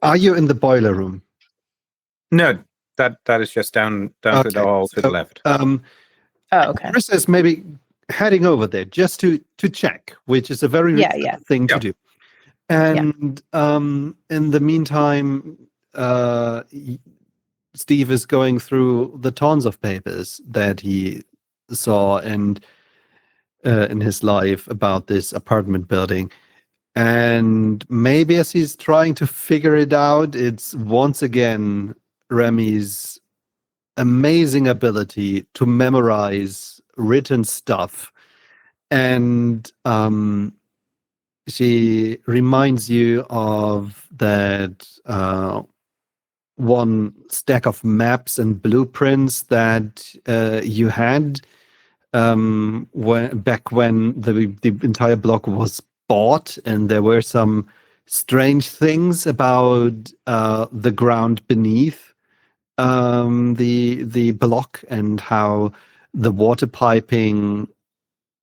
Are you in the boiler room? no, that is just down to the Okay, hall to the so, left. Oh, okay. Chris is maybe heading over there just to check, which is a very Yeah, reasonable yeah. thing Yeah. to do. And in the meantime, Steve is going through the tons of papers that he saw in his life about this apartment building. And maybe as he's trying to figure it out, it's once again Remy's amazing ability to memorize written stuff. And she reminds you of that one stack of maps and blueprints that you had when the entire block was bought, and there were some strange things about the ground beneath the block, and how the water piping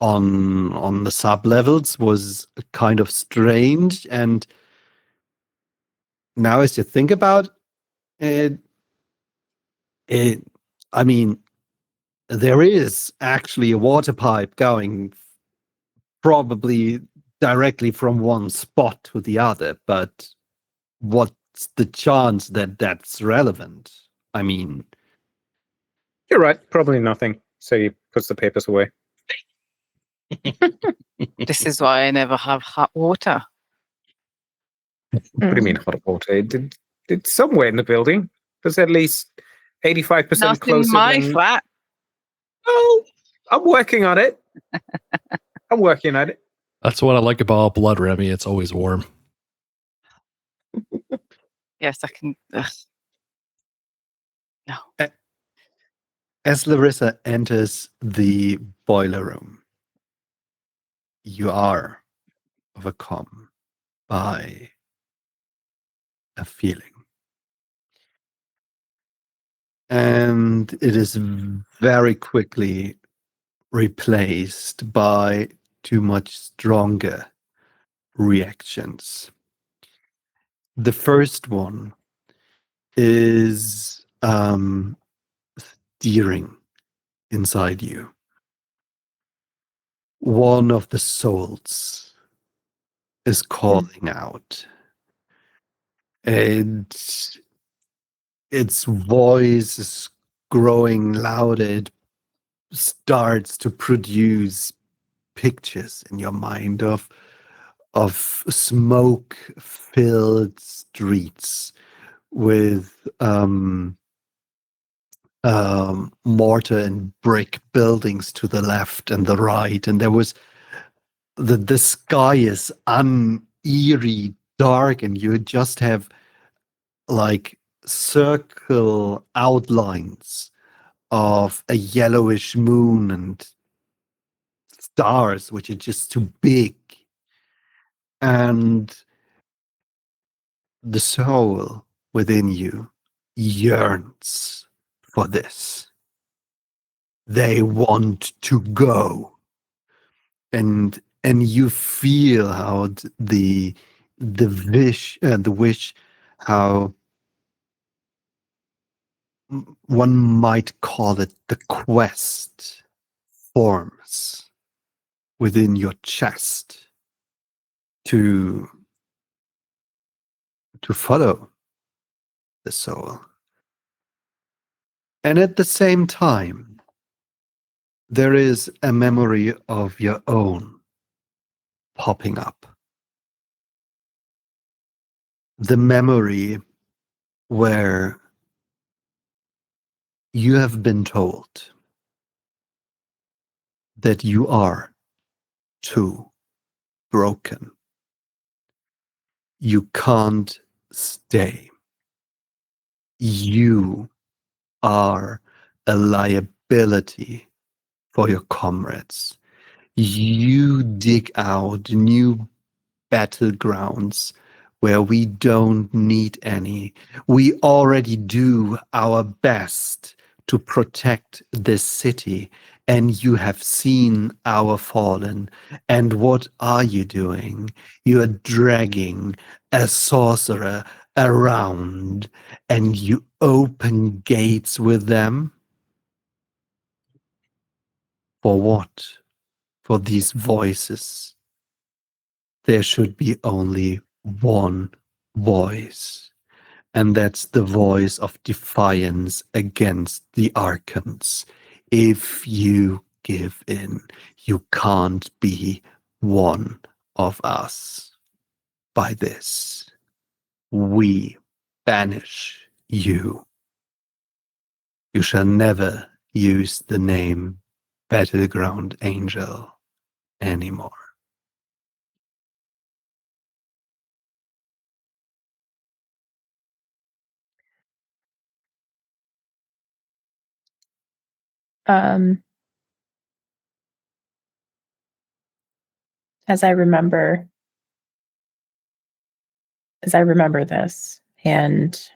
on the sub levels was kind of strange. And now as you think about it, I mean, there is actually a water pipe going probably directly from one spot to the other, but what's the chance that that's relevant? I mean, You're right, probably nothing. So he puts the papers away. This is why I never have hot water. What do you mean hot water? It's somewhere in the building. There's at least 85% Not in closer my than... flat. Oh, I'm working on it. I'm working on it. That's what I like about blood, Remy. It's always warm. Yes, I can. No. as Larissa enters the boiler room, you are overcome by a feeling. And it is very quickly replaced by two much stronger reactions. The first one is steering inside you. One of the souls is calling out. And its voice is growing louder. It starts to produce pictures in your mind of of smoke-filled streets with mortar and brick buildings to the left and the right, and there was the sky is uneery dark, and you just have like circle outlines of a yellowish moon and stars which are just too big, and the soul within you yearns for this. They want to go, and you feel how the wish how one might call it the quest forms within your chest to follow the soul. And at the same time, there is a memory of your own popping up. The memory where you have been told that you are too broken. You can't stay. You are a liability for your comrades. You dig out new battlegrounds where we don't need any. We already do our best to protect this city, and you have seen our fallen. And what are you doing? You are dragging a sorcerer around, and you open gates with them. For what? For these voices. There should be only one voice, and that's the voice of defiance against the Archons. If you give in, you can't be one of us. By this, we banish you. You shall never use the name Battleground Angel anymore. Um, as I remember this, and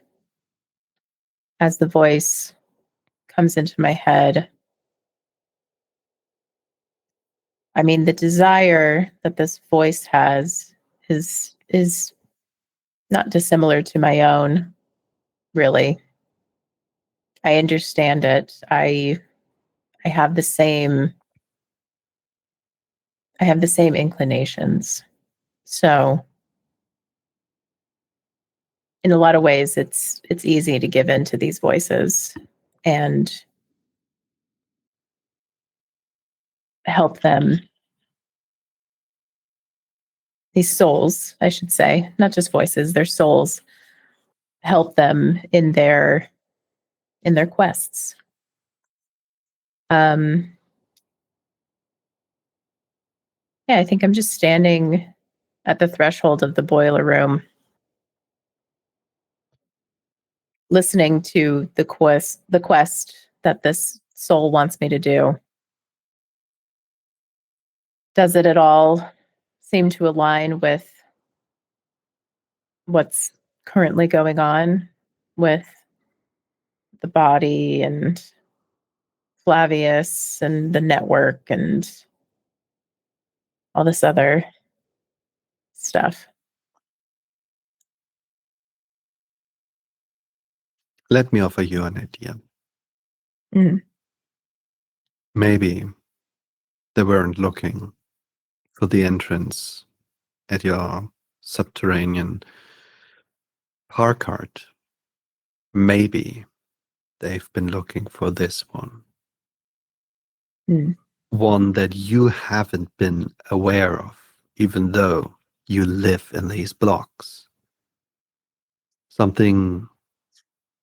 as the voice comes into my head, I mean, the desire that this voice has is not dissimilar to my own, really. I understand it. I have the same inclinations. So in a lot of ways it's easy to give in to these voices and help them, these souls, I should say, not just voices, they're souls, help them in their quests. Yeah, I think I'm just standing at the threshold of the boiler room, listening to the quest that this soul wants me to do. Does it at all seem to align with what's currently going on with the body and Flavius and the network and all this other stuff? Let me offer you an idea. Mm. Maybe they weren't looking for the entrance at your subterranean car cart. Maybe they've been looking for this one. Mm. One that you haven't been aware of, even though you live in these blocks. Something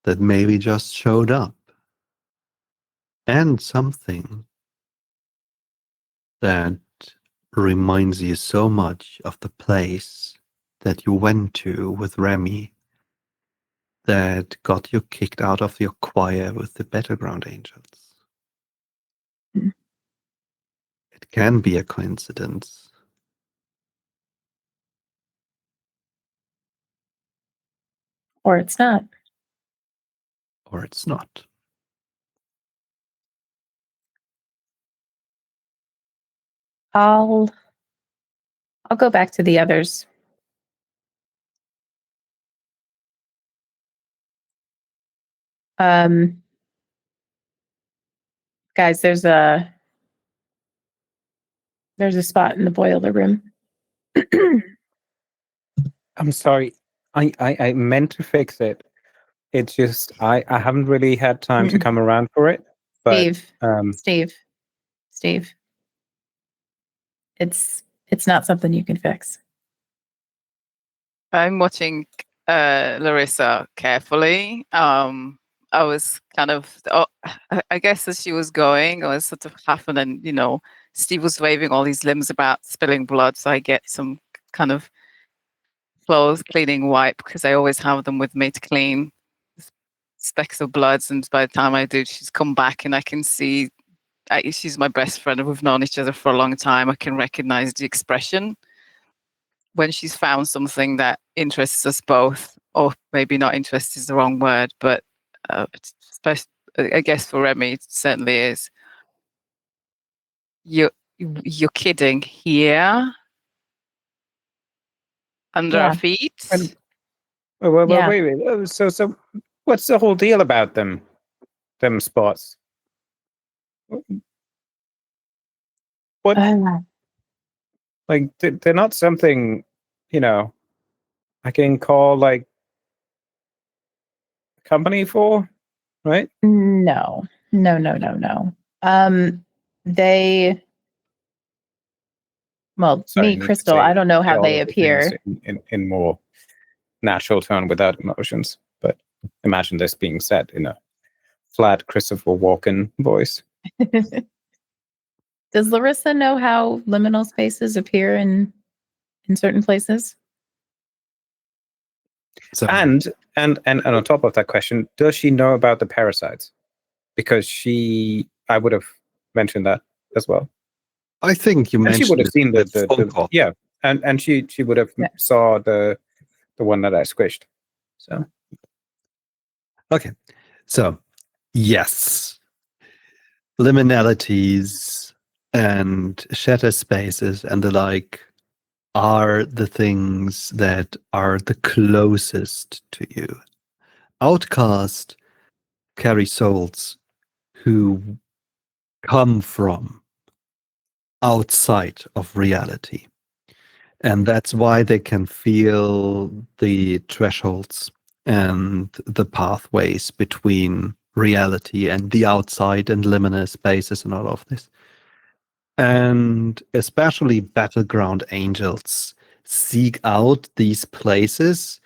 that maybe just showed up. And something that reminds you so much of the place that you went to with Remy that got you kicked out of your choir with the Battleground Angels. Hmm. It can be a coincidence. Or it's not. Or it's not. I'll go back to the others. Guys, there's a spot in the boiler room. I'm sorry. I meant to fix it. It's just I haven't really had time to come around for it. But Steve. It's not something you can fix. I'm watching Larissa carefully. I was kind of, I guess as she was going, I was sort of half, and then, Steve was waving all these limbs about spilling blood. So I get some kind of clothes cleaning wipe because I always have them with me to clean specks of bloods. And by the time I do, she's come back and I can see she's my best friend and we've known each other for a long time. I can recognize the expression when she's found something that interests us both, or maybe not interest is the wrong word, but I guess for Remy it certainly is. You're kidding here under our feet? Wait. So what's the whole deal about them spots? What? Like they're not something, I can call like a company for, right? No. Sorry, Crystal, I don't know how they appear. In more natural tone without emotions, but imagine this being said in a flat Christopher Walken voice. Does Larissa know how liminal spaces appear in certain places? So, And on top of that question, does she know about the parasites? Because I would have mentioned that as well. I think you mentioned she would have seen the phone call. yeah, and she would have saw the one that I squished. So okay, so yes, liminalities and shatter spaces and the like are the things that are the closest to you. Outcast carry souls who come from outside of reality. And that's why they can feel the thresholds and the pathways between reality and the outside and liminal spaces and all of this. And especially battleground angels seek out these places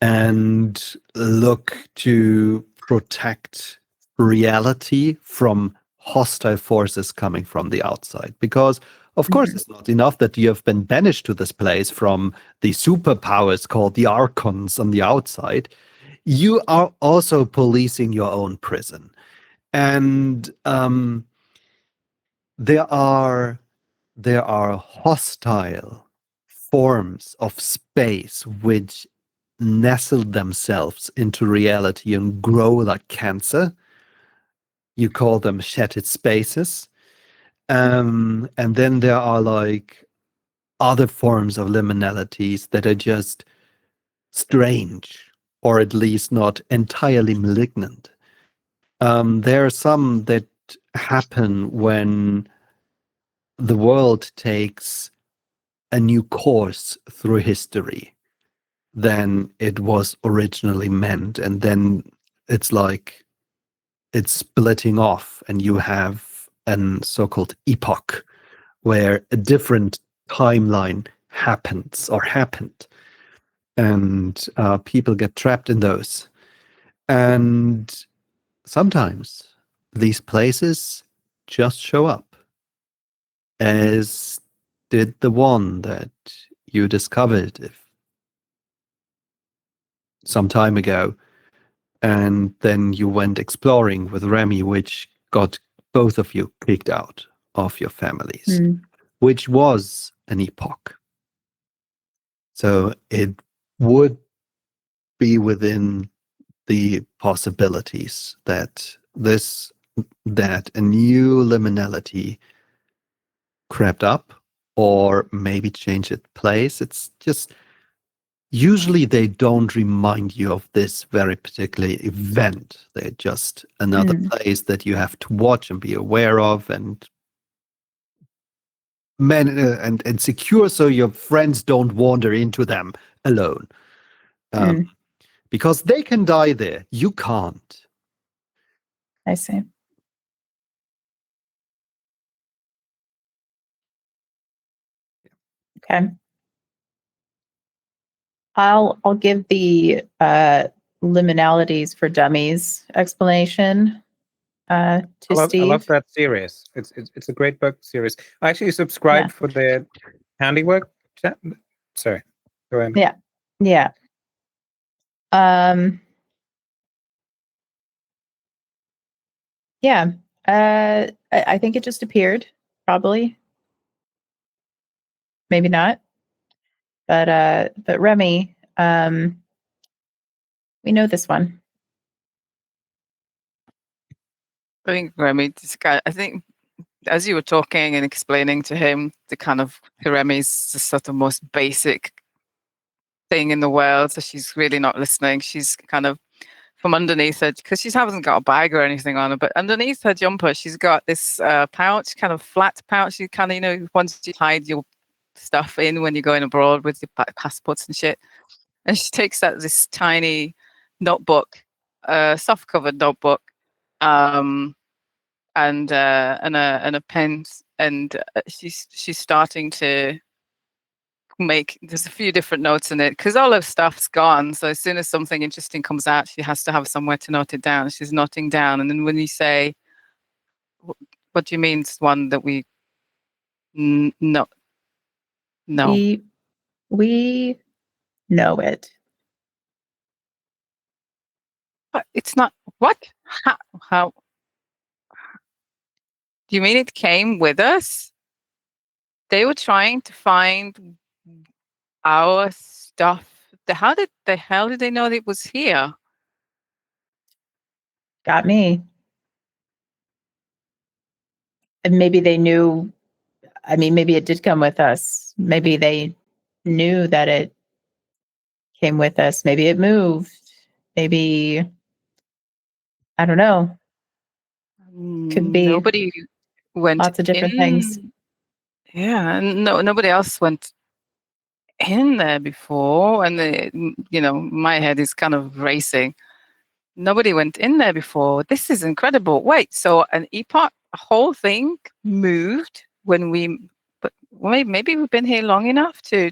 and look to protect reality from hostile forces coming from the outside. Because, of course, it's not enough that you have been banished to this place from the superpowers called the Archons on the outside. You are also policing your own prison. And there are hostile forms of space which nestle themselves into reality and grow like cancer. You call them shattered spaces. And then there are like other forms of liminalities that are just strange, or at least not entirely malignant. There are some that happen when the world takes a new course through history than it was originally meant. And then it's like it's splitting off, and you have an so-called epoch where a different timeline happens or happened. And people get trapped in those. And sometimes these places just show up, as did the one that you discovered some time ago. And then you went exploring with Remy, which got both of you kicked out of your families, which was an epoch. So it would be within the possibilities that a new liminality crept up, or maybe change its place. It's just usually they don't remind you of this very particular event. They're just another place that you have to watch and be aware of and and secure, so your friends don't wander into them alone. Because they can die there. You can't. I see. Okay. I'll give the liminalities for dummies explanation to Steve. I love that series. It's a great book series. I actually subscribed for the handiwork. Sorry, go ahead. Yeah. Yeah. I think it just appeared, probably. Maybe not. But Remy, we know this one. I think Remy, I think as you were talking and explaining to him the kind of Remy's the sort of most basic thing in the world, so she's really not listening. She's kind of from underneath her, because she hasn't got a bag or anything on her, but underneath her jumper, she's got this pouch, kind of flat pouch. You kind of, once you hide your stuff in when you're going abroad with your passports and shit. And she takes out this tiny notebook, soft covered notebook, and a pen, and she's starting to there's a few different notes in it, because all her stuff's gone. So as soon as something interesting comes out, she has to have somewhere to note it down. She's noting down, and then when you say, "What do you mean?" It's one that we no. We know it. But it's not what? How? Do you mean it came with us? They were trying to find our stuff. How did the hell did they know that it was here? Got me. And maybe they knew. I mean, maybe it did come with us. Maybe they knew that it came with us. Maybe it moved. Maybe, I don't know. Could be Nobody went lots of different things. Yeah, and nobody else went in there before, and my head is kind of racing. Nobody went in there before. This is incredible. Wait, so an epoch, a whole thing moved but maybe we've been here long enough to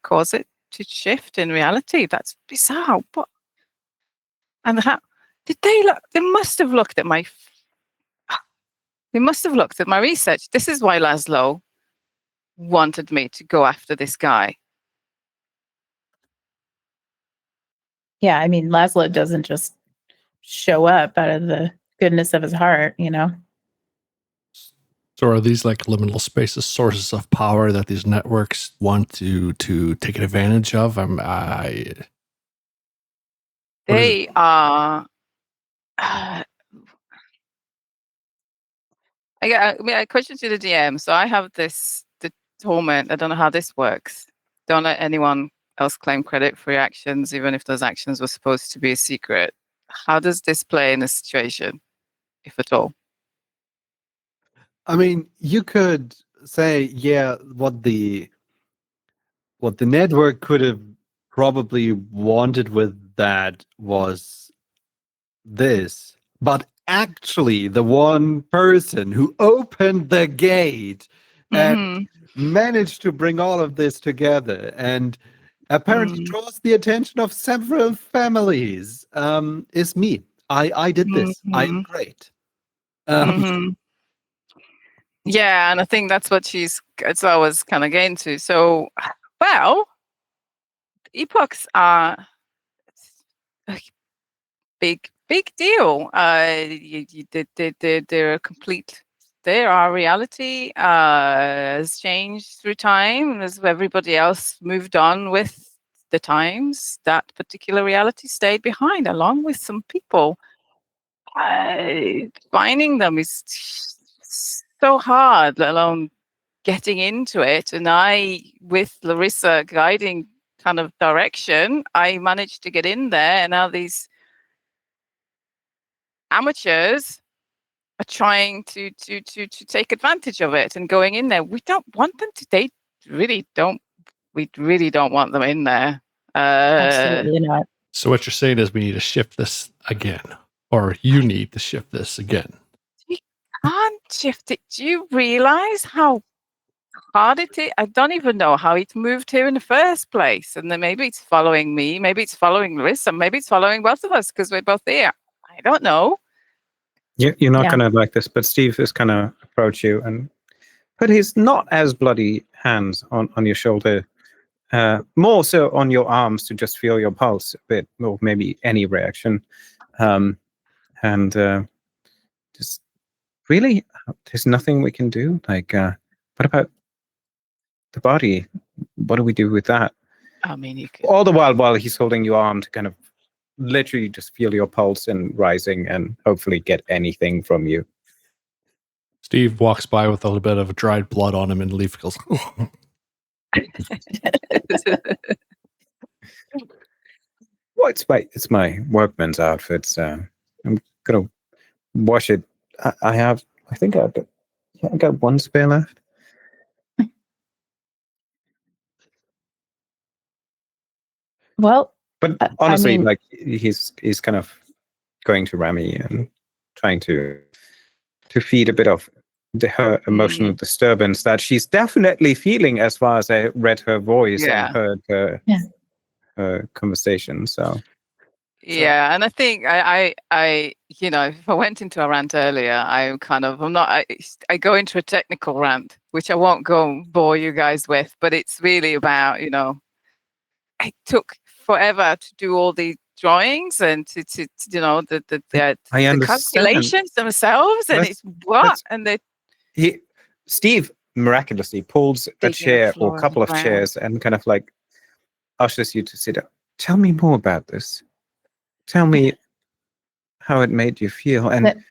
cause it to shift in reality. That's bizarre. What? And how did they look? They must have looked at my. They must have looked at my research. This is why Laszlo wanted me to go after this guy. Yeah, I mean, Laszlo doesn't just show up out of the goodness of his heart, So are these like liminal spaces sources of power that these networks want to take advantage of? They are. I got a question to the DM. So I have the torment. I don't know how this works. Don't let anyone else claim credit for your actions, even if those actions were supposed to be a secret. How does this play in a situation, if at all? I mean, you could say, yeah, what the network could have probably wanted with that was this, but actually the one person who opened the gate and managed to bring all of this together, and apparently draws the attention of several families. Is me. I did this. I am great. Yeah, and I think that's what it's always kind of getting to. So, well, epochs are a big deal. They're a complete. Our reality has changed through time as everybody else moved on with the times. That particular reality stayed behind, along with some people. Finding them is so hard, let alone getting into it. And I, with Larissa guiding kind of direction, I managed to get in there, and now these amateurs are trying to take advantage of it and going in there. We don't want them to. They really don't. We really don't want them in there. Absolutely not. So what you're saying is we need to shift this again, or you need to shift this again. You can't shift it. Do you realize how hard it is? I don't even know how it moved here in the first place. And then maybe it's following me, maybe it's following Larissa, maybe it's following both of us because we're both here. I don't know. You're not going to like this, but Steve is going to approach you and put his not as bloody hands on your shoulder, more so on your arms to just feel your pulse a bit, or maybe any reaction. And just really, there's nothing we can do. Like, what about the body? What do we do with that? I mean, you could. All the while he's holding your arm to kind of literally just feel your pulse and rising and hopefully get anything from you. Steve walks by with a little bit of dried blood on him and Leaf goes, Well, it's my workman's outfit. I'm gonna wash it. I think I got one spare left. Well, But honestly, like he's kind of going to Rami and trying to feed a bit of her emotional disturbance that she's definitely feeling, as far as I read her voice and heard her conversation. So yeah, and I think I if I went into a rant earlier, I go into a technical rant, which I won't go bore you guys with, but it's really about, it took forever to do all the drawings and to the calculations themselves, and it's what and Steve miraculously pulls a chair or a couple of chairs and kind of like ushers you to sit down. Tell me more about this. Tell me how it made you feel. And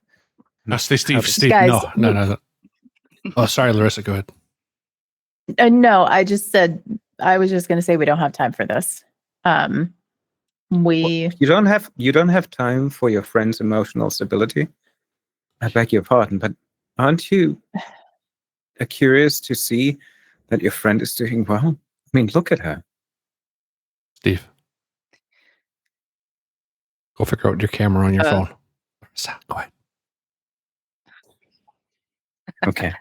Steve, guys, no. Oh, sorry, Larissa, go ahead. No, I was just going to say we don't have time for this. You don't have time for your friend's emotional stability. I beg your pardon, but aren't you curious to see that your friend is doing well? I mean, look at her. Steve, go figure out your camera on your phone. Go ahead. Okay.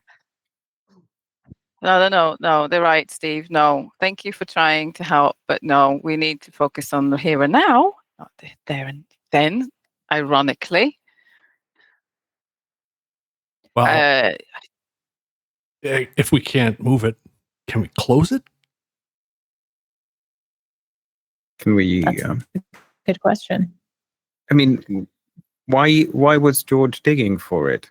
No, they're right, Steve. No, thank you for trying to help, but no, we need to focus on the here and now, not the there and then, ironically. Well, if we can't move it, can we close it? Can we? Good question. I mean, why was George digging for it?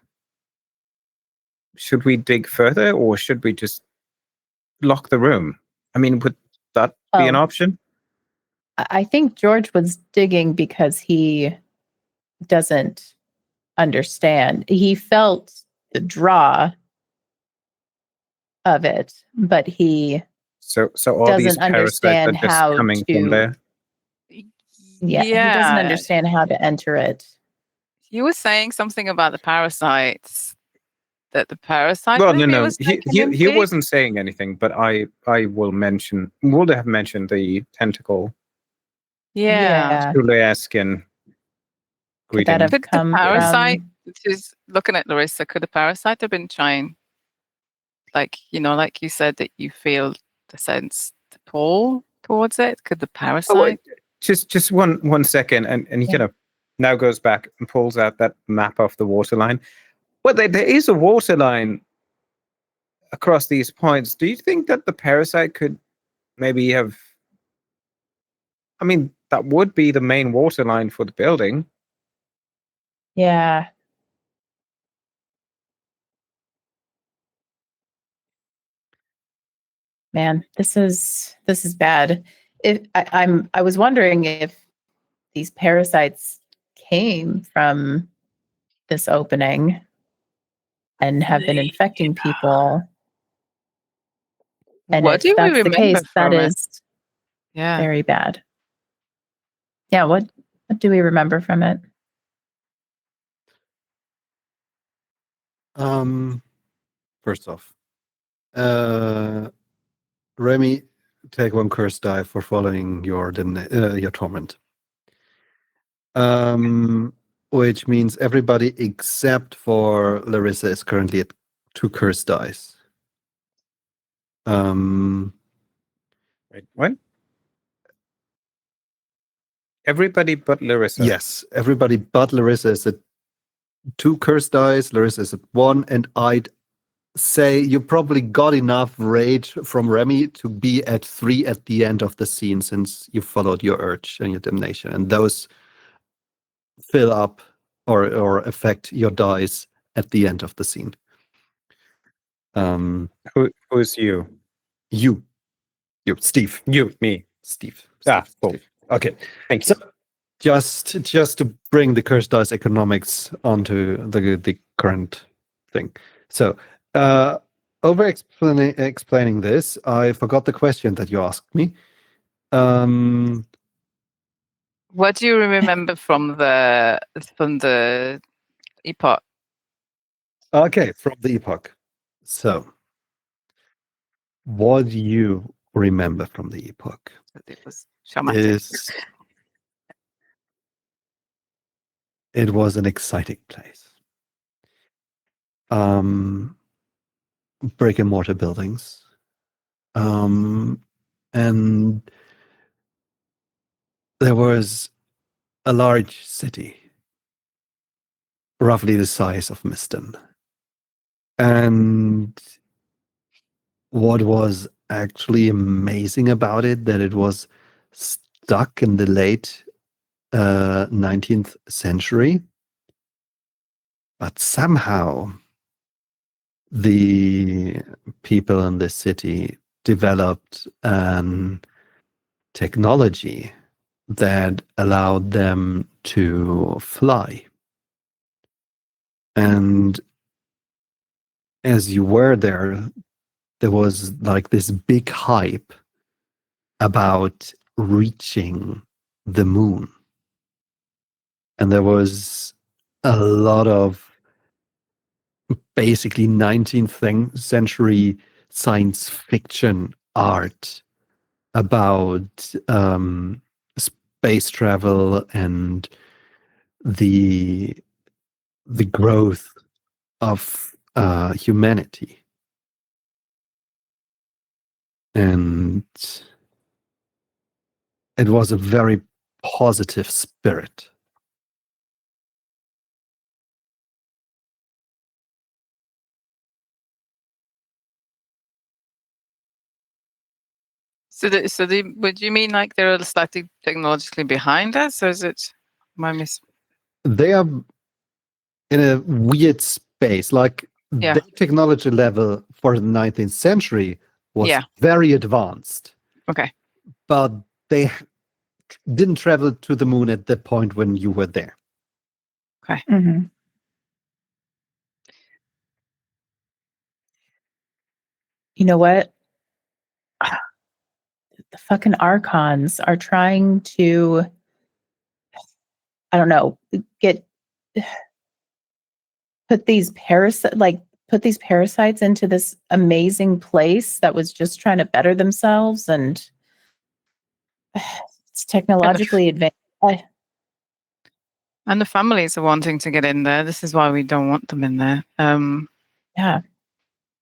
Should we dig further, or should we just lock the room? I mean, would that be an option? I think George was digging because he doesn't understand. He felt the draw of it, but he so all these doesn't understand are just how coming to. From there. Yeah, he doesn't understand how to enter it. You were saying something about the parasites. That the parasite. Well, no. He wasn't saying anything, but I will mention. Would have mentioned the tentacle. Yeah. Tuleaskin. Could that have come parasite? She's looking at Larissa. Could the parasite have been trying like like you said, that you feel the sense to pull towards it? Could the parasite? Oh, wait, just one second, and he Yeah. kind of now goes back and pulls out that map of the waterline. Well, there is a waterline across these points. Do you think that the parasite could maybe have? I mean, that would be the main waterline for the building. Yeah. Man, this is bad. I was wondering if these parasites came from this opening and have been infecting people. And What if do we that's the remember case, that from it? is Yeah. very bad. Yeah, what do we remember from it? First off, Remy, take one curse die for following your torment. Which means everybody except for Larissa is currently at 2 curse dice. Wait, what? Everybody but Larissa. Yes, everybody but Larissa is at 2 curse dice. Larissa is at 1, and I'd say you probably got enough rage from Remy to be at 3 at the end of the scene, since you followed your urge and your damnation, and those fill up or affect your dice at the end of the scene. Who's you? You, Steve. You, me. Steve. Cool. Steve. Okay. Thank you. So just to bring the curse dice economics onto the current thing. So over explaining this, I forgot the question that you asked me. What do you remember from the epoch? Okay, from the epoch. So what do you remember from the epoch? It was traumatic. It was an exciting place. Brick and mortar buildings. And there was a large city, roughly the size of Miston. And what was actually amazing about it, that it was stuck in the late 19th century, but somehow the people in the city developed technology that allowed them to fly. And as you were there, there was like this big hype about reaching the moon. And there was a lot of basically 19th century science fiction art about space travel and the growth of humanity. And it was a very positive spirit. Would you mean like they're slightly technologically behind us, or is it my miss? They are in a weird space. Like Yeah. their technology level for the 19th century was Yeah. very advanced. Okay. But they didn't travel to the moon at the point when you were there. Okay. Mm-hmm. You know what? The fucking Archons are trying to, I don't know, put these parasites into this amazing place that was just trying to better themselves, and it's technologically advanced. And the families are wanting to get in there. This is why we don't want them in there. Yeah.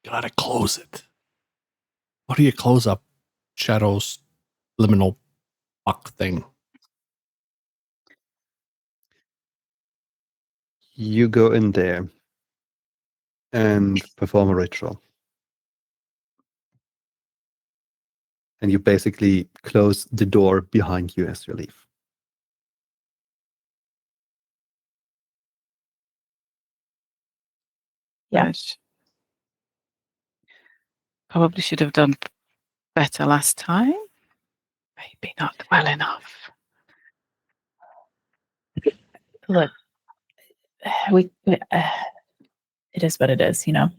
Gotta close it. How do you close up Shadow's liminal fuck thing? You go in there and perform a ritual. And you basically close the door behind you as you leave. Yeah. Gosh. Probably should have done better last time. Maybe not well enough. Look, it is what it is, you know.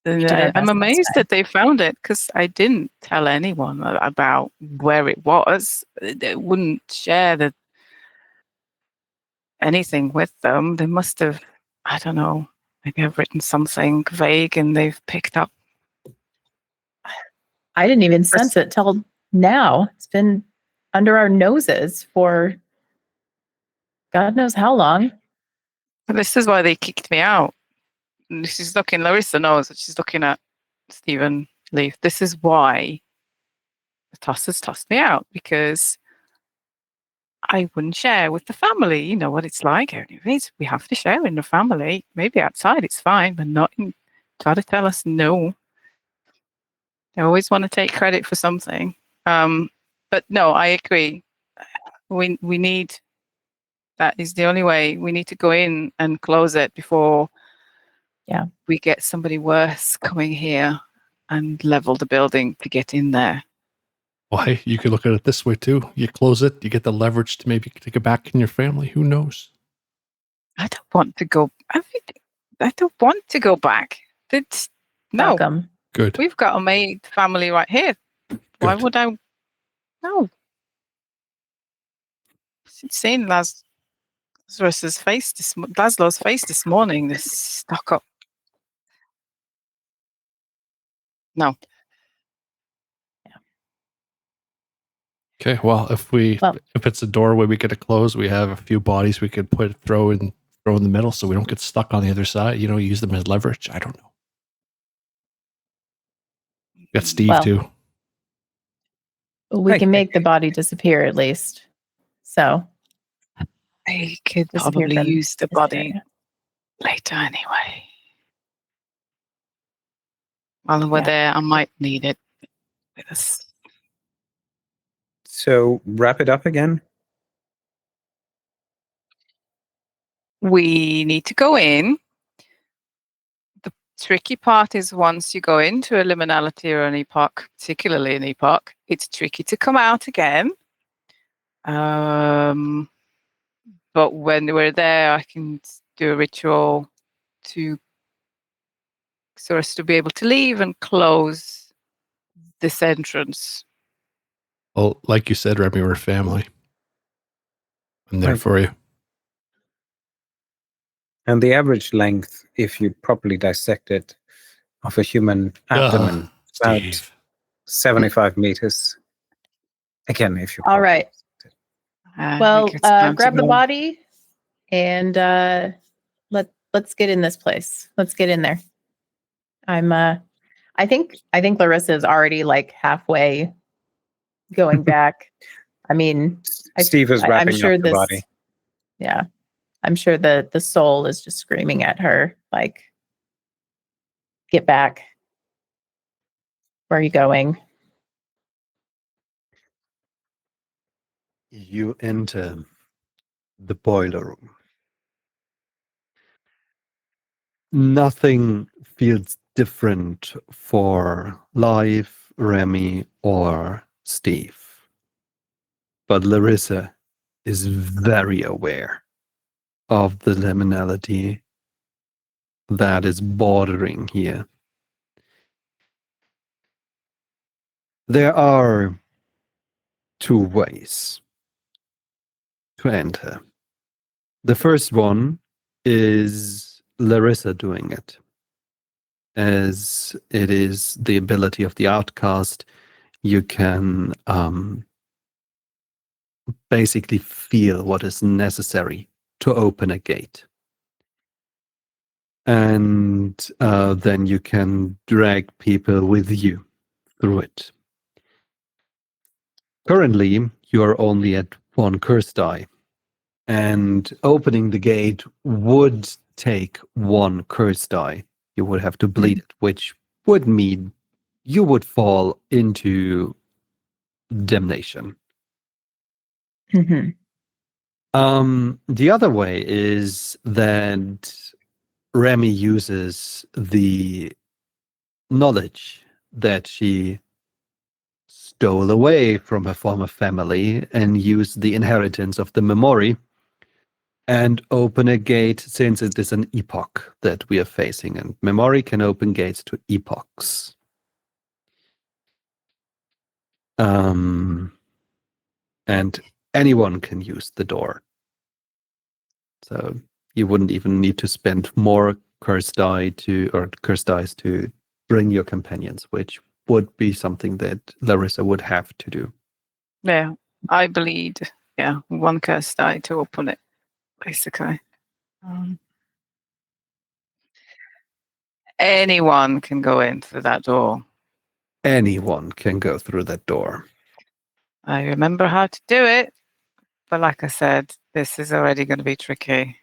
And did our I'm best last amazed time. that they found it because I didn't tell anyone about where it was. They wouldn't share anything with them. They must have, I don't know, maybe I've written something vague and they've picked up. I didn't even sense it till now. It's been under our noses for God knows how long. This is why they kicked me out. She's looking, Larissa knows that she's looking at Stephen Leaf. This is why the tossers tossed me out, because I wouldn't share with the family. You know what it's like. We have to share in the family. Maybe outside it's fine, but not in. Try to tell us no. They always want to take credit for something. But no, I agree. We need. That is the only way. We need to go in and close it before. Yeah. We get somebody worse coming here and level the building to get in there. Why? You could look at it this way too. You close it, you get the leverage to maybe take it back in your family. Who knows? I don't want to go. I don't want to go back. No. Welcome. Good. We've got a maid family right here. Why Good. would I? No. She'd seen Lazarus's face. Laszlo's face this morning. This stuck up. No. Okay. Well, if it's a doorway we get to close, we have a few bodies we could throw in the middle, so we don't get stuck on the other side. Use them as leverage. I don't know. Got Steve too. We can make the body disappear at least. So I could disappear probably from use the this body area. later anyway. While we're there, I might need it with us. So wrap it up again. We need to go in. The tricky part is once you go into a liminality or an epoch, particularly an epoch, it's tricky to come out again. But when we're there, I can do a ritual so as to be able to leave and close this entrance. Well, like you said, Remy, we're family. I'm there Right. for you. And the average length, if you properly dissect it, of a human abdomen, is about Steve. 75 meters. Again, if you. All right. Well, I think it's time to grab the go. body and let's get in this place. Let's get in there. I think Larissa is already like halfway going back. I mean, Steve is wrapping I'm sure up the body. Yeah. I'm sure the soul is just screaming at her, like, get back. Where are you going? You enter the boiler room. Nothing feels different for Live, Remy, or Steve. But Larissa is very aware of the liminality that is bordering here. There are two ways to enter. The first one is Larissa doing it, as it is the ability of the outcast. You can basically feel what is necessary to open a gate. and then you can drag people with you through it. Currently, you are only at 1 curse die, and opening the gate would take 1 curse die. You would have to bleed it, which would mean you would fall into damnation. Mhm. The other way is that Remy uses the knowledge that she stole away from her former family and used the inheritance of the memory and open a gate, since it is an epoch that we are facing, and memory can open gates to epochs. And anyone can use the door. So you wouldn't even need to spend more curse dice to bring your companions, which would be something that Larissa would have to do. Yeah, I bleed. Yeah, 1 curse die to open it, basically. Anyone can go in through that door. Anyone can go through that door. I remember how to do it, but like I said, this is already going to be tricky.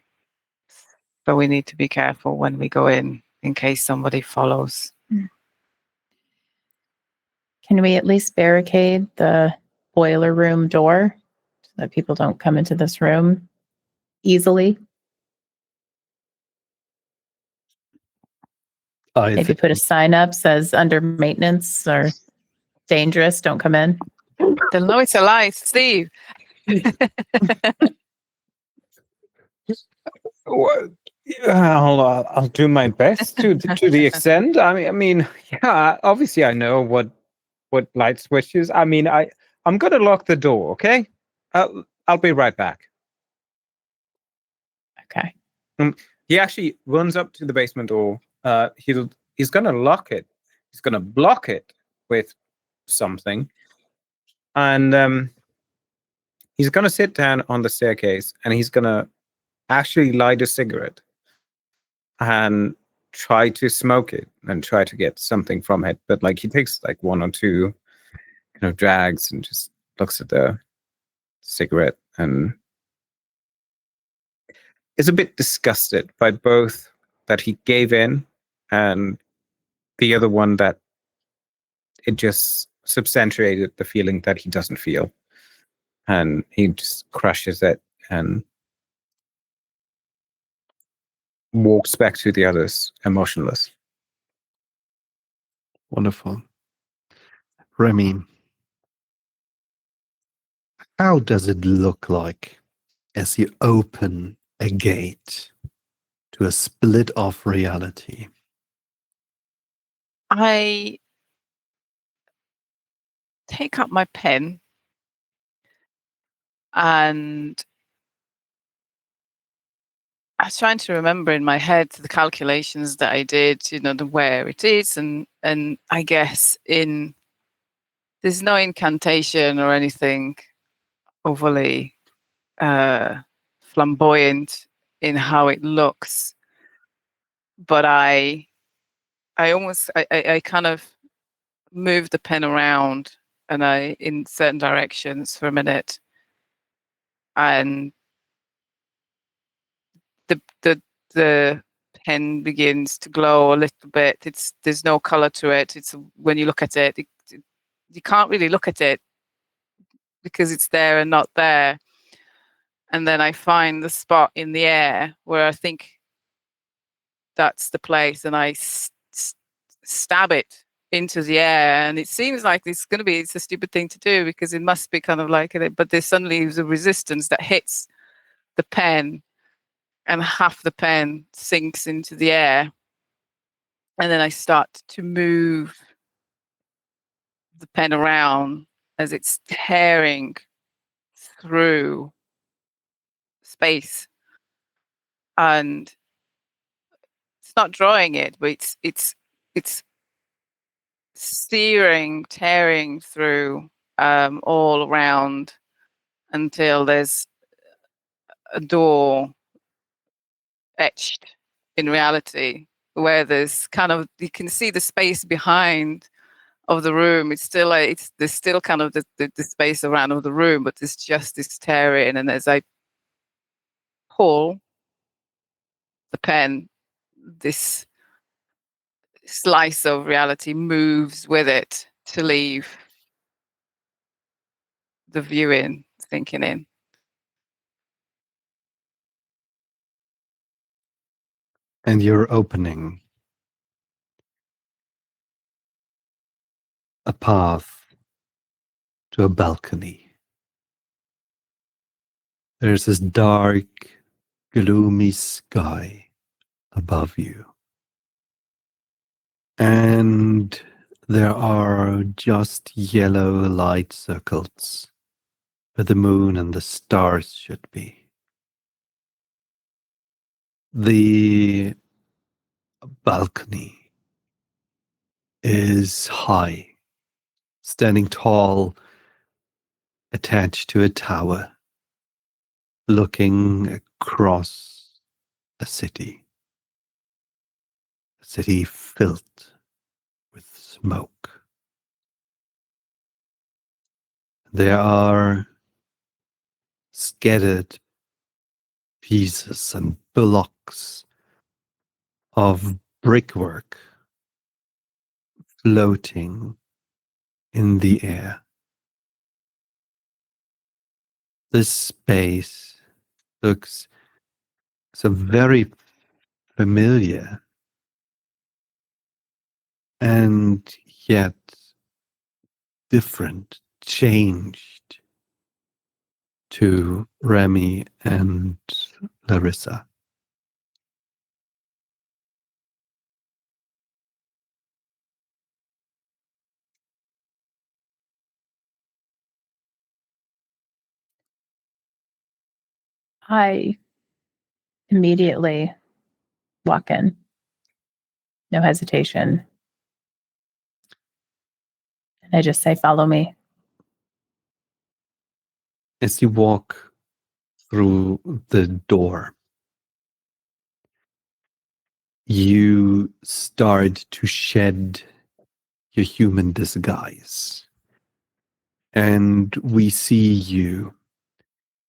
So we need to be careful when we go in case somebody follows. Can we at least barricade the boiler room door so that people don't come into this room easily? Maybe put a sign up says under maintenance or dangerous, don't come in. They'll know it's a lie, Steve. Well, I'll do my best to the extent. I mean, yeah. Obviously, I know what light switches. I mean, I'm gonna lock the door. Okay, I'll be right back. Okay. He actually runs up to the basement door. He's gonna lock it. He's gonna block it with something, and he's gonna sit down on the staircase, and he's gonna actually light a cigarette and try to smoke it and try to get something from it. But like he takes like 1 or 2 kind of drags and just looks at the cigarette and is a bit disgusted by both that he gave in and the other one that it just substantiated the feeling that he doesn't feel. And he just crushes it and walks back to the others emotionless. Wonderful. Remy, how does it look like as you open a gate to a split off reality? I take up my pen and I was trying to remember in my head the calculations that I did, you know, the where it is, and I guess there's no incantation or anything overly flamboyant in how it looks, but I kind of move the pen around and I in certain directions for a minute, and the pen begins to glow a little bit. There's no color to it. It's when you look at it, you can't really look at it because it's there and not there. And then I find the spot in the air where I think that's the place, and I stab it into the air. And it seems like it's a stupid thing to do because it must be kind of like it, but there's suddenly a resistance that hits the pen, and half the pen sinks into the air. And then I start to move the pen around as it's tearing through space. And it's not drawing it, but it's searing, tearing through all around until there's a door etched in reality, where there's kind of, you can see the space behind of the room. It's still there's still kind of the space around of the room, but there's just this tear-in, and as I pull the pen, this slice of reality moves with it to leave the viewing, thinking in. And you're opening a path to a balcony. There's this dark, gloomy sky above you. And there are just yellow light circles where the moon and the stars should be. The balcony is high, standing tall, attached to a tower, looking across a city filled with smoke. There are scattered pieces and blocks of brickwork floating in the air. This space looks so very familiar, and yet different, changed to Remy and Larissa. I immediately walk in. No hesitation. And I just say, follow me. As you walk through the door, you start to shed your human disguise. And we see you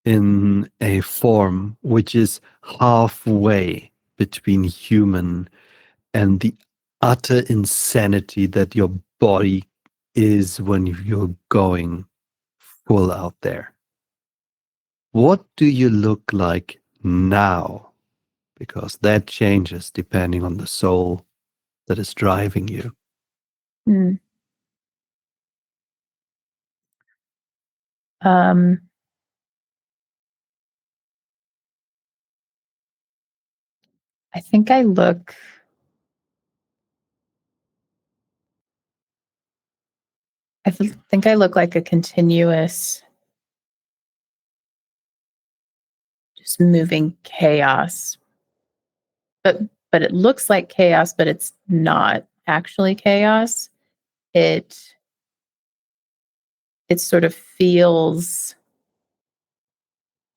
in a form which is halfway between human and the utter insanity that your body is when you're going full out there. What do you look like now? Because that changes depending on the soul that is driving you. Mm. I think I look think I look like a continuous, just moving chaos. But it looks like chaos, but it's not actually chaos. It sort of feels,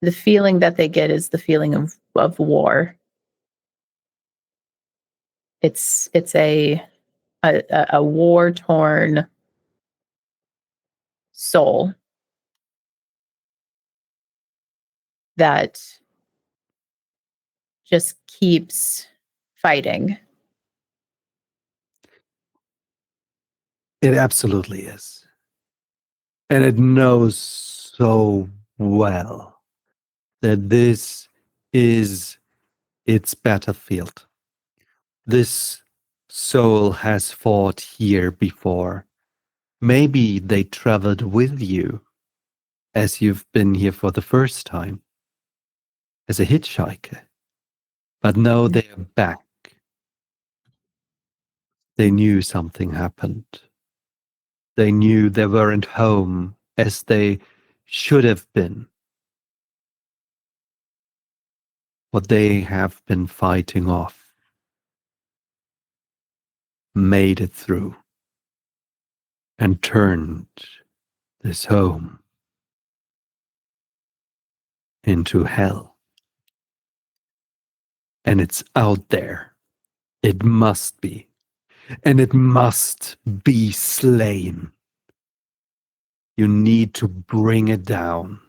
the feeling that they get is the feeling of war. It's a war-torn soul that just keeps fighting. It absolutely is. And it knows so well that this is its battlefield. This soul has fought here before. Maybe they traveled with you as you've been here for the first time, as a hitchhiker. But now they're back. They knew something happened. They knew they weren't home as they should have been. What they have been fighting off made it through and turned this home into hell. and it's out there. It must be. And it must be slain. You need to bring it down.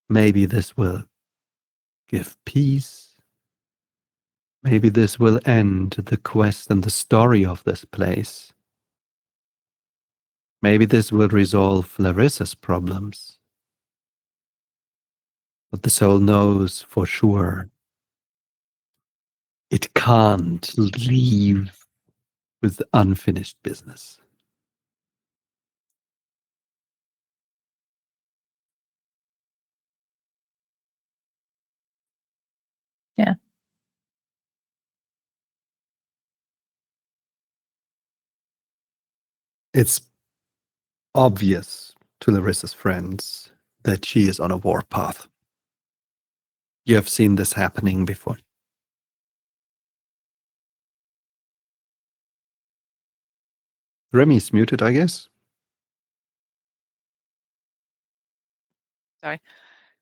Maybe this will give peace. Maybe this will end the quest and the story of this place. Maybe this will resolve Larissa's problems. But the soul knows for sure it can't leave with unfinished business. Yeah. It's obvious to Larissa's friends that she is on a warpath. You have seen this happening before. Remy's muted, I guess.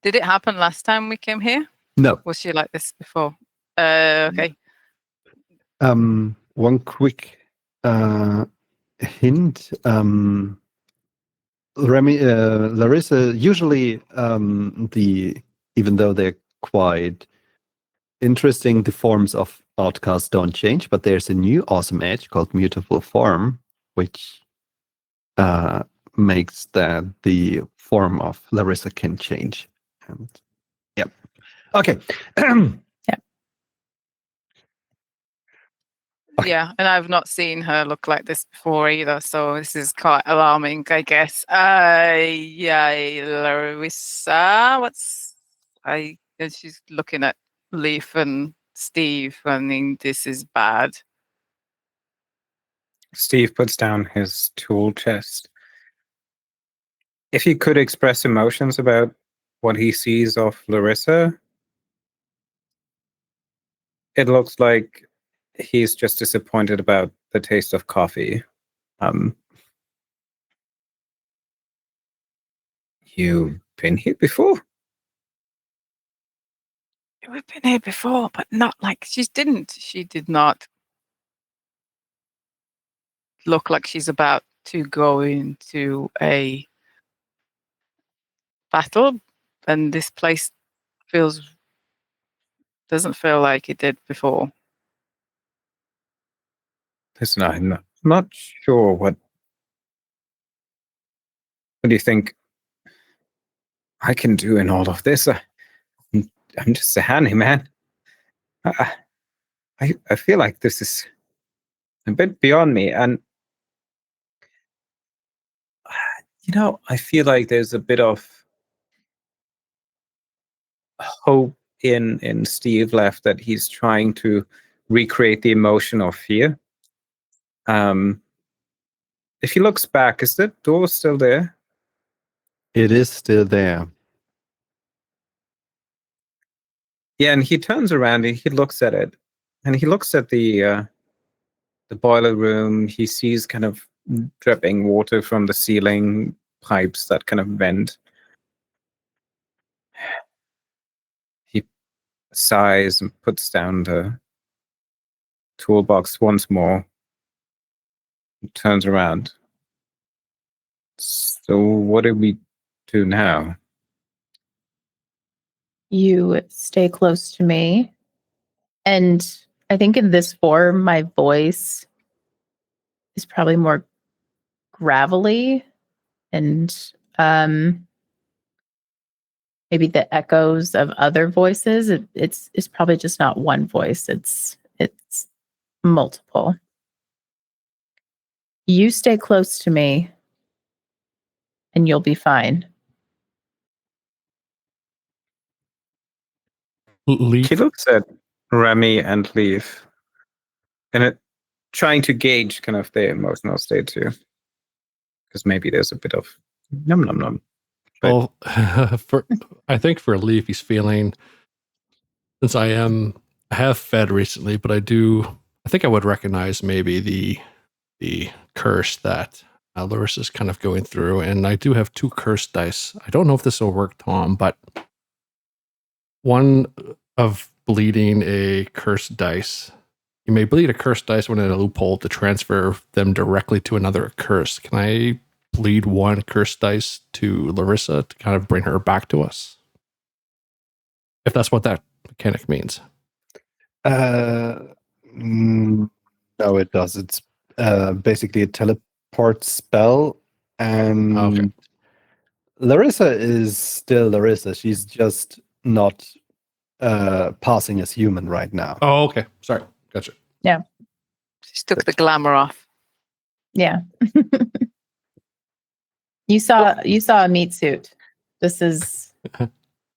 Did it happen last time we came here? No. Was she like this before? Okay. One quick hint. Larissa, usually even though they're quite interesting, the forms of outcasts don't change, but there's a new awesome edge called Mutable Form, which makes that the form of Larissa can change. And yeah. Okay. Okay. Yeah, and I've not seen her look like this before either, so this is quite alarming, I guess. Yeah, Larissa, and she's looking at Leaf and Steve. I mean, this is bad. Steve puts down his tool chest. If he could express emotions about what he sees of Larissa, it looks like he's just disappointed about the taste of coffee. You've been here before? We've been here before, but not like she did not look like she's about to go into a battle, and this place doesn't feel like it did before. Listen, I'm not sure what do you think I can do in all of this? I'm just a handyman. I feel like this is a bit beyond me, and I feel like there's a bit of hope in Steve left, that he's trying to recreate the emotion of fear. If he looks back, is the door still there? It is still there. Yeah, and he turns around and he looks at it, and he looks at the boiler room. He sees kind of dripping water from the ceiling, pipes that kind of vent. He sighs and puts down the toolbox once more. He turns around. So what do we do now? You stay close to me. And I think in this form, my voice is probably more gravelly, and maybe the echoes of other voices. It's probably just not one voice. It's multiple. You stay close to me, and you'll be fine. Leaf. He looks at Remy and Leaf, and trying to gauge kind of their emotional state too, because maybe there's a bit of num num num. Well, I think for Leaf, he's feeling, since I have fed recently, but I think I would recognize maybe the curse that Larissa's kind of going through, and I do have 2 curse dice. I don't know if this will work, Tom, but one of bleeding a cursed dice. You may bleed a cursed dice when in a loophole to transfer them directly to another curse. Can I bleed one cursed dice to Larissa to kind of bring her back to us? If that's what that mechanic means. No, it does. It's basically a teleport spell, and Okay. Larissa is still Larissa. She's just not passing as human right now. Oh, okay. Sorry. Gotcha. She took the glamour off. Yeah. You saw a meat suit. This is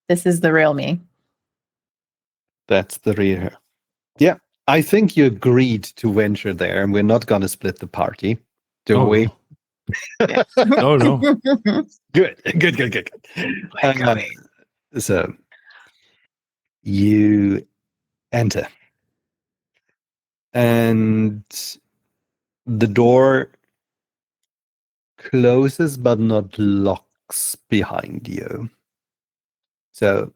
the real me. That's the real. Yeah, I think you agreed to venture there, and we're not going to split the party, do we? No. No. Good. So you enter, and the door closes but not locks behind you. So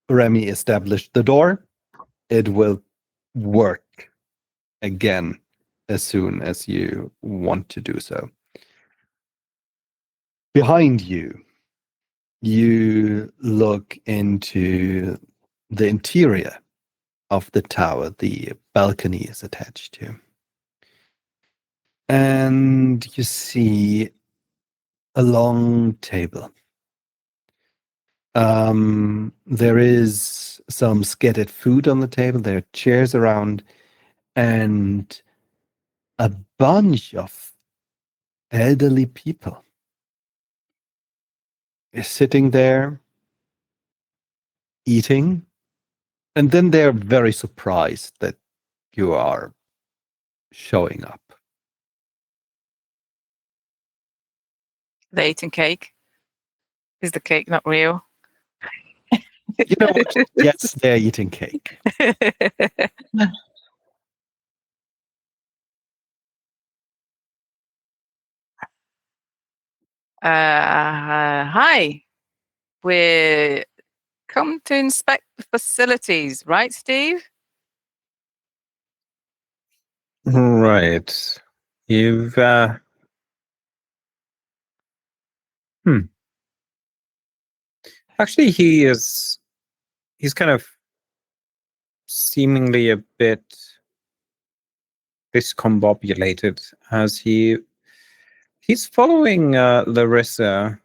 Remy established the door. It will work again as soon as you want to do so. Behind you, you look into the interior of the tower the balcony is attached to. And you see a long table. There is some scattered food on the table. There are chairs around, and a bunch of elderly people is sitting there eating, and then they're very surprised that you are showing up. They eating cake. Is the cake not real? You know what? Yes, they're eating cake. Hi. We're come to inspect the facilities, right, Steve? Right. You've Actually he's kind of seemingly a bit discombobulated as he's following Larissa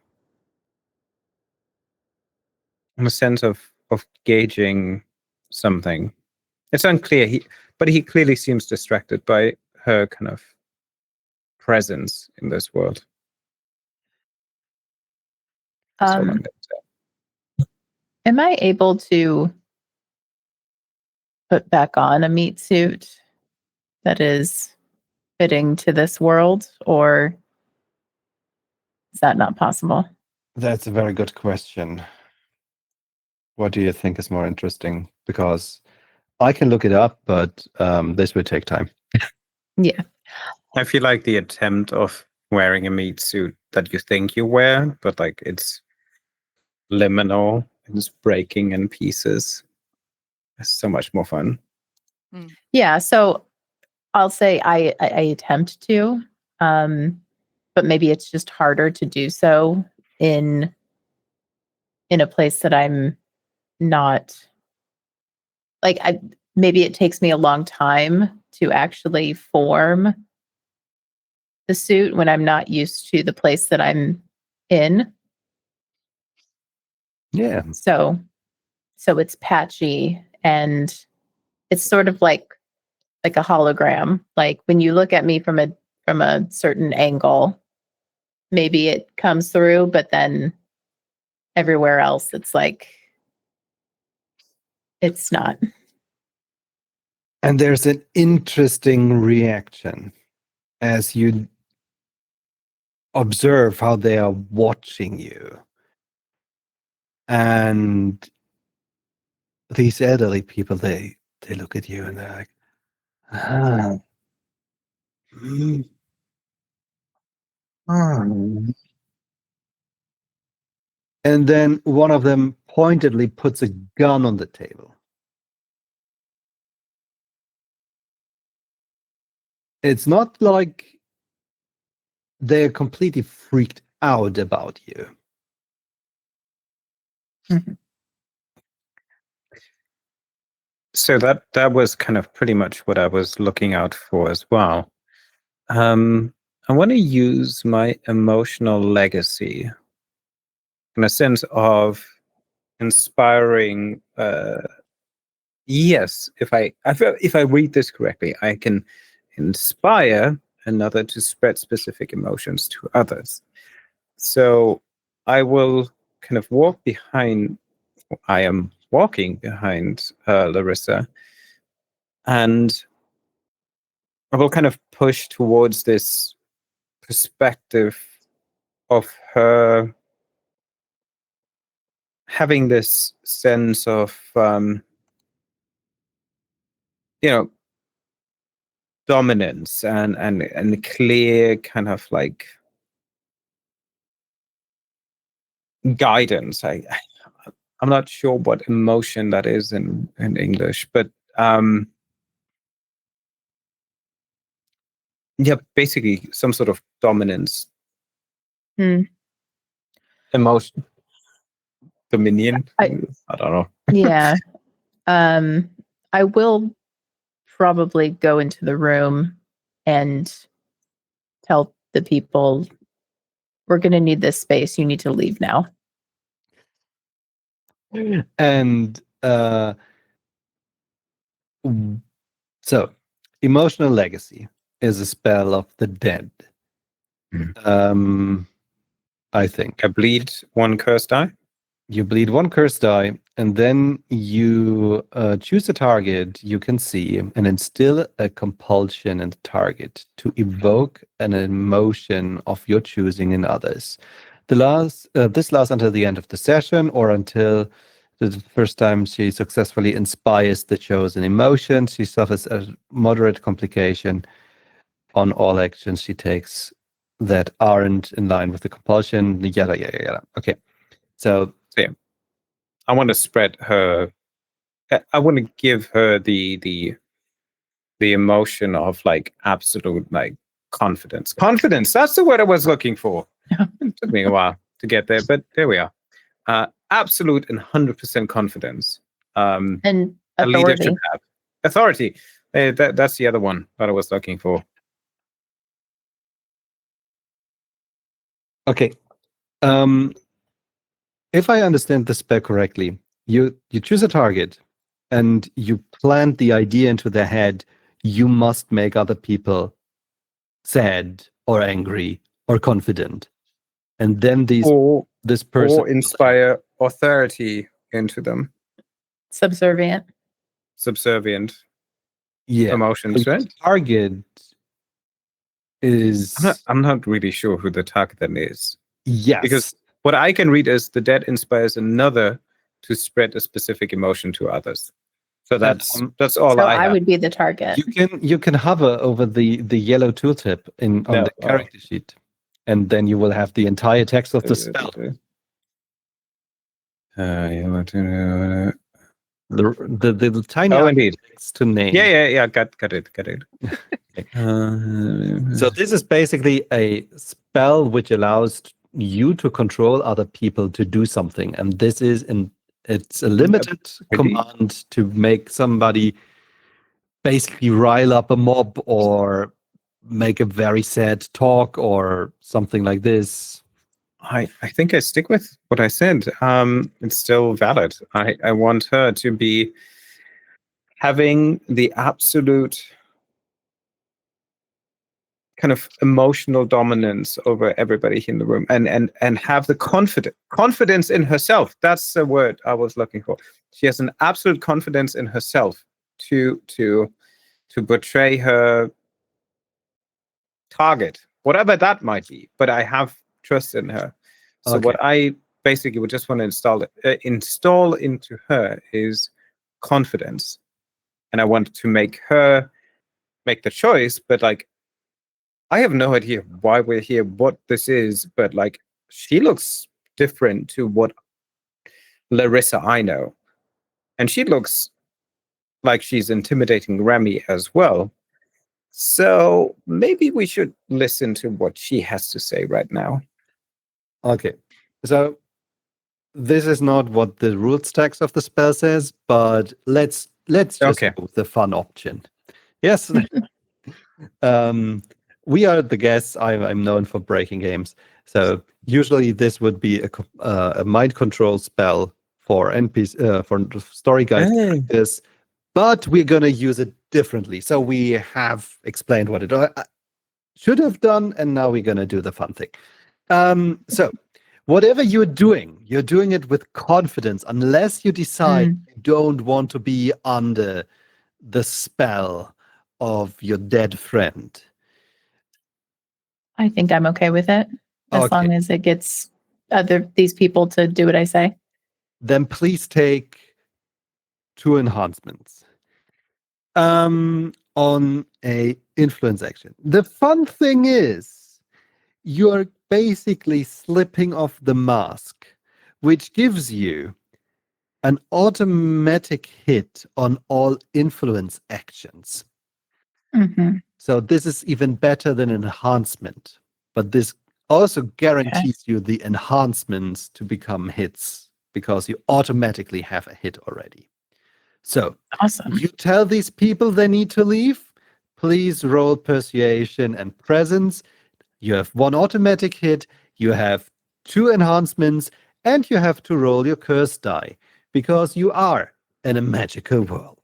in a sense of gauging something. It's unclear. But he clearly seems distracted by her kind of presence in this world. That's all I'm gonna say. Am I able to put back on a meat suit that is fitting to this world, or is that not possible? That's a very good question. What do you think is more interesting? Because I can look it up, but this would take time. Yeah. I feel like the attempt of wearing a meat suit that you think you wear, but like it's liminal and it's breaking in pieces. It's so much more fun. Yeah. So I'll say I attempt to, but maybe it's just harder to do so in a place that I'm not like maybe it takes me a long time to actually form the suit when I'm not used to the place that I'm in. Yeah. So it's patchy and it's sort of like a hologram. Like when you look at me from a certain angle, maybe it comes through, but then everywhere else it's like it's not. And there's an interesting reaction as you observe how they are watching you. And these elderly people, they look at you and they're like, ah, mm, mm. And then one of them pointedly puts a gun on the table. It's not like they're completely freaked out about you. Mhm. So that was kind of pretty much what I was looking out for as well. I want to use my emotional legacy in a sense of inspiring. Yes, if I read this correctly, I can inspire another to spread specific emotions to others. So I will kind of walk behind. I am walking behind Larissa, and I will kind of push towards this perspective of her having this sense of, dominance and clear kind of like guidance. I'm not sure what emotion that is in English, but yeah, basically some sort of dominance. Emotion. Dominion. I don't know. Yeah. I will probably go into the room and tell the people, we're going to need this space. You need to leave now. And so, emotional legacy is a spell of the dead. I think. I bleed one curse die. You bleed one curse die, and then you choose a target you can see and instill a compulsion in the target to evoke an emotion of your choosing in others. This lasts until the end of the session or until the first time she successfully inspires the chosen emotion. She suffers a moderate complication on all actions she takes that aren't in line with the compulsion. Yada, yada, yada. Okay. So yeah, I want to spread her. I want to give her the emotion of like absolute like confidence. Confidence. That's the word I was looking for. It took me a while to get there, but there we are. Absolute and 100% confidence. And A leader authority. should have authority. That's the other one that I was looking for. okay. If I understand the spec correctly, you choose a target and you plant the idea into their head, you must make other people sad or angry or confident. And then this person or inspire authority into them. Subservient. Subservient yeah. emotions, right? Target is I'm not really sure who the target then is. yes. Because what I can read is the dead inspires another to spread a specific emotion to others. So that's all So I have. I would be the target. You can hover over the yellow tooltip on the character sheet, and then you will have the entire text of the spell. The tiny indeed. text to name. Yeah. Got it. So this is basically a spell which allows you to control other people to do something, and it's a limited command to make somebody basically rile up a mob or make a very sad talk or something like this. I think I stick with what I said. It's still valid. I want her to be having the absolute kind of emotional dominance over everybody in the room and have the confidence in herself. That's the word I was looking for. She has an absolute confidence in herself to portray her target, whatever that might be. But I have trust in her. So what I basically would just want to install into her is confidence. And I want to make her make the choice, but like, I have no idea why we're here, what this is, but like, she looks different to what Larissa I know. And she looks like she's intimidating Remy as well. So maybe we should listen to what she has to say right now. Okay. So this is not what the rules text of the spell says, but let's just Okay. go with the fun option. Yes. We are the guests. I'm known for breaking games. So usually this would be a mind control spell for NPC for story guides like this, but we're gonna use it differently. So we have explained what it should have done, and now we're gonna do the fun thing. So whatever you're doing it with confidence, unless you decide you don't want to be under the spell of your dead friend. I think I'm okay with it as long as it gets these people to do what I say. Then please take 2 enhancements on a influence action. The fun thing is you're basically slipping off the mask, which gives you an automatic hit on all influence actions. Mm-hmm. So this is even better than an enhancement, but this also guarantees you the enhancements to become hits because you automatically have a hit already. So Awesome. you tell these people they need to leave, please roll persuasion and presence. You have 1 automatic hit, you have 2 enhancements, and you have to roll your curse die because you are in a magical world.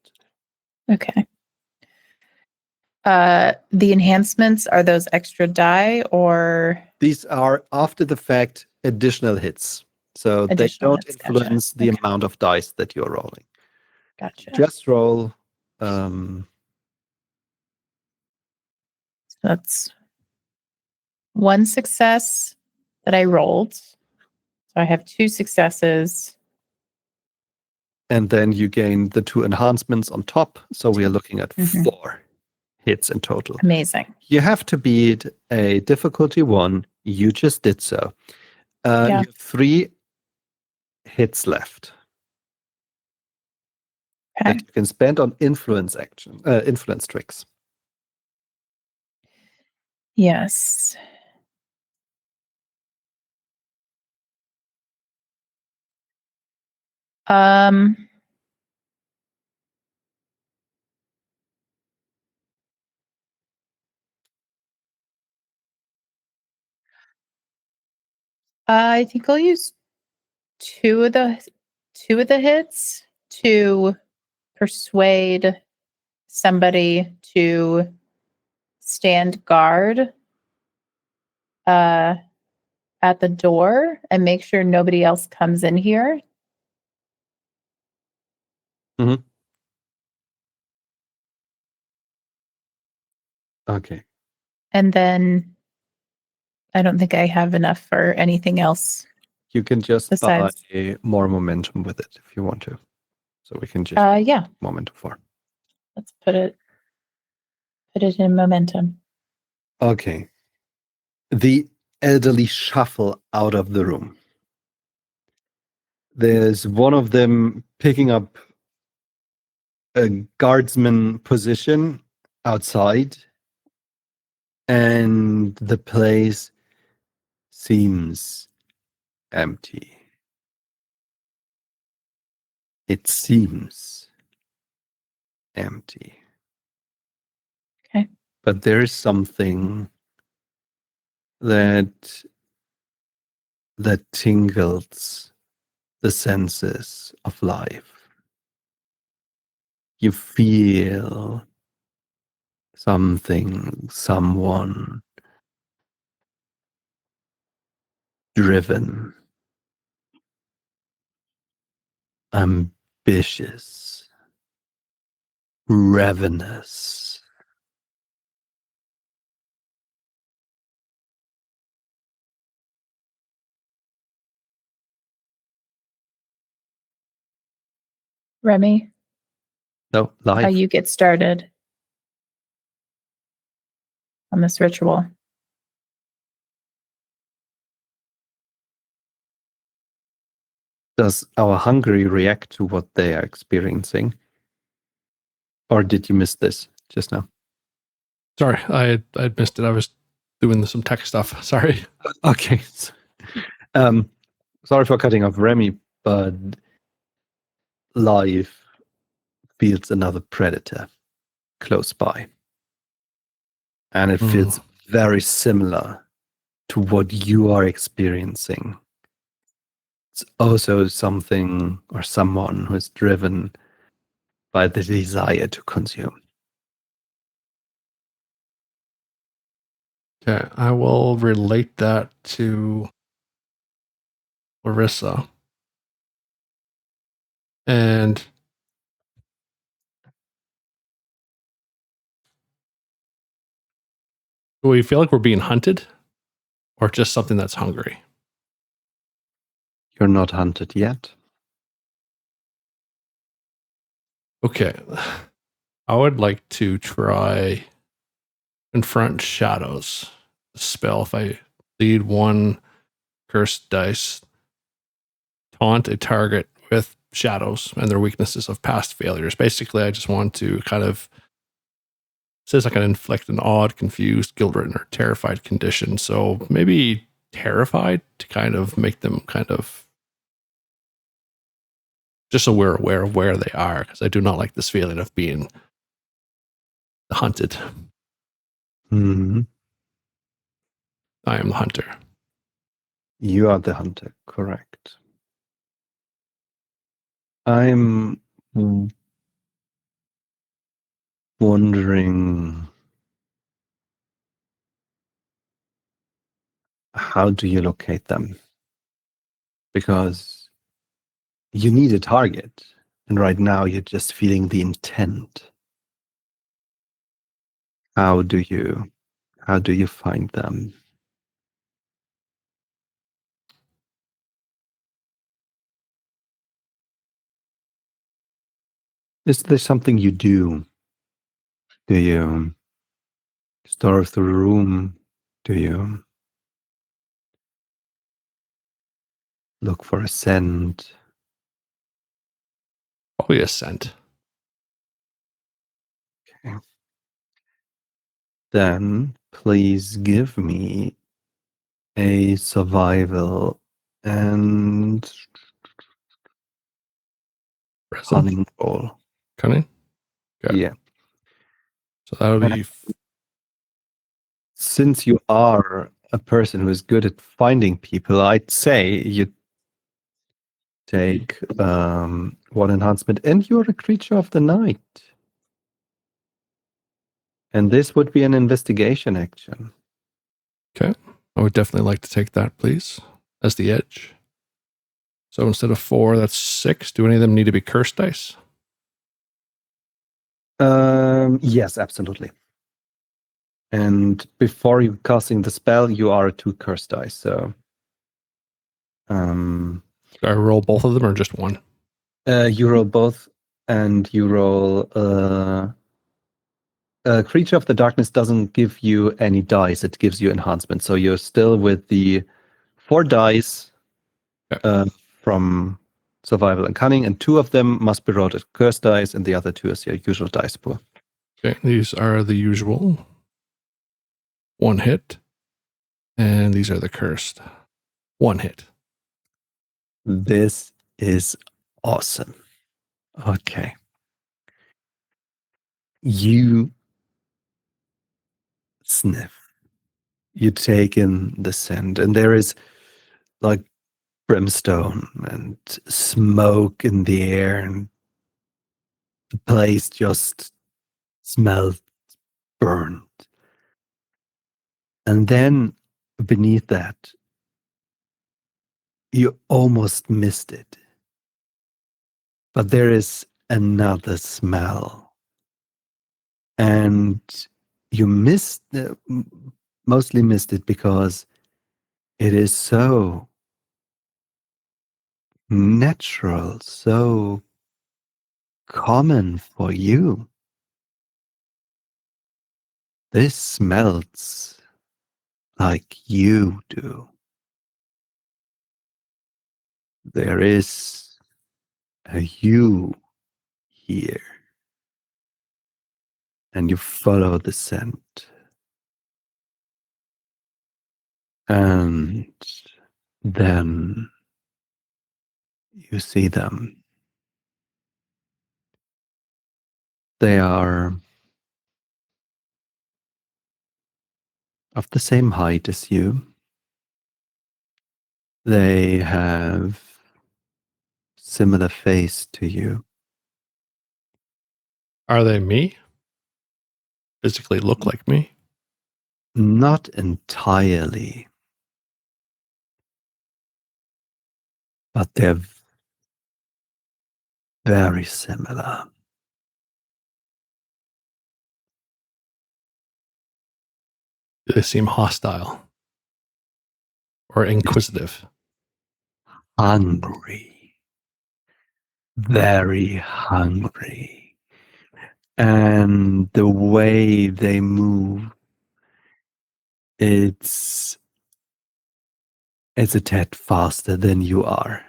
Okay. The enhancements, are those extra die or? These are after the fact additional hits. So they don't influence the amount of dice that you're rolling. Gotcha. Just roll. So that's 1 success that I rolled. So I have 2 successes. And then you gain the 2 enhancements on top. So we are looking at 4 hits in total. Amazing. You have to beat a difficulty 1. You just did so. You have 3 hits left that you can spend on influence tricks. Yes. I think I'll use 2 of the hits to persuade somebody to stand guard at the door and make sure nobody else comes in here. Okay. And then I don't think I have enough for anything else. You can just besides buy more momentum with it if you want to. So we can just momentum 4. Let's put it in momentum. Okay. The elderly shuffle out of the room. There's one of them picking up a guardsman position outside, and the place seems empty. It seems empty. Okay. But there is something that tingles the senses of life. You feel something, someone driven, ambitious, ravenous. Remy, No, how life. you get started on this ritual? Does our hungry react to what they are experiencing? Or did you miss this just now? Sorry, I missed it. I was doing some tech stuff. Sorry. Okay. Sorry for cutting off Remy, but life feels another predator close by. And it feels very similar to what you are experiencing. It's also something or someone who is driven by the desire to consume. Okay, I will relate that to Larissa. And do we feel like we're being hunted or just something that's hungry? You're not hunted yet. Okay. I would like to try confront shadows. Spell, if I lead one cursed dice, taunt a target with shadows and their weaknesses of past failures. Basically, I just want to kind of says I can inflict an odd, confused, guilt-ridden, or terrified condition. So maybe terrified to kind of make them kind of just so we're aware of where they are, because I do not like this feeling of being hunted. Mm-hmm. I am the hunter. You are the hunter, correct. I'm wondering, how do you locate them? Because you need a target, and right now you're just feeling the intent. How do you find them? Is there something you do? Do you starve the room? Do you look for a scent? Probably a scent. Okay. Then please give me a survival and Present. cunning roll. Cunning. Okay. Yeah. So that'll be Since you are a person who is good at finding people, I'd say you take one enhancement, and you're a creature of the night. And this would be an investigation action. okay. I would definitely like to take that, please, as the edge. So instead of 4, that's 6. Do any of them need to be cursed dice? Yes, absolutely. And before you casting the spell, you are a 2 curse dice. So, Do I roll both of them or just one? you roll both, and you roll. Creature of the Darkness doesn't give you any dice; it gives you enhancement. So you're still with the 4 dice from Survival and Cunning, and 2 of them must be rolled as curse dice, and the other 2 is your usual dice pool. Okay, these are the usual. 1 hit. And these are the cursed. 1 hit. This is awesome. Okay. You sniff. You take in the scent, and there is like brimstone and smoke in the air, and the place just smells burned. And then beneath that, you almost missed it. But there is another smell. And you mostly missed it because it is so natural, so common for you. This smells like you do. there is a you here. And you follow the scent. And then you see them. They are of the same height as you. They have similar face to you. Are they me? Physically look like me? Not entirely, but they're very similar. Do they seem hostile? Or inquisitive? Hungry. Very hungry. And the way they move, it's a tad faster than you are.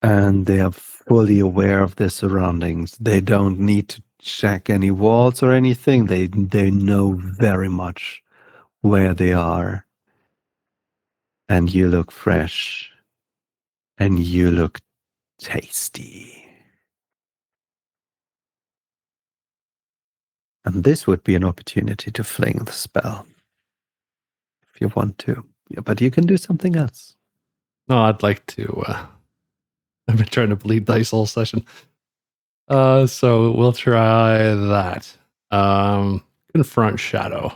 And they are fully aware of their surroundings. They don't need to check any walls or anything. They know very much where they are. And you look fresh. And you look tasty. And this would be an opportunity to fling the spell. If you want to. Yeah, but you can do something else. No, I'd like to. I've been trying to bleed dice all session. So we'll try that. Confront shadow.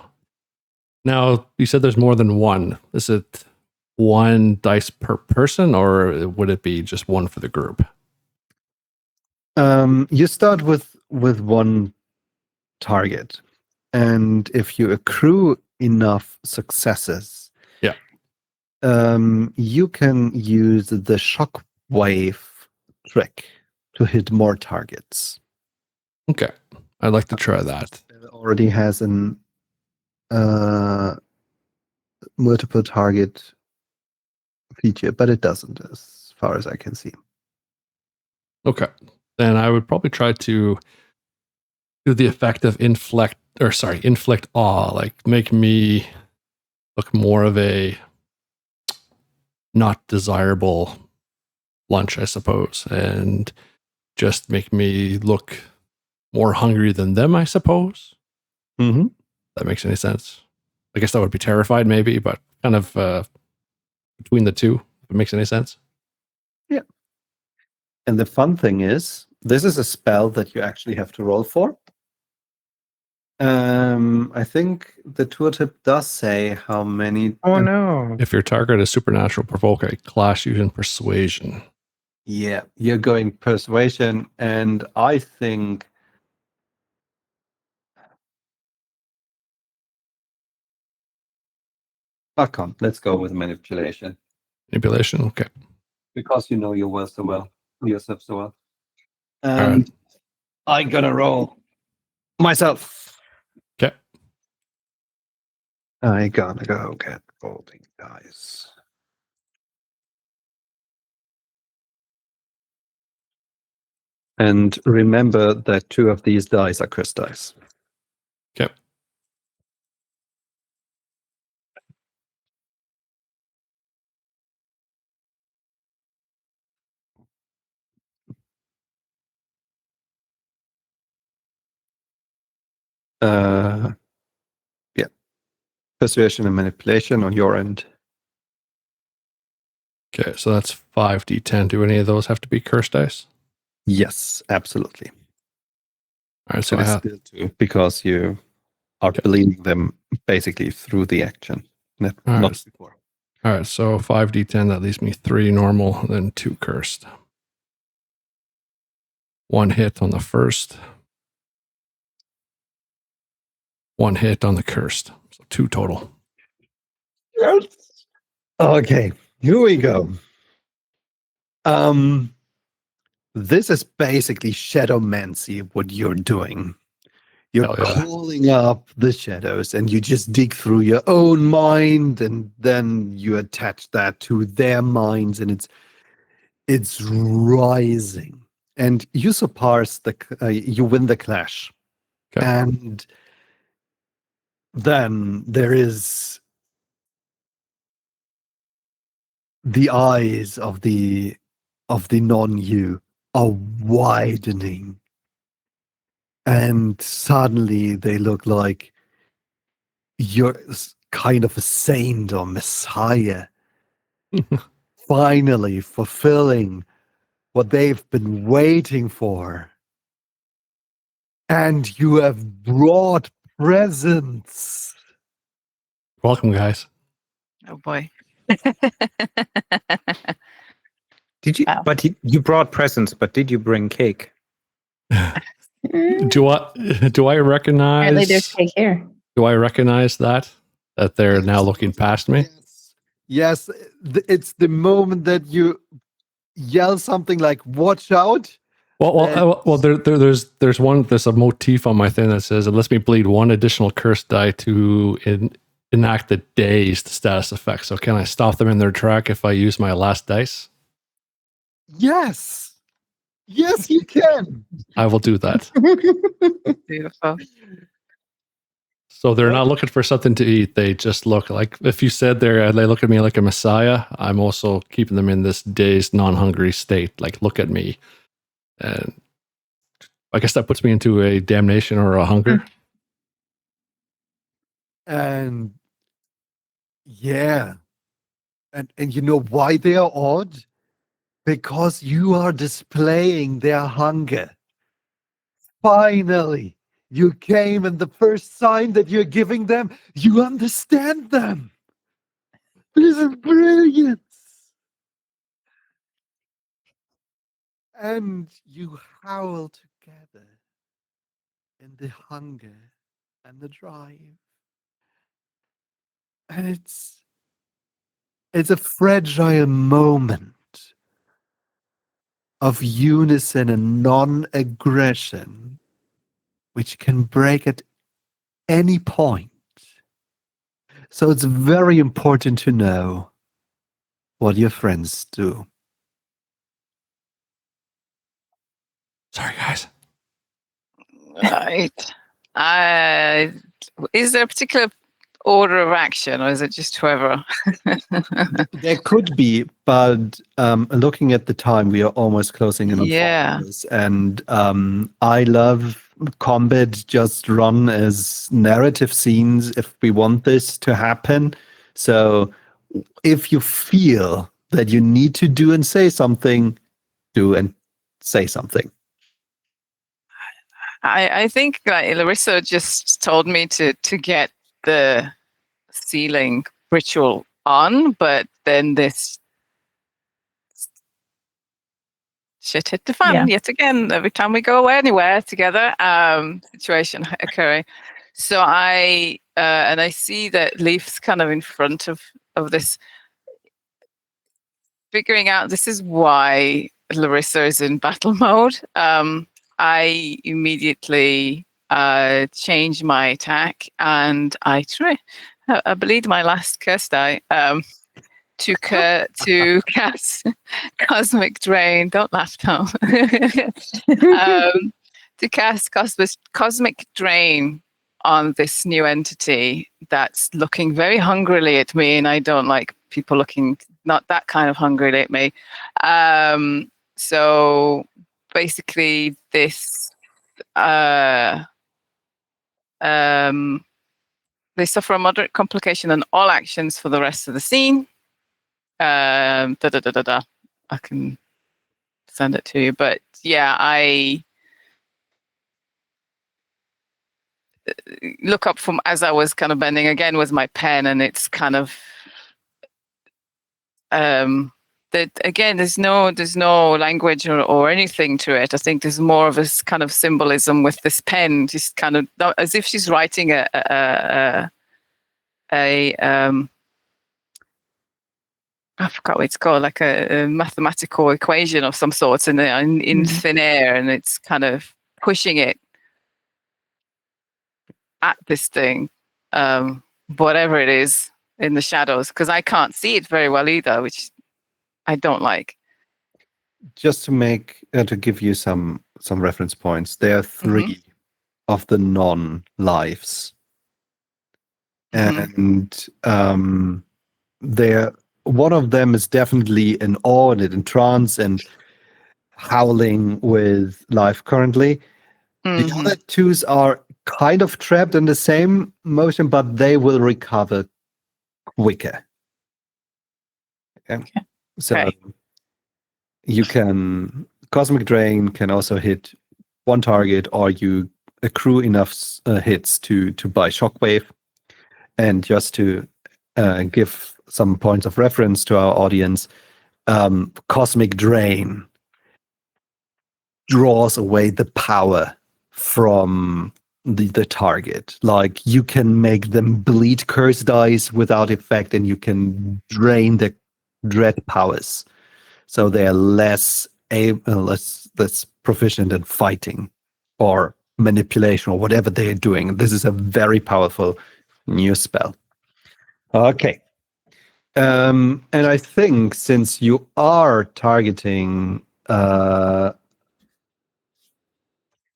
Now, you said there's more than one. Is it one dice per person, or would it be just one for the group? You start with one target. And if you accrue enough successes, you can use the shockwave trick to hit more targets. Okay. I'd like to try that. It already has an multiple target feature, but it doesn't, as far as I can see. Okay. Then I would probably try to do the effect of inflict awe, like make me look more of a not desirable lunch, I suppose, and just make me look more hungry than them, I suppose. Mm-hmm. That makes any sense. I guess that would be terrified, maybe, but kind of between the two, if it makes any sense. Yeah. And the fun thing is, this is a spell that you actually have to roll for. I think the tooltip does say how many. Oh no. If your target is supernatural, provoke a clash using persuasion. Yeah, you're going persuasion, and I think. Let's go with manipulation. Manipulation, okay. Because you know yourself so well. And I'm gonna roll myself. Okay. I gotta go get rolling dice. And remember that 2 of these dice are cursed dice. Okay. Yeah. Persuasion and manipulation on your end. Okay, so that's 5d10. Do any of those have to be cursed dice? Yes, absolutely. All right, so And I it's have still 2 because you are bleeding them basically through the action, not before. All right, so 5d10, that leaves me 3 normal, then 2 cursed. 1 hit on the first. 1 hit on the cursed. So 2 total. Okay, here we go. This is basically shadowmancy, what you're doing. You're Hell yeah. calling up the shadows, and you just dig through your own mind, and then you attach that to their minds, and it's rising. And you surpass you win the clash. Okay. And then there is the eyes of the non-you are widening, and suddenly they look like you're kind of a saint or messiah, finally fulfilling what they've been waiting for. And you have brought presents. Welcome, guys. Oh boy. Did you? Wow. But you brought presents, but did you bring cake? Do I Apparently, recognize? there's cake here. Do I recognize that they're now looking past me? Yes, it's the moment that you yell something like "Watch out!" Well, there's a motif on my thing that says it lets me bleed one additional curse die to enact the dazed status effect. So can I stop them in their track if I use my last dice? Yes, yes, you can. I will do that. Beautiful. So they're not looking for something to eat. They just look like, if you said they look at me like a messiah, I'm also keeping them in this dazed, non-hungry state. Like, look at me. And I guess that puts me into a damnation or a hunger. And yeah, and you know why they are odd? Because you are displaying their hunger. Finally, you came, and the first sign that you're giving them, you understand them. This is brilliant. And you howl together in the hunger and the drive. And it's a fragile moment of unison and non-aggression, which can break at any point. So it's very important to know what your friends do. Sorry, guys. Right. Is there a particular order of action, or is it just whoever? There could be, but looking at the time, we are almost closing in on 4 Yeah. hours. And I love combat just run as narrative scenes if we want this to happen. So if you feel that you need to do and say something, do and say something. I think Larissa just told me to get the sealing ritual on, but then this shit hit the fan yet again every time we go anywhere together. Situation occurring. So I see that Leaf's kind of in front of this, figuring out this is why Larissa is in battle mode. I immediately change my attack, and I bleed my last curse die to cast Cosmic Drain. Don't laugh, Tom. To cast Cosmic Drain on this new entity that's looking very hungrily at me, and I don't like people looking not that kind of hungrily at me. So basically this they suffer a moderate complication on all actions for the rest of the scene. I can send it to you, but yeah, I look up from as I was kind of bending again with my pen, and it's kind of that again, there's no language or anything to it. I think there's more of this kind of symbolism with this pen, just kind of as if she's writing a I forgot what it's called, like a mathematical equation of some sorts in thin air, and it's kind of pushing it at this thing, whatever it is in the shadows, because I can't see it very well either, which I don't like. Just to give you some reference points, there are 3 of the non-lives, and one of them is definitely in awe and in trance and howling with life currently. The other 2 are kind of trapped in the same motion, but they will recover quicker. Okay. So Okay. you can Cosmic Drain can also hit one target, or you accrue enough hits to buy Shockwave. And just to give some points of reference to our audience, Cosmic Drain draws away the power from the target. Like, you can make them bleed curse dice without effect, and you can drain the dread powers, so they are less proficient in fighting or manipulation or whatever they are doing. This is a very powerful new spell. Okay. And I think since you are targeting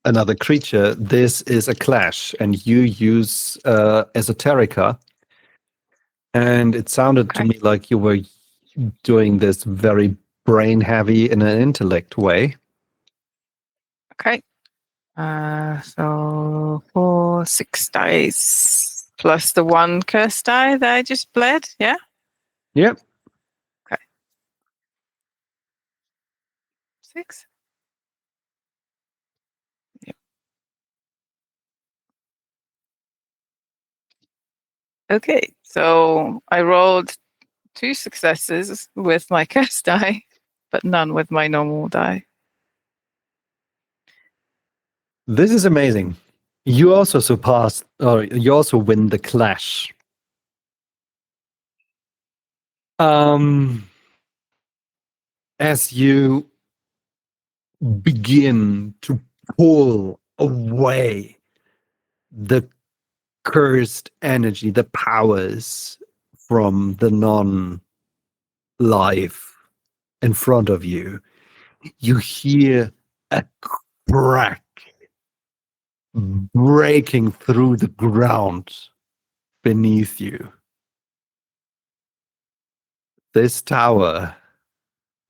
another creature, this is a clash, and you use Esoterica. And it sounded to me like you were doing this very brain heavy in an intellect way. Okay. So 4, 6 dice plus the 1 curse die that I just bled. Yeah. Yep. Okay. 6. Yep. Okay. So I rolled 2 successes with my curse die, but none with my normal die. This is amazing. You also surpassed, or you also win the clash. As you begin to pull away the cursed energy, the powers from the non-life in front of you, you hear a crack breaking through the ground beneath you. This tower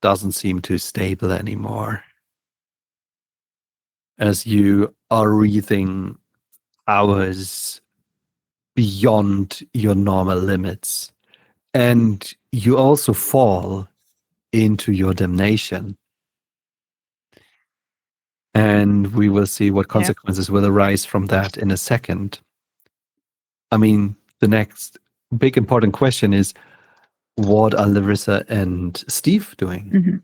doesn't seem too stable anymore, as you are breathing hours beyond your normal limits, and you also fall into your damnation. And we will see what consequences will arise from that in a second. I mean, the next big important question is, what are Larissa and Steve doing?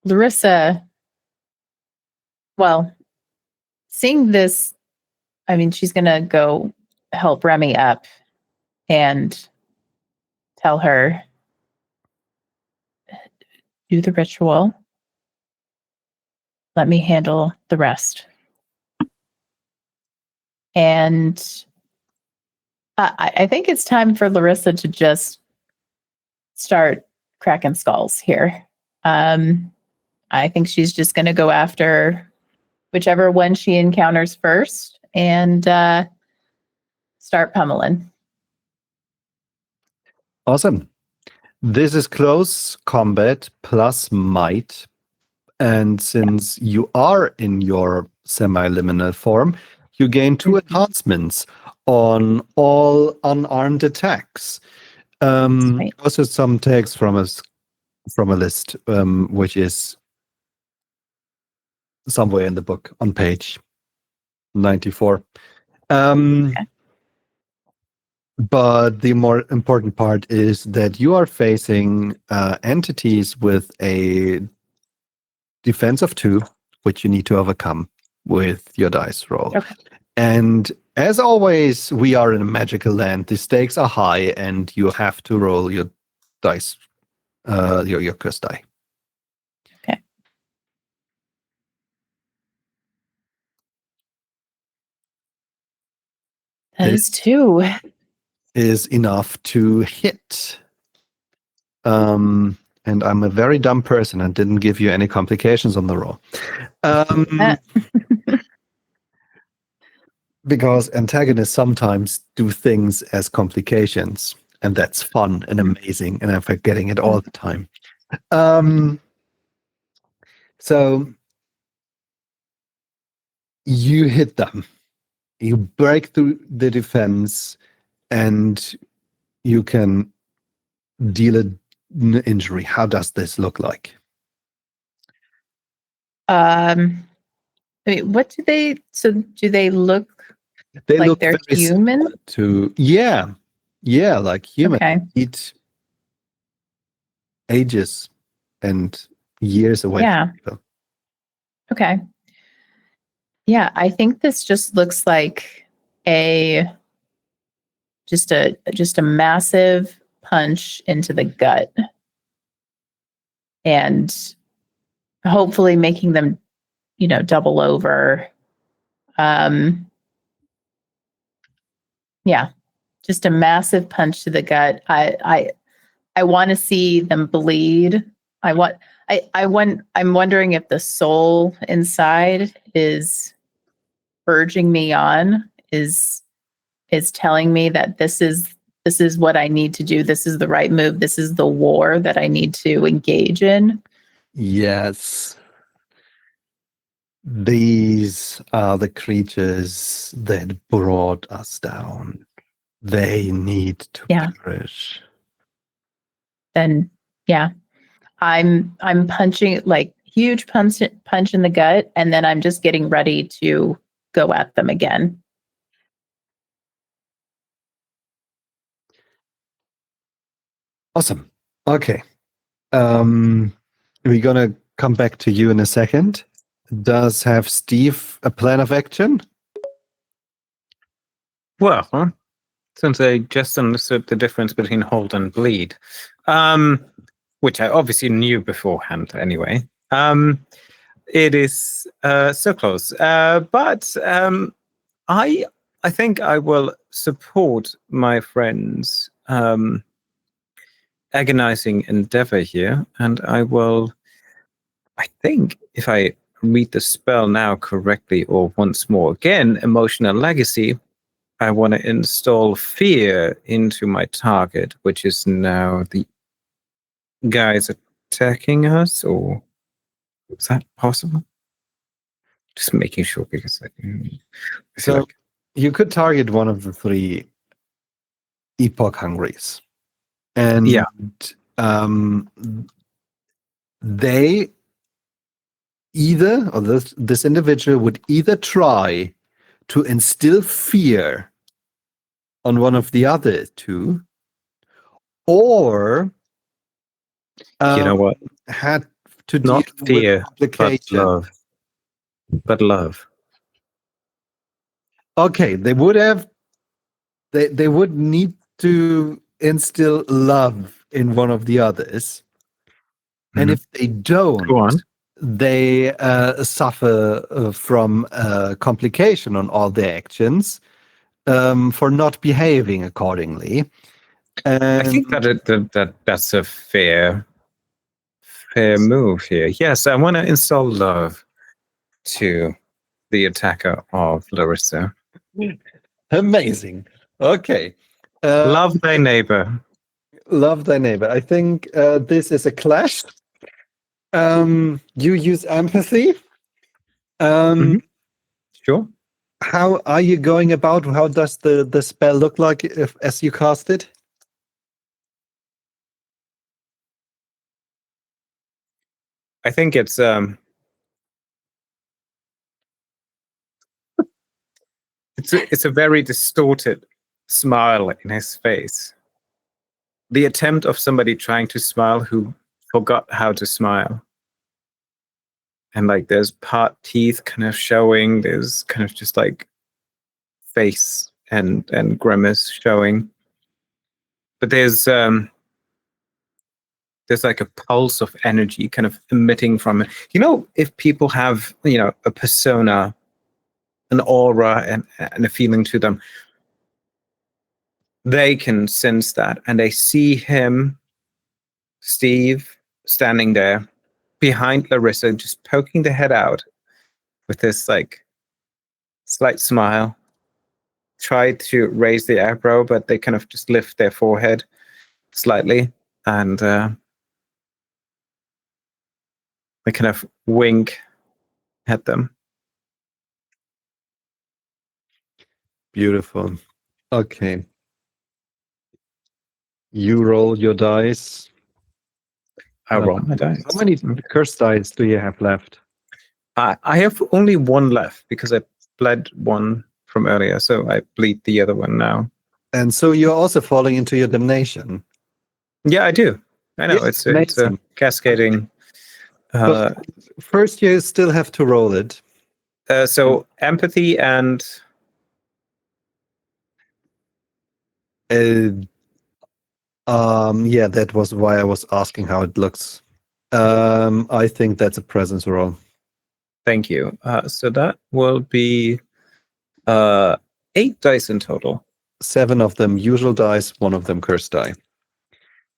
Larissa, well, seeing this, I mean, she's going to go help Remy up and tell her, do the ritual. Let me handle the rest. And I think it's time for Larissa to just start cracking skulls here. I think she's just going to go after whichever one she encounters first and start pummeling. Awesome. This is close combat plus might. And since you are in your semi-liminal form, you gain 2 enhancements on all unarmed attacks. Also some text from a list, which is somewhere in the book on page 94. But the more important part is that you are facing entities with a defense of 2, which you need to overcome with your dice roll. Okay. And as always, we are in a magical land. The stakes are high, and you have to roll your dice, your curse die. Okay. That is 2. Is enough to hit. And I'm a very dumb person and didn't give you any complications on the roll. Because antagonists sometimes do things as complications, and that's fun and amazing, and I'm forgetting it all the time. So you hit them. You break through the defense, and you can deal an injury. How does this look like? I mean, what do they? So, do they look They like look they're very human? similar to like human. Okay. Eat ages and years away Yeah. from people. Okay. Yeah, I think this just looks like just a massive punch into the gut, and hopefully making them, double over. Yeah, just a massive punch to the gut. I want to see them bleed. I'm wondering if the soul inside is urging me on, is telling me that this is what I need to do. This is the right move. This is the war that I need to engage in. Yes. These are the creatures that brought us down. They need to perish. Then yeah, I'm punching, like, huge punch in the gut, and then I'm just getting ready to go at them again. Awesome. Okay. We're gonna come back to you in a second. Does have Steve a plan of action? Well, since I just understood the difference between hold and bleed, which I obviously knew beforehand anyway, it is so close. But I think I will support my friend's agonizing endeavor here, and I think if I read the spell now correctly, or once more again, emotional legacy, I want to install fear into my target, which is now the guys attacking us, or is that possible? Just making sure, because I feel like you could target one of the 3 Epoch Hungries. And they either, or this individual would either try to instill fear on one of the other 2, or you know what? had to Not deal fear, with complication. but love. But love. Okay, they would have. They would need to instill love in one of the others, and if they don't, Go on. they suffer from complication on all their actions for not behaving accordingly. And I think that's a fair move here. Yes, I want to install love to the attacker of Larissa. Amazing. Okay. Love thy neighbor. Love thy neighbor. I think this is a clash. You use empathy. Sure. How are you going about? How does the spell look like as you cast it? I think it's it's a very distorted smile in his face. The attempt of somebody trying to smile who forgot how to smile. And like there's part teeth kind of showing, there's kind of just like face and grimace showing. But there's like a pulse of energy kind of emitting from it. You know, if people have, a persona, an aura, and a feeling to them, they can sense that, and they see him, Steve, standing there behind Larissa, just poking the head out with this like slight smile. Try to raise the eyebrow, but they kind of just lift their forehead slightly, and they kind of wink at them. Beautiful. Okay. You roll your dice. I roll my dice. How many curse dice do you have left? I have only one left because I bled one from earlier, so I bleed the other one now. And so you're also falling into your damnation. Yeah, I do. I know, Yeah, it's a amazing. cascading. But first, you still have to roll it. So empathy and Yeah, that was why I was asking how it looks. I think that's a presence roll. thank you. So that will be 8 dice in total. 7 of them usual dice, 1 of them curse die.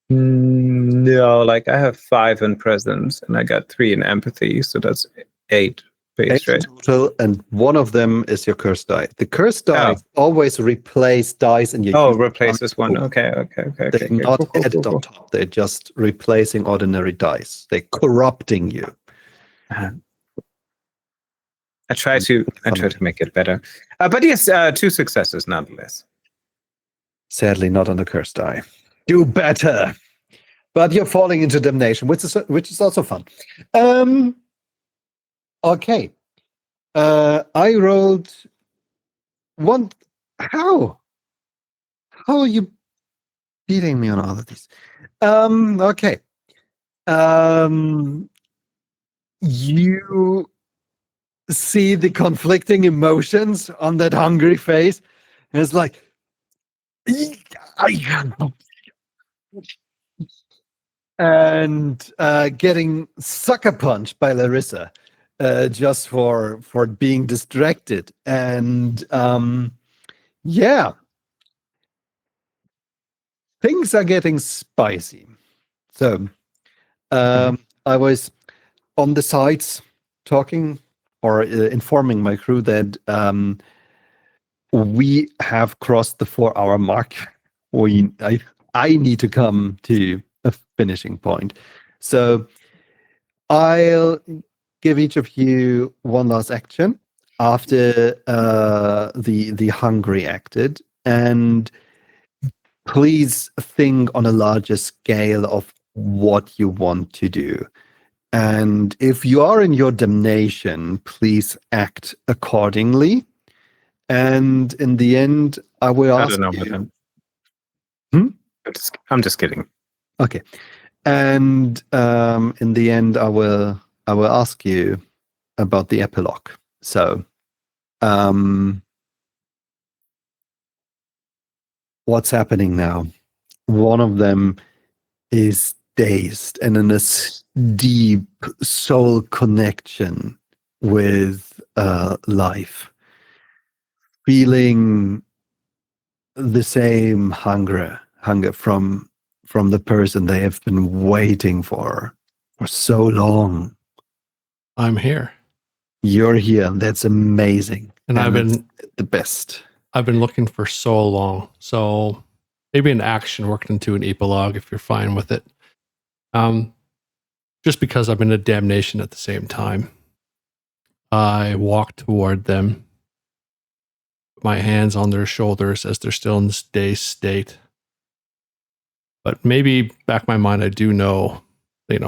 No, like I have 5 in presence and I got 3 in empathy, so that's 8 base, 8 right? total, and 1 of them is your curse die. The curse die always replace dice in your. Oh, replaces one. Okay. They're not added on top. They're just replacing ordinary dice. They're corrupting you. I try to make it better. But yes, 2 successes nonetheless. Sadly, not on the curse die. Do better. But you're falling into damnation, which is also fun. Okay. I rolled 1. How are you beating me on all of these? Okay. You see the conflicting emotions on that hungry face. And it's like, and getting sucker punched by Larissa just for being distracted. And yeah, things are getting spicy. So I was on the sides talking or informing my crew that we have crossed the 4-hour mark. I need to come to a finishing point. So I'll give each of you one last action after the hungry acted, and please think on a larger scale of what you want to do. And if you are in your damnation, please act accordingly. And in the end, I will ask you. I'm just kidding. Okay. And in the end, I will ask you about the epilogue. So, what's happening now? One of them is dazed and in this deep soul connection with life, feeling the same hunger from the person they have been waiting for so long. I'm here. You're here. That's amazing. And I've been the best. I've been looking for so long. So maybe an action worked into an epilogue if you're fine with it. Just because I'm in a damnation at the same time. I walk toward them, my hands on their shoulders as they're still in this dazed state. But maybe back in my mind, I do know, I've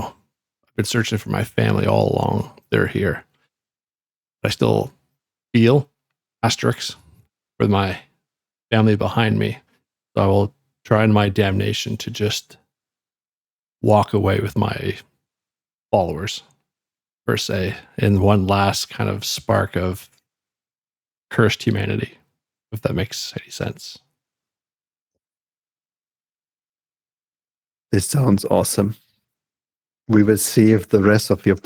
been searching for my family all along. They're here. I still feel asterisks with my family behind me. So I will try in my damnation to just walk away with my followers, per se, in one last kind of spark of cursed humanity, if that makes any sense. This sounds awesome. We will see if the rest of your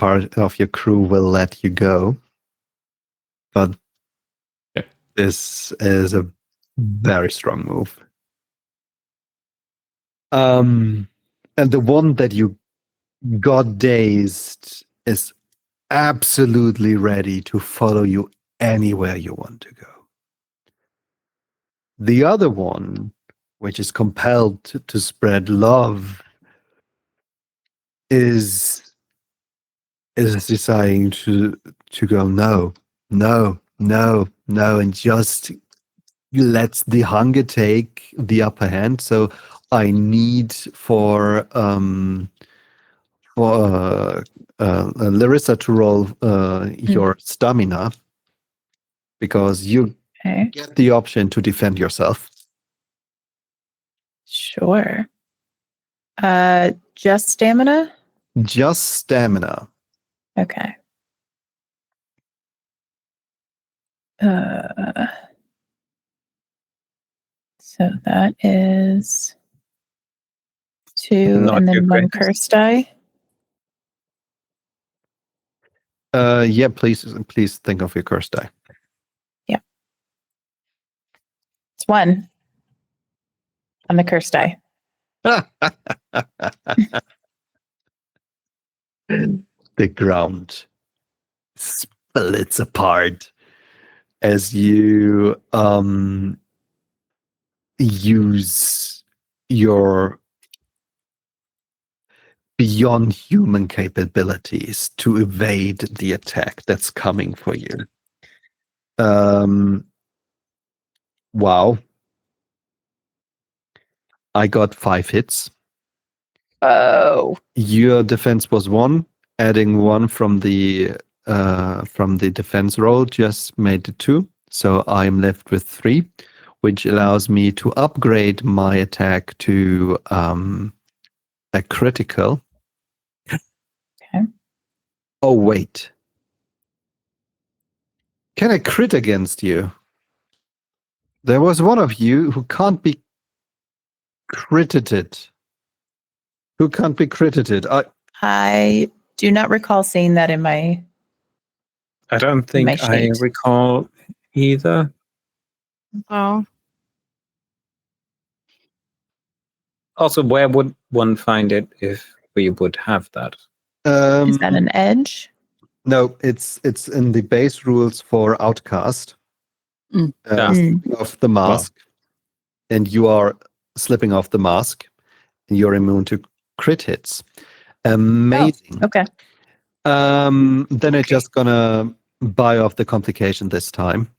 crew will let you go. But this is a very strong move. And the one that you got dazed is absolutely ready to follow you anywhere you want to go. The other one, which is compelled to spread love, is deciding to go no, and just lets the hunger take the upper hand. So I need for Larissa to roll your stamina, because you Okay. get the option to defend yourself. Sure. Just stamina? Just stamina. Okay. So that is 2 Not and your then 1 greatest. curse die. Yeah, please think of your curse die. It's 1 on the curse die. The ground splits apart as you use your beyond human capabilities to evade the attack that's coming for you. Wow. I got 5 hits. Oh. Your defense was 1. Adding 1 from the defense roll just made it 2. So I'm left with 3, which allows me to upgrade my attack to a critical. Okay. Oh, wait. Can I crit against you? There was one of you who can't be critted. Who can't be critted? I do not recall seeing that in my. I don't My think I sheet. recall either. Oh, Also, where would one find it if we would have that? Is that an edge? No, it's in the base rules for Outcast. Mm. Slipping off the mask, and you are slipping off the mask, and you're immune to crit hits. Amazing. Okay. Then I'm just gonna buy off the complication this time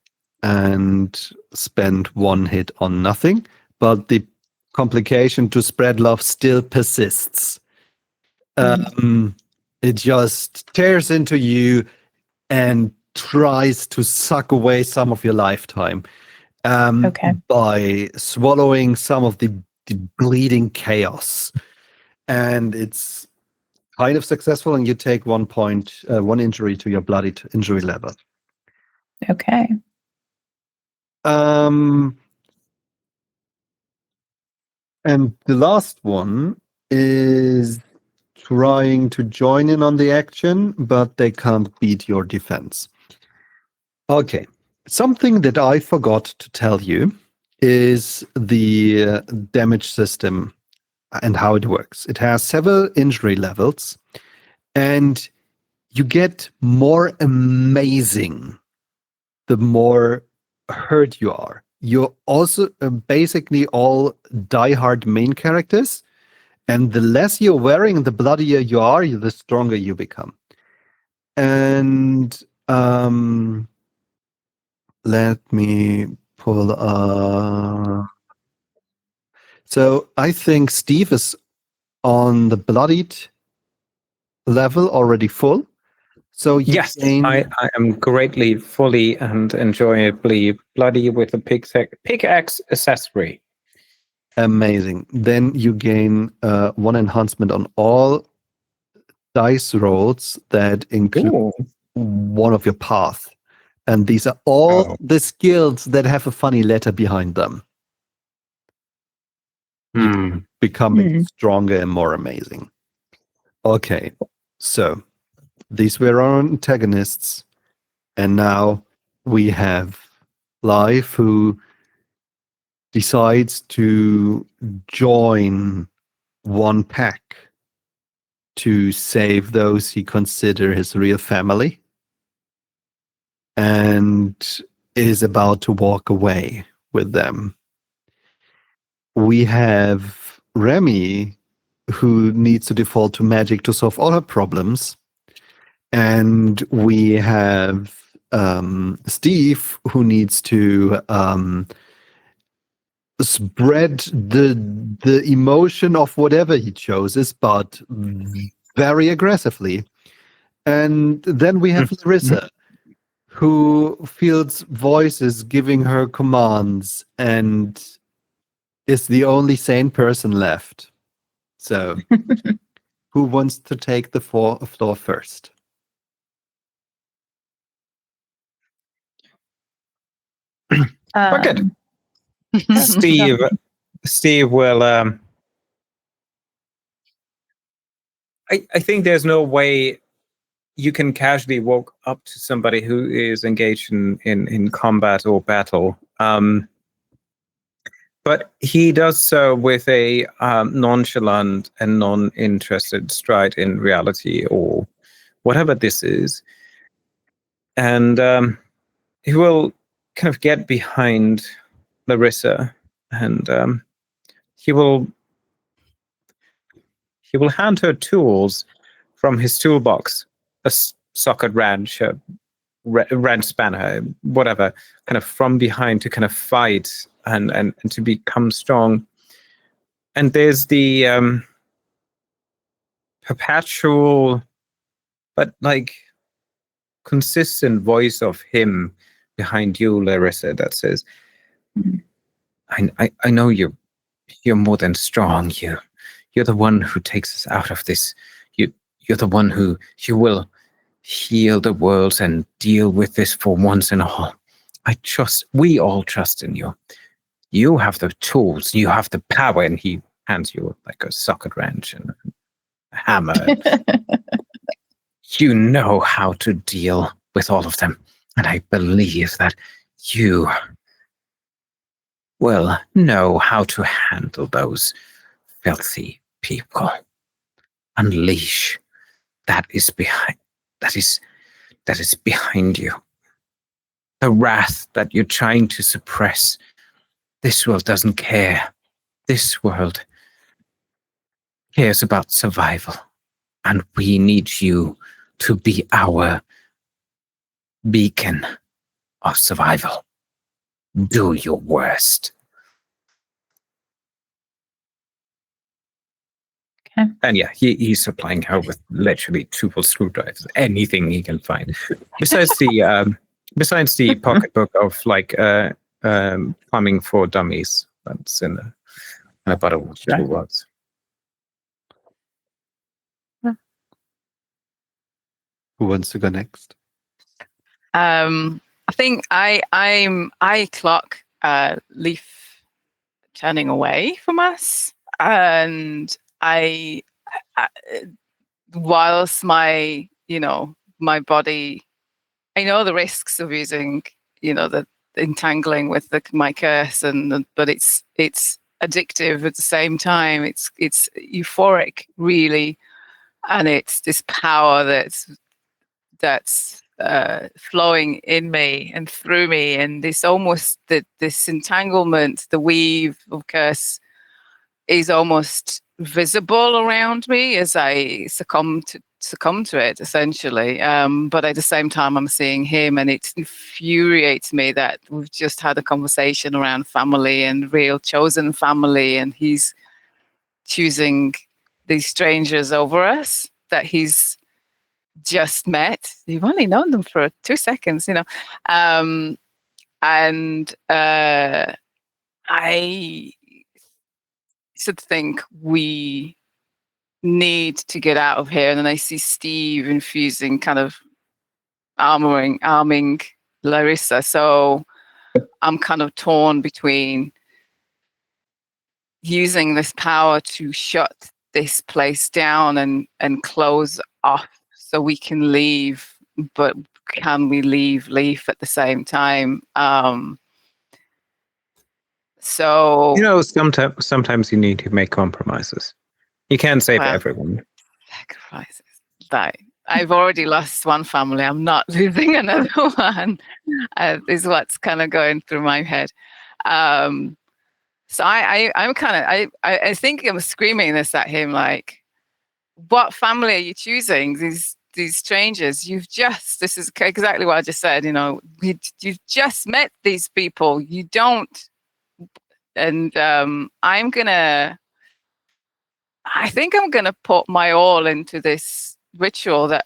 and spend 1 hit on nothing, but the complication to spread love still persists. It just tears into you and tries to suck away some of your lifetime by swallowing some of the bleeding chaos. And it's kind of successful, and you take 1 point, 1 injury to your bloody injury level. Okay. And the last one is trying to join in on the action, but they can't beat your defense. Okay. Something that I forgot to tell you is the damage system and how it works. It has several injury levels, and you get more amazing the more hurt you are. You're also basically all diehard main characters, and the less you're wearing, the bloodier you are, the stronger you become. And let me pull up. So I think Steve is on the bloodied level already full. So you Yes, gain... I am greatly, fully, and enjoyably bloody with a pickaxe accessory. Amazing. Then you gain 1 enhancement on all dice rolls that include 1 of your path. And these are all the skills that have a funny letter behind them. You becoming stronger and more amazing. Okay, so these were our antagonists, and now we have Life, who decides to join one pack to save those he consider his real family, and is about to walk away with them. We have Remy, who needs to default to magic to solve all her problems. And we have Steve, who needs to spread the emotion of whatever he chooses, but very aggressively. And then we have Larissa, who feels voices giving her commands and is the only sane person left. So, who wants to take the floor first? Okay. Steve will. I think there's no way you can casually walk up to somebody who is engaged in combat or battle. But he does so with a nonchalant and non-interested stride in reality or whatever this is. And he will kind of get behind Larissa, and he will hand her tools from his toolbox, a socket wrench, a wrench spanner, whatever, kind of from behind to kind of fight and to become strong. And there's the perpetual but like consistent voice of him behind you, Larissa, that says, I know you're more than strong. You're the one who takes us out of this. You're the one who will heal the world and deal with this for once and all. We all trust in you. You have the tools, you have the power, and he hands you like a socket wrench and a hammer. You know how to deal with all of them. And I believe that you will know how to handle those filthy people. Unleash that is behind you. The wrath that you're trying to suppress. This world doesn't care. This world cares about survival. And we need you to be our beacon of survival. Do your worst. Okay. And yeah, he's supplying her with literally 2 screwdrivers, anything he can find. Besides the pocketbook of like plumbing for dummies that's in a bottle toolbox. Who wants to go next? I think I clock Leaf turning away from us, and I whilst my body, I know the risks of using the entangling with my curse, but it's addictive at the same time. It's euphoric, really, and it's this power that's flowing in me and through me, and this almost this entanglement, the weave of curse is almost visible around me as I succumb to it, essentially. But at the same time, I'm seeing him, and it infuriates me that we've just had a conversation around family and real chosen family, and he's choosing these strangers over us that he's just met. You've only known them for 2 seconds, and I should think we need to get out of here. And then I see Steve infusing, kind of arming Larissa. So I'm kind of torn between using this power to shut this place down and close off so we can leave, but can we leave Leaf at the same time? So sometimes you need to make compromises. You can save Wow. everyone. Sacrifices. Like, I've already lost one family. I'm not losing another one. Is what's kind of going through my head. So I'm kind of I think I'm screaming this at him like, what family are you choosing? These strangers. This is exactly what I just said. You know, you've just met these people. You don't. And I think I'm gonna put my all into this ritual that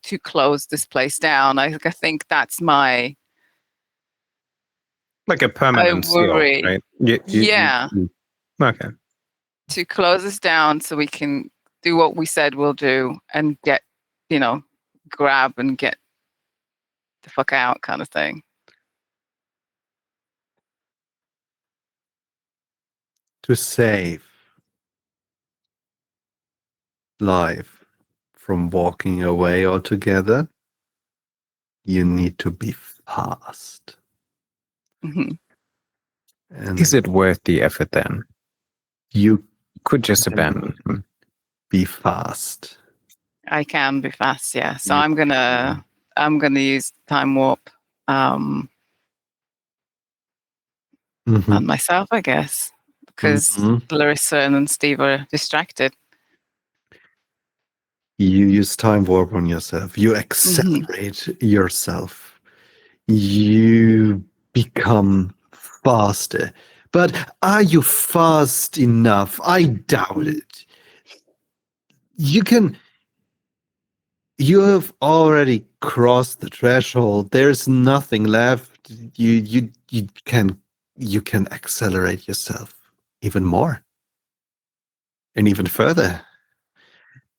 to close this place down. I think that's my Like a permanent seal, worry. right? Yeah. Okay. To close this down so we can do what we said we'll do and get, grab and get the fuck out kind of thing. To save life from walking away altogether, you need to be fast. Mhm. And Is it worth the effort then? you Could just abandon him. be fast. I can be fast, yeah. So You- I'm gonna use time warp on Mhm. myself, I guess, because Mhm. Larissa and Steve are distracted. You use time warp on yourself. You accelerate yourself. You become faster. But are you fast enough? I doubt it. You have already crossed the threshold. There's nothing left. You can accelerate yourself even more and even further.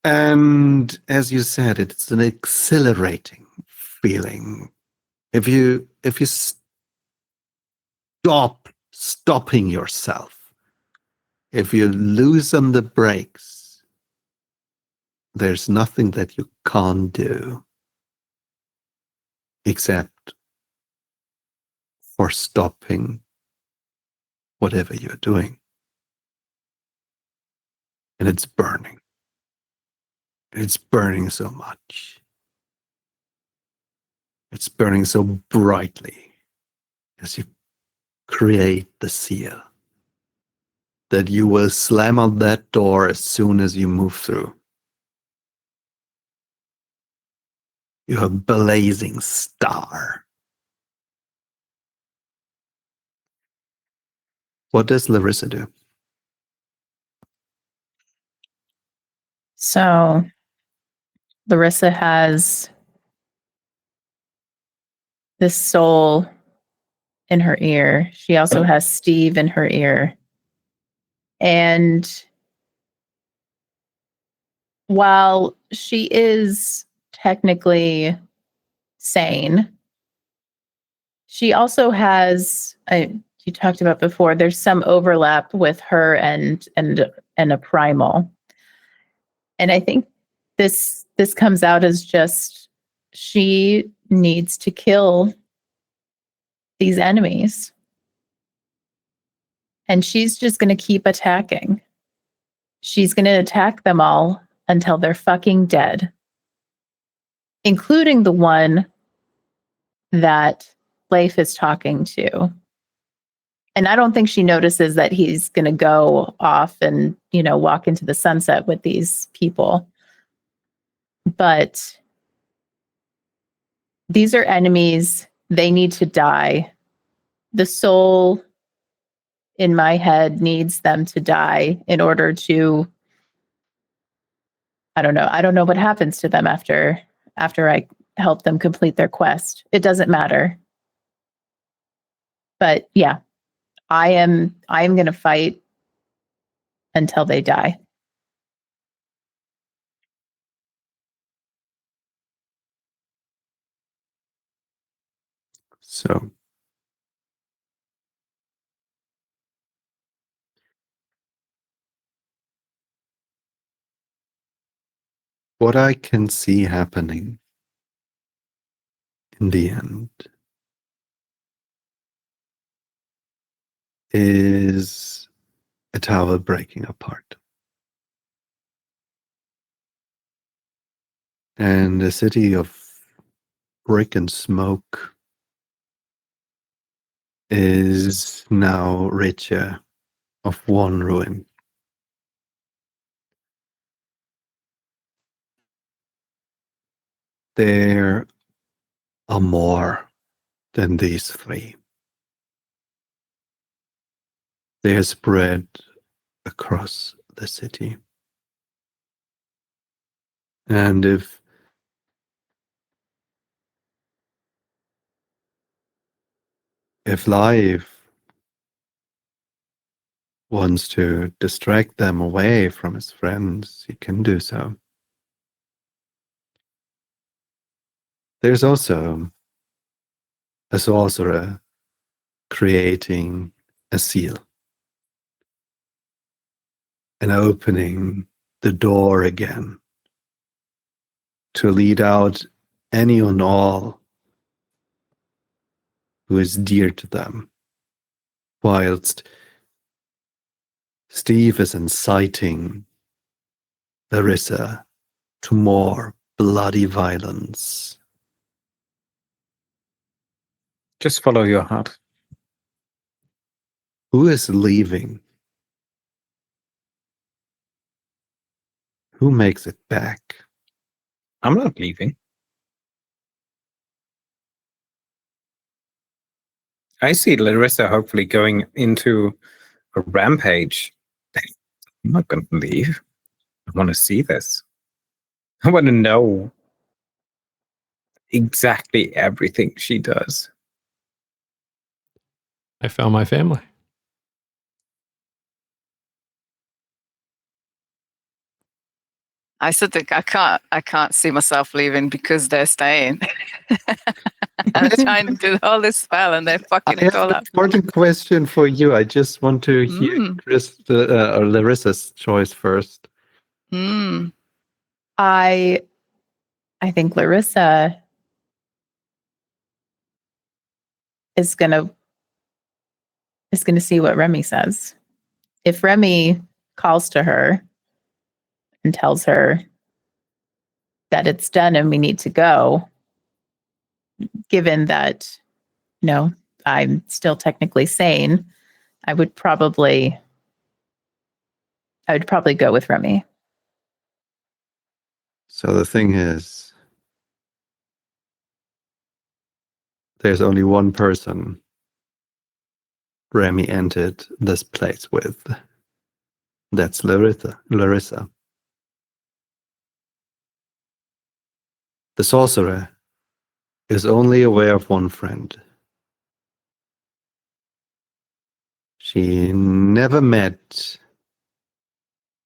And as you said, it's an exhilarating feeling. If you stopping yourself, if you loosen the brakes, there's nothing that you can't do except for stopping whatever you're doing. And it's burning. It's burning so much. It's burning so brightly as you create the seal that you will slam on that door as soon as you move through. You're a blazing star. What does Larissa do? So Larissa has this soul in her ear. She also has Steve in her ear. And while she is technically sane, she also has, you talked about before, there's some overlap with her and a primal. And I think this comes out as just she needs to kill these enemies. And she's just going to keep attacking. She's going to attack them all until they're fucking dead, including the one that Leif is talking to. And I don't think she notices that he's going to go off and, walk into the sunset with these people. But these are enemies. They need to die. The soul in my head needs them to die in order to, I don't know what happens to them after I help them complete their quest. It doesn't matter. But yeah, I am going to fight until they die. So, what I can see happening in the end is a tower breaking apart. And the city of brick and smoke is now richer of one ruin. There are more than these three. They are spread across the city. And if life wants to distract them away from his friends, he can do so. There's also a sorcerer creating a seal and opening the door again to lead out any and all who is dear to them, whilst Steve is inciting Larissa to more bloody violence. Just follow your heart. Who is leaving? Who makes it back? I'm not leaving. I see Larissa hopefully going into a rampage. I'm not going to leave. I want to see this. I want to know exactly everything she does. I found my family. I still think I can't see myself leaving because they're staying. I'm trying to do all this spell and they're fucking I it have all an up. important question for you. I just want to hear or Larissa's choice first. Mm. I think Larissa is gonna see what Remy says. If Remy calls to her and tells her that it's done and we need to go, given that, I'm still technically sane, I would probably go with Remy. So the thing is, there's only one person Remy entered this place with. That's Larissa. The sorcerer is only aware of one friend. She never met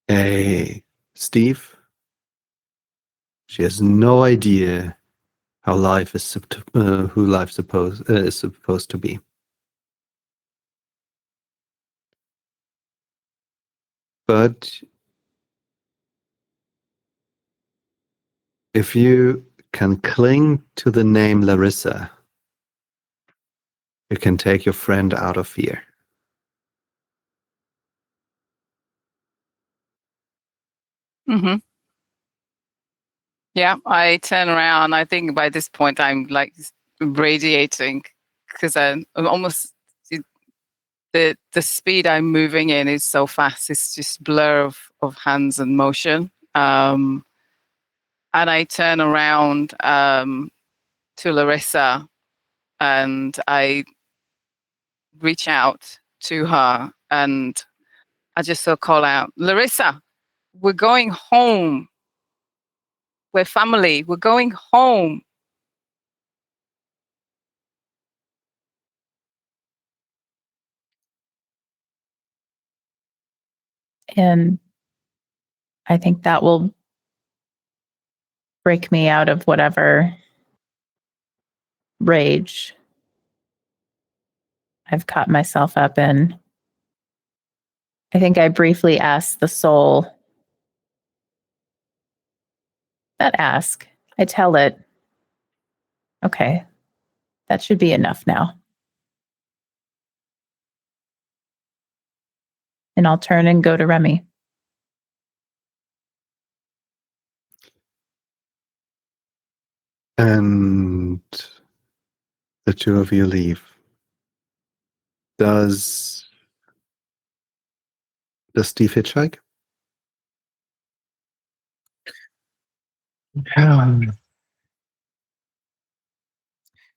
a Steve. She has no idea how life is who life is supposed to be. But if you can cling to the name Larissa, you can take your friend out of fear. Mm-hmm. Yeah, I turn around. I think by this point I'm like radiating because I'm almost the speed I'm moving in is so fast. It's just blur of hands and motion. And I turn around to Larissa and I reach out to her and I just so call out, Larissa, we're going home. We're family. We're going home. And I think that will break me out of whatever rage I've caught myself up in. I think I briefly asked the soul. Not ask. I tell it, okay, that should be enough now. And I'll turn and go to Remy. And the two of you leave. Does Steve hitchhike?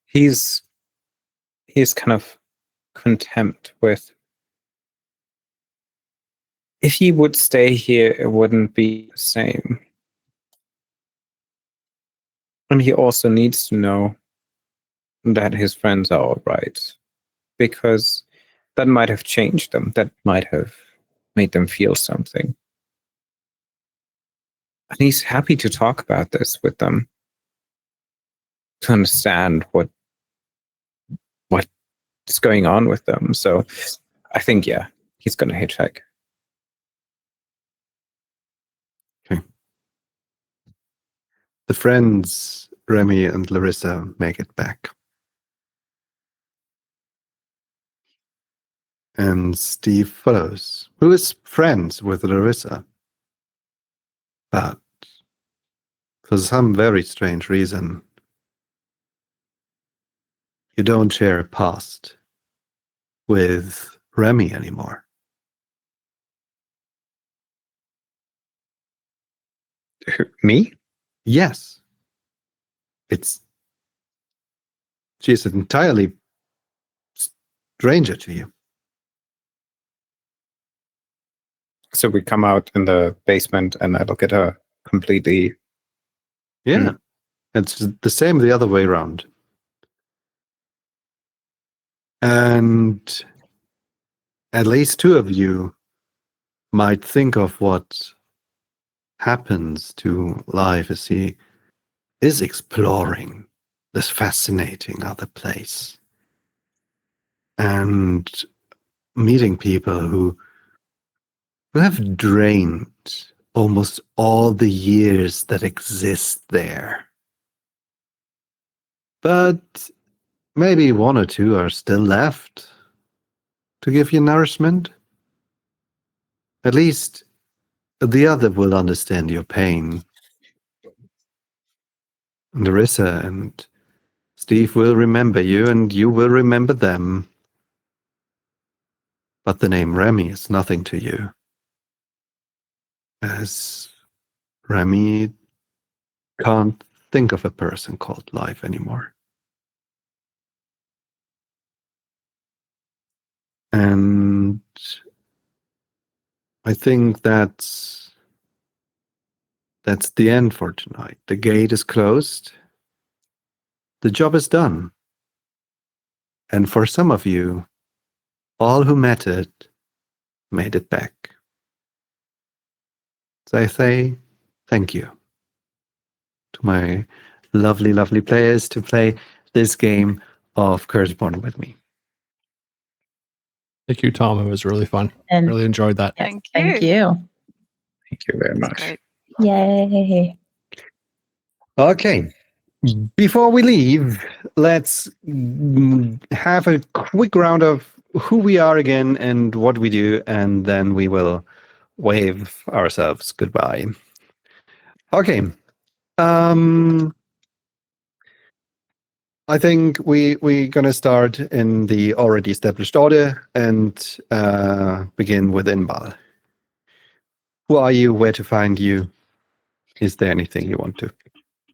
He's kind of content with, if he would stay here, it wouldn't be the same. And he also needs to know that his friends are all right, because that might have changed them. That might have made them feel something. And he's happy to talk about this with them, to understand what's going on with them. So I think, yeah, he's going to hitchhike. Okay. The friends, Remy and Larissa, make it back. And Steve follows, who is friends with Larissa. But for some very strange reason, you don't share a past with Remy anymore. Me? Yes. She's an entirely stranger to you. So we come out in the basement and I look at her completely. Yeah. It's the same the other way around. And at least two of you might think of what happens to life as he is exploring this fascinating other place and meeting people who have drained almost all the years that exist there. But maybe one or two are still left to give you nourishment. At least the other will understand your pain. Larissa and Steve will remember you, and you will remember them. But the name Remy is nothing to you, as Remy can't think of a person called Life anymore. And I think that's the end for tonight. The gate is closed. The job is done. And for some of you, all who met it made it back. So I say thank you to my lovely, lovely players to play this game of Curseborne with me. Thank you, Tom. It was really fun. And Really enjoyed that. yes, Thank thank you. you. Thank you very That's much. great. Yay. Okay. Before we leave, let's have a quick round of who we are again and what we do, and then we will wave ourselves goodbye. Okay. I think we're gonna start in the already established order and begin with Inbal. Who are you? Where to find you? Is there anything you want to?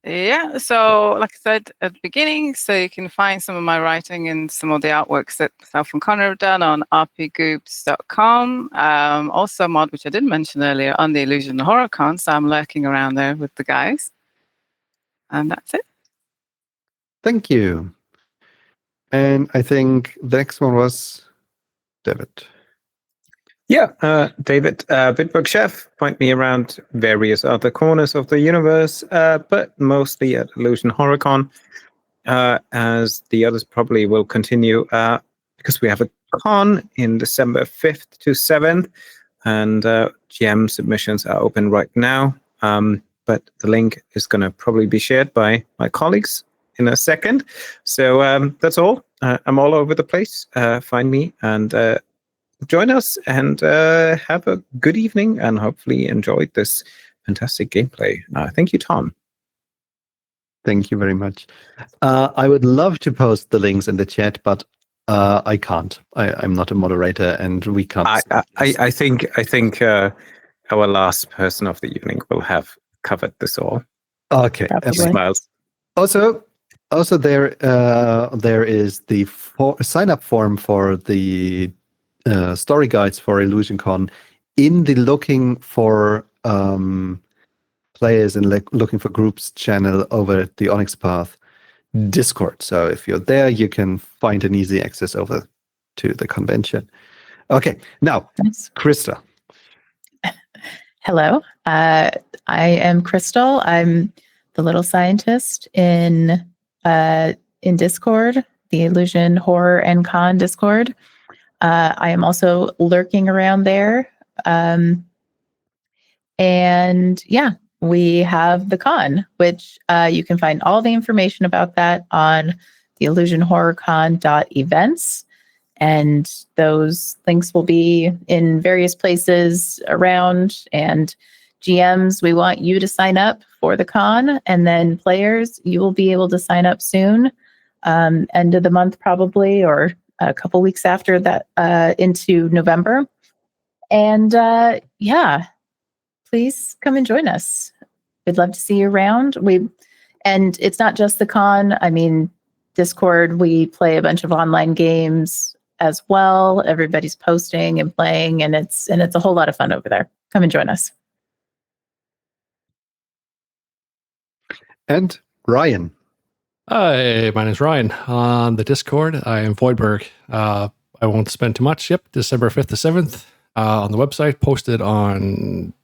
Yeah, so like I said at the beginning, so you can find some of my writing and some of the artworks that myself and Connor have done on rpgoops.com. Also a mod, which I didn't mention earlier, on the Illusion Horror Con, so I'm lurking around there with the guys. And that's it. Thank you. And I think the next one was David. Yeah, David, Bitbook Chef, point me around various other corners of the universe, but mostly at Illusion HorrorCon, as the others probably will continue, because we have a con in December 5th to 7th, and GM submissions are open right now, but the link is going to probably be shared by my colleagues in a second. So that's all. I'm all over the place. Find me and join us, and have a good evening, and hopefully enjoyed this fantastic gameplay. Thank you, Tom. Thank you very much. I would love to post the links in the chat, but I can't. I'm not a moderator, and we can't. I think our last person of the evening will have covered this all. Okay. Probably. Smiles. Also, there is the sign up form for the story guides for IllusionCon in the looking for players and looking for groups channel over at the Onyx Path Discord. So if you're there, you can find an easy access over to the convention. Okay, now, Nice. Krista. Hello, I am Crystal. I'm the little scientist in Discord, the Illusion Horror and Con Discord. I am also lurking around there. And yeah, we have the con, which you can find all the information about that on the illusionhorrorcon.events. And those links will be in various places around. And GMs, we want you to sign up for the con. And then players, you will be able to sign up soon, end of the month probably, or a couple weeks after that, into November. And yeah, please come and join us. We'd love to see you around. And it's not just the con. I mean, Discord, we play a bunch of online games as well. Everybody's posting and playing, and it's a whole lot of fun over there. Come and join us. And Ryan. Hi, my name's Ryan. On the Discord, I am Voidberg. I won't spend too much. Yep, December 5th to 7th on the website, posted on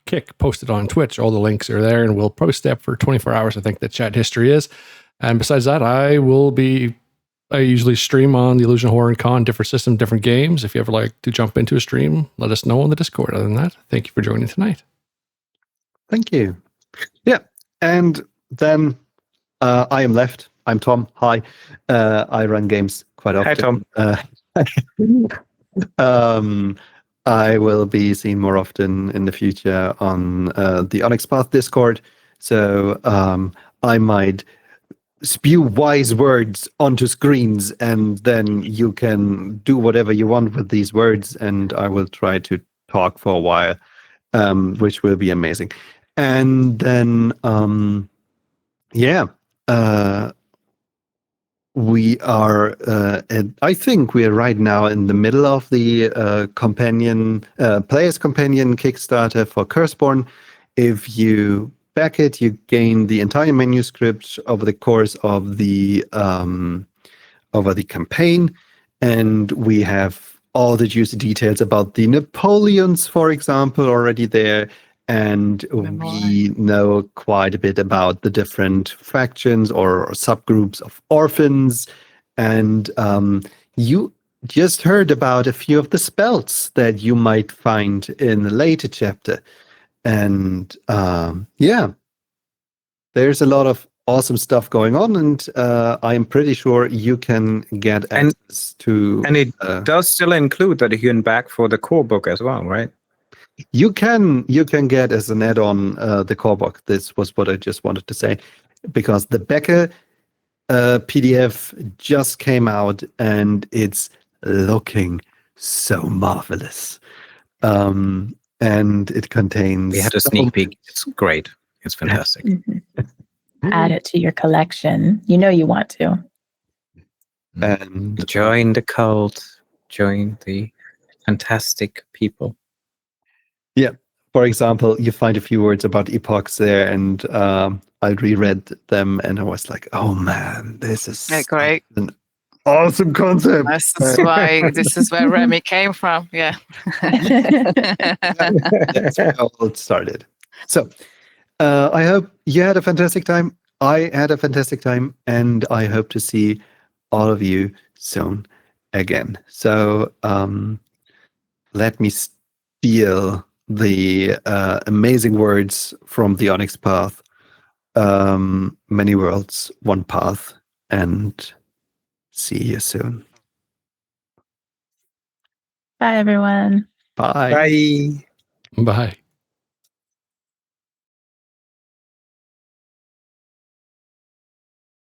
Kick, posted on Twitch. All the links are there, and we'll probably stay up for 24 hours, I think the chat history is. And besides that, I usually stream on the Illusion Horror and Con, different systems, different games. If you ever like to jump into a stream, let us know on the Discord. Other than that, thank you for joining tonight. Thank you. Yeah, and then I am left. I'm Tom. Hi. I run games quite often. Hi, Tom. I will be seen more often in the future on the Onyx Path Discord. So I might spew wise words onto screens, and then you can do whatever you want with these words, and I will try to talk for a while, which will be amazing. And then, we are, I think we are right now in the middle of the Player's Companion Kickstarter for Curseborne. If you back it, you gain the entire manuscript over the course of the campaign, and we have all the juicy details about the Napoleons, for example, already there. And we know quite a bit about the different factions or subgroups of orphans. And you just heard about a few of the spells that you might find in a later chapter. And there's a lot of awesome stuff going on. And I'm pretty sure you can get access to... And it does still include that you can back for the core book as well, right? You can get as an add-on the core book. This was what I just wanted to say, because the Becker PDF just came out and it's looking so marvelous. And it contains... We had a sneak peek. It's great. It's fantastic. Add it to your collection. You know you want to. And join the cult. Join the fantastic people. Yeah. For example, you find a few words about epochs there, and I reread them, and I was like, "Oh man, this is great, an awesome concept." This is where Remy came from. Yeah, that's where it all started. So, I hope you had a fantastic time. I had a fantastic time, and I hope to see all of you soon again. So, let me steal the amazing words from the Onyx Path. Many worlds, one path, and see you soon. Bye, everyone. Bye. Bye. Bye.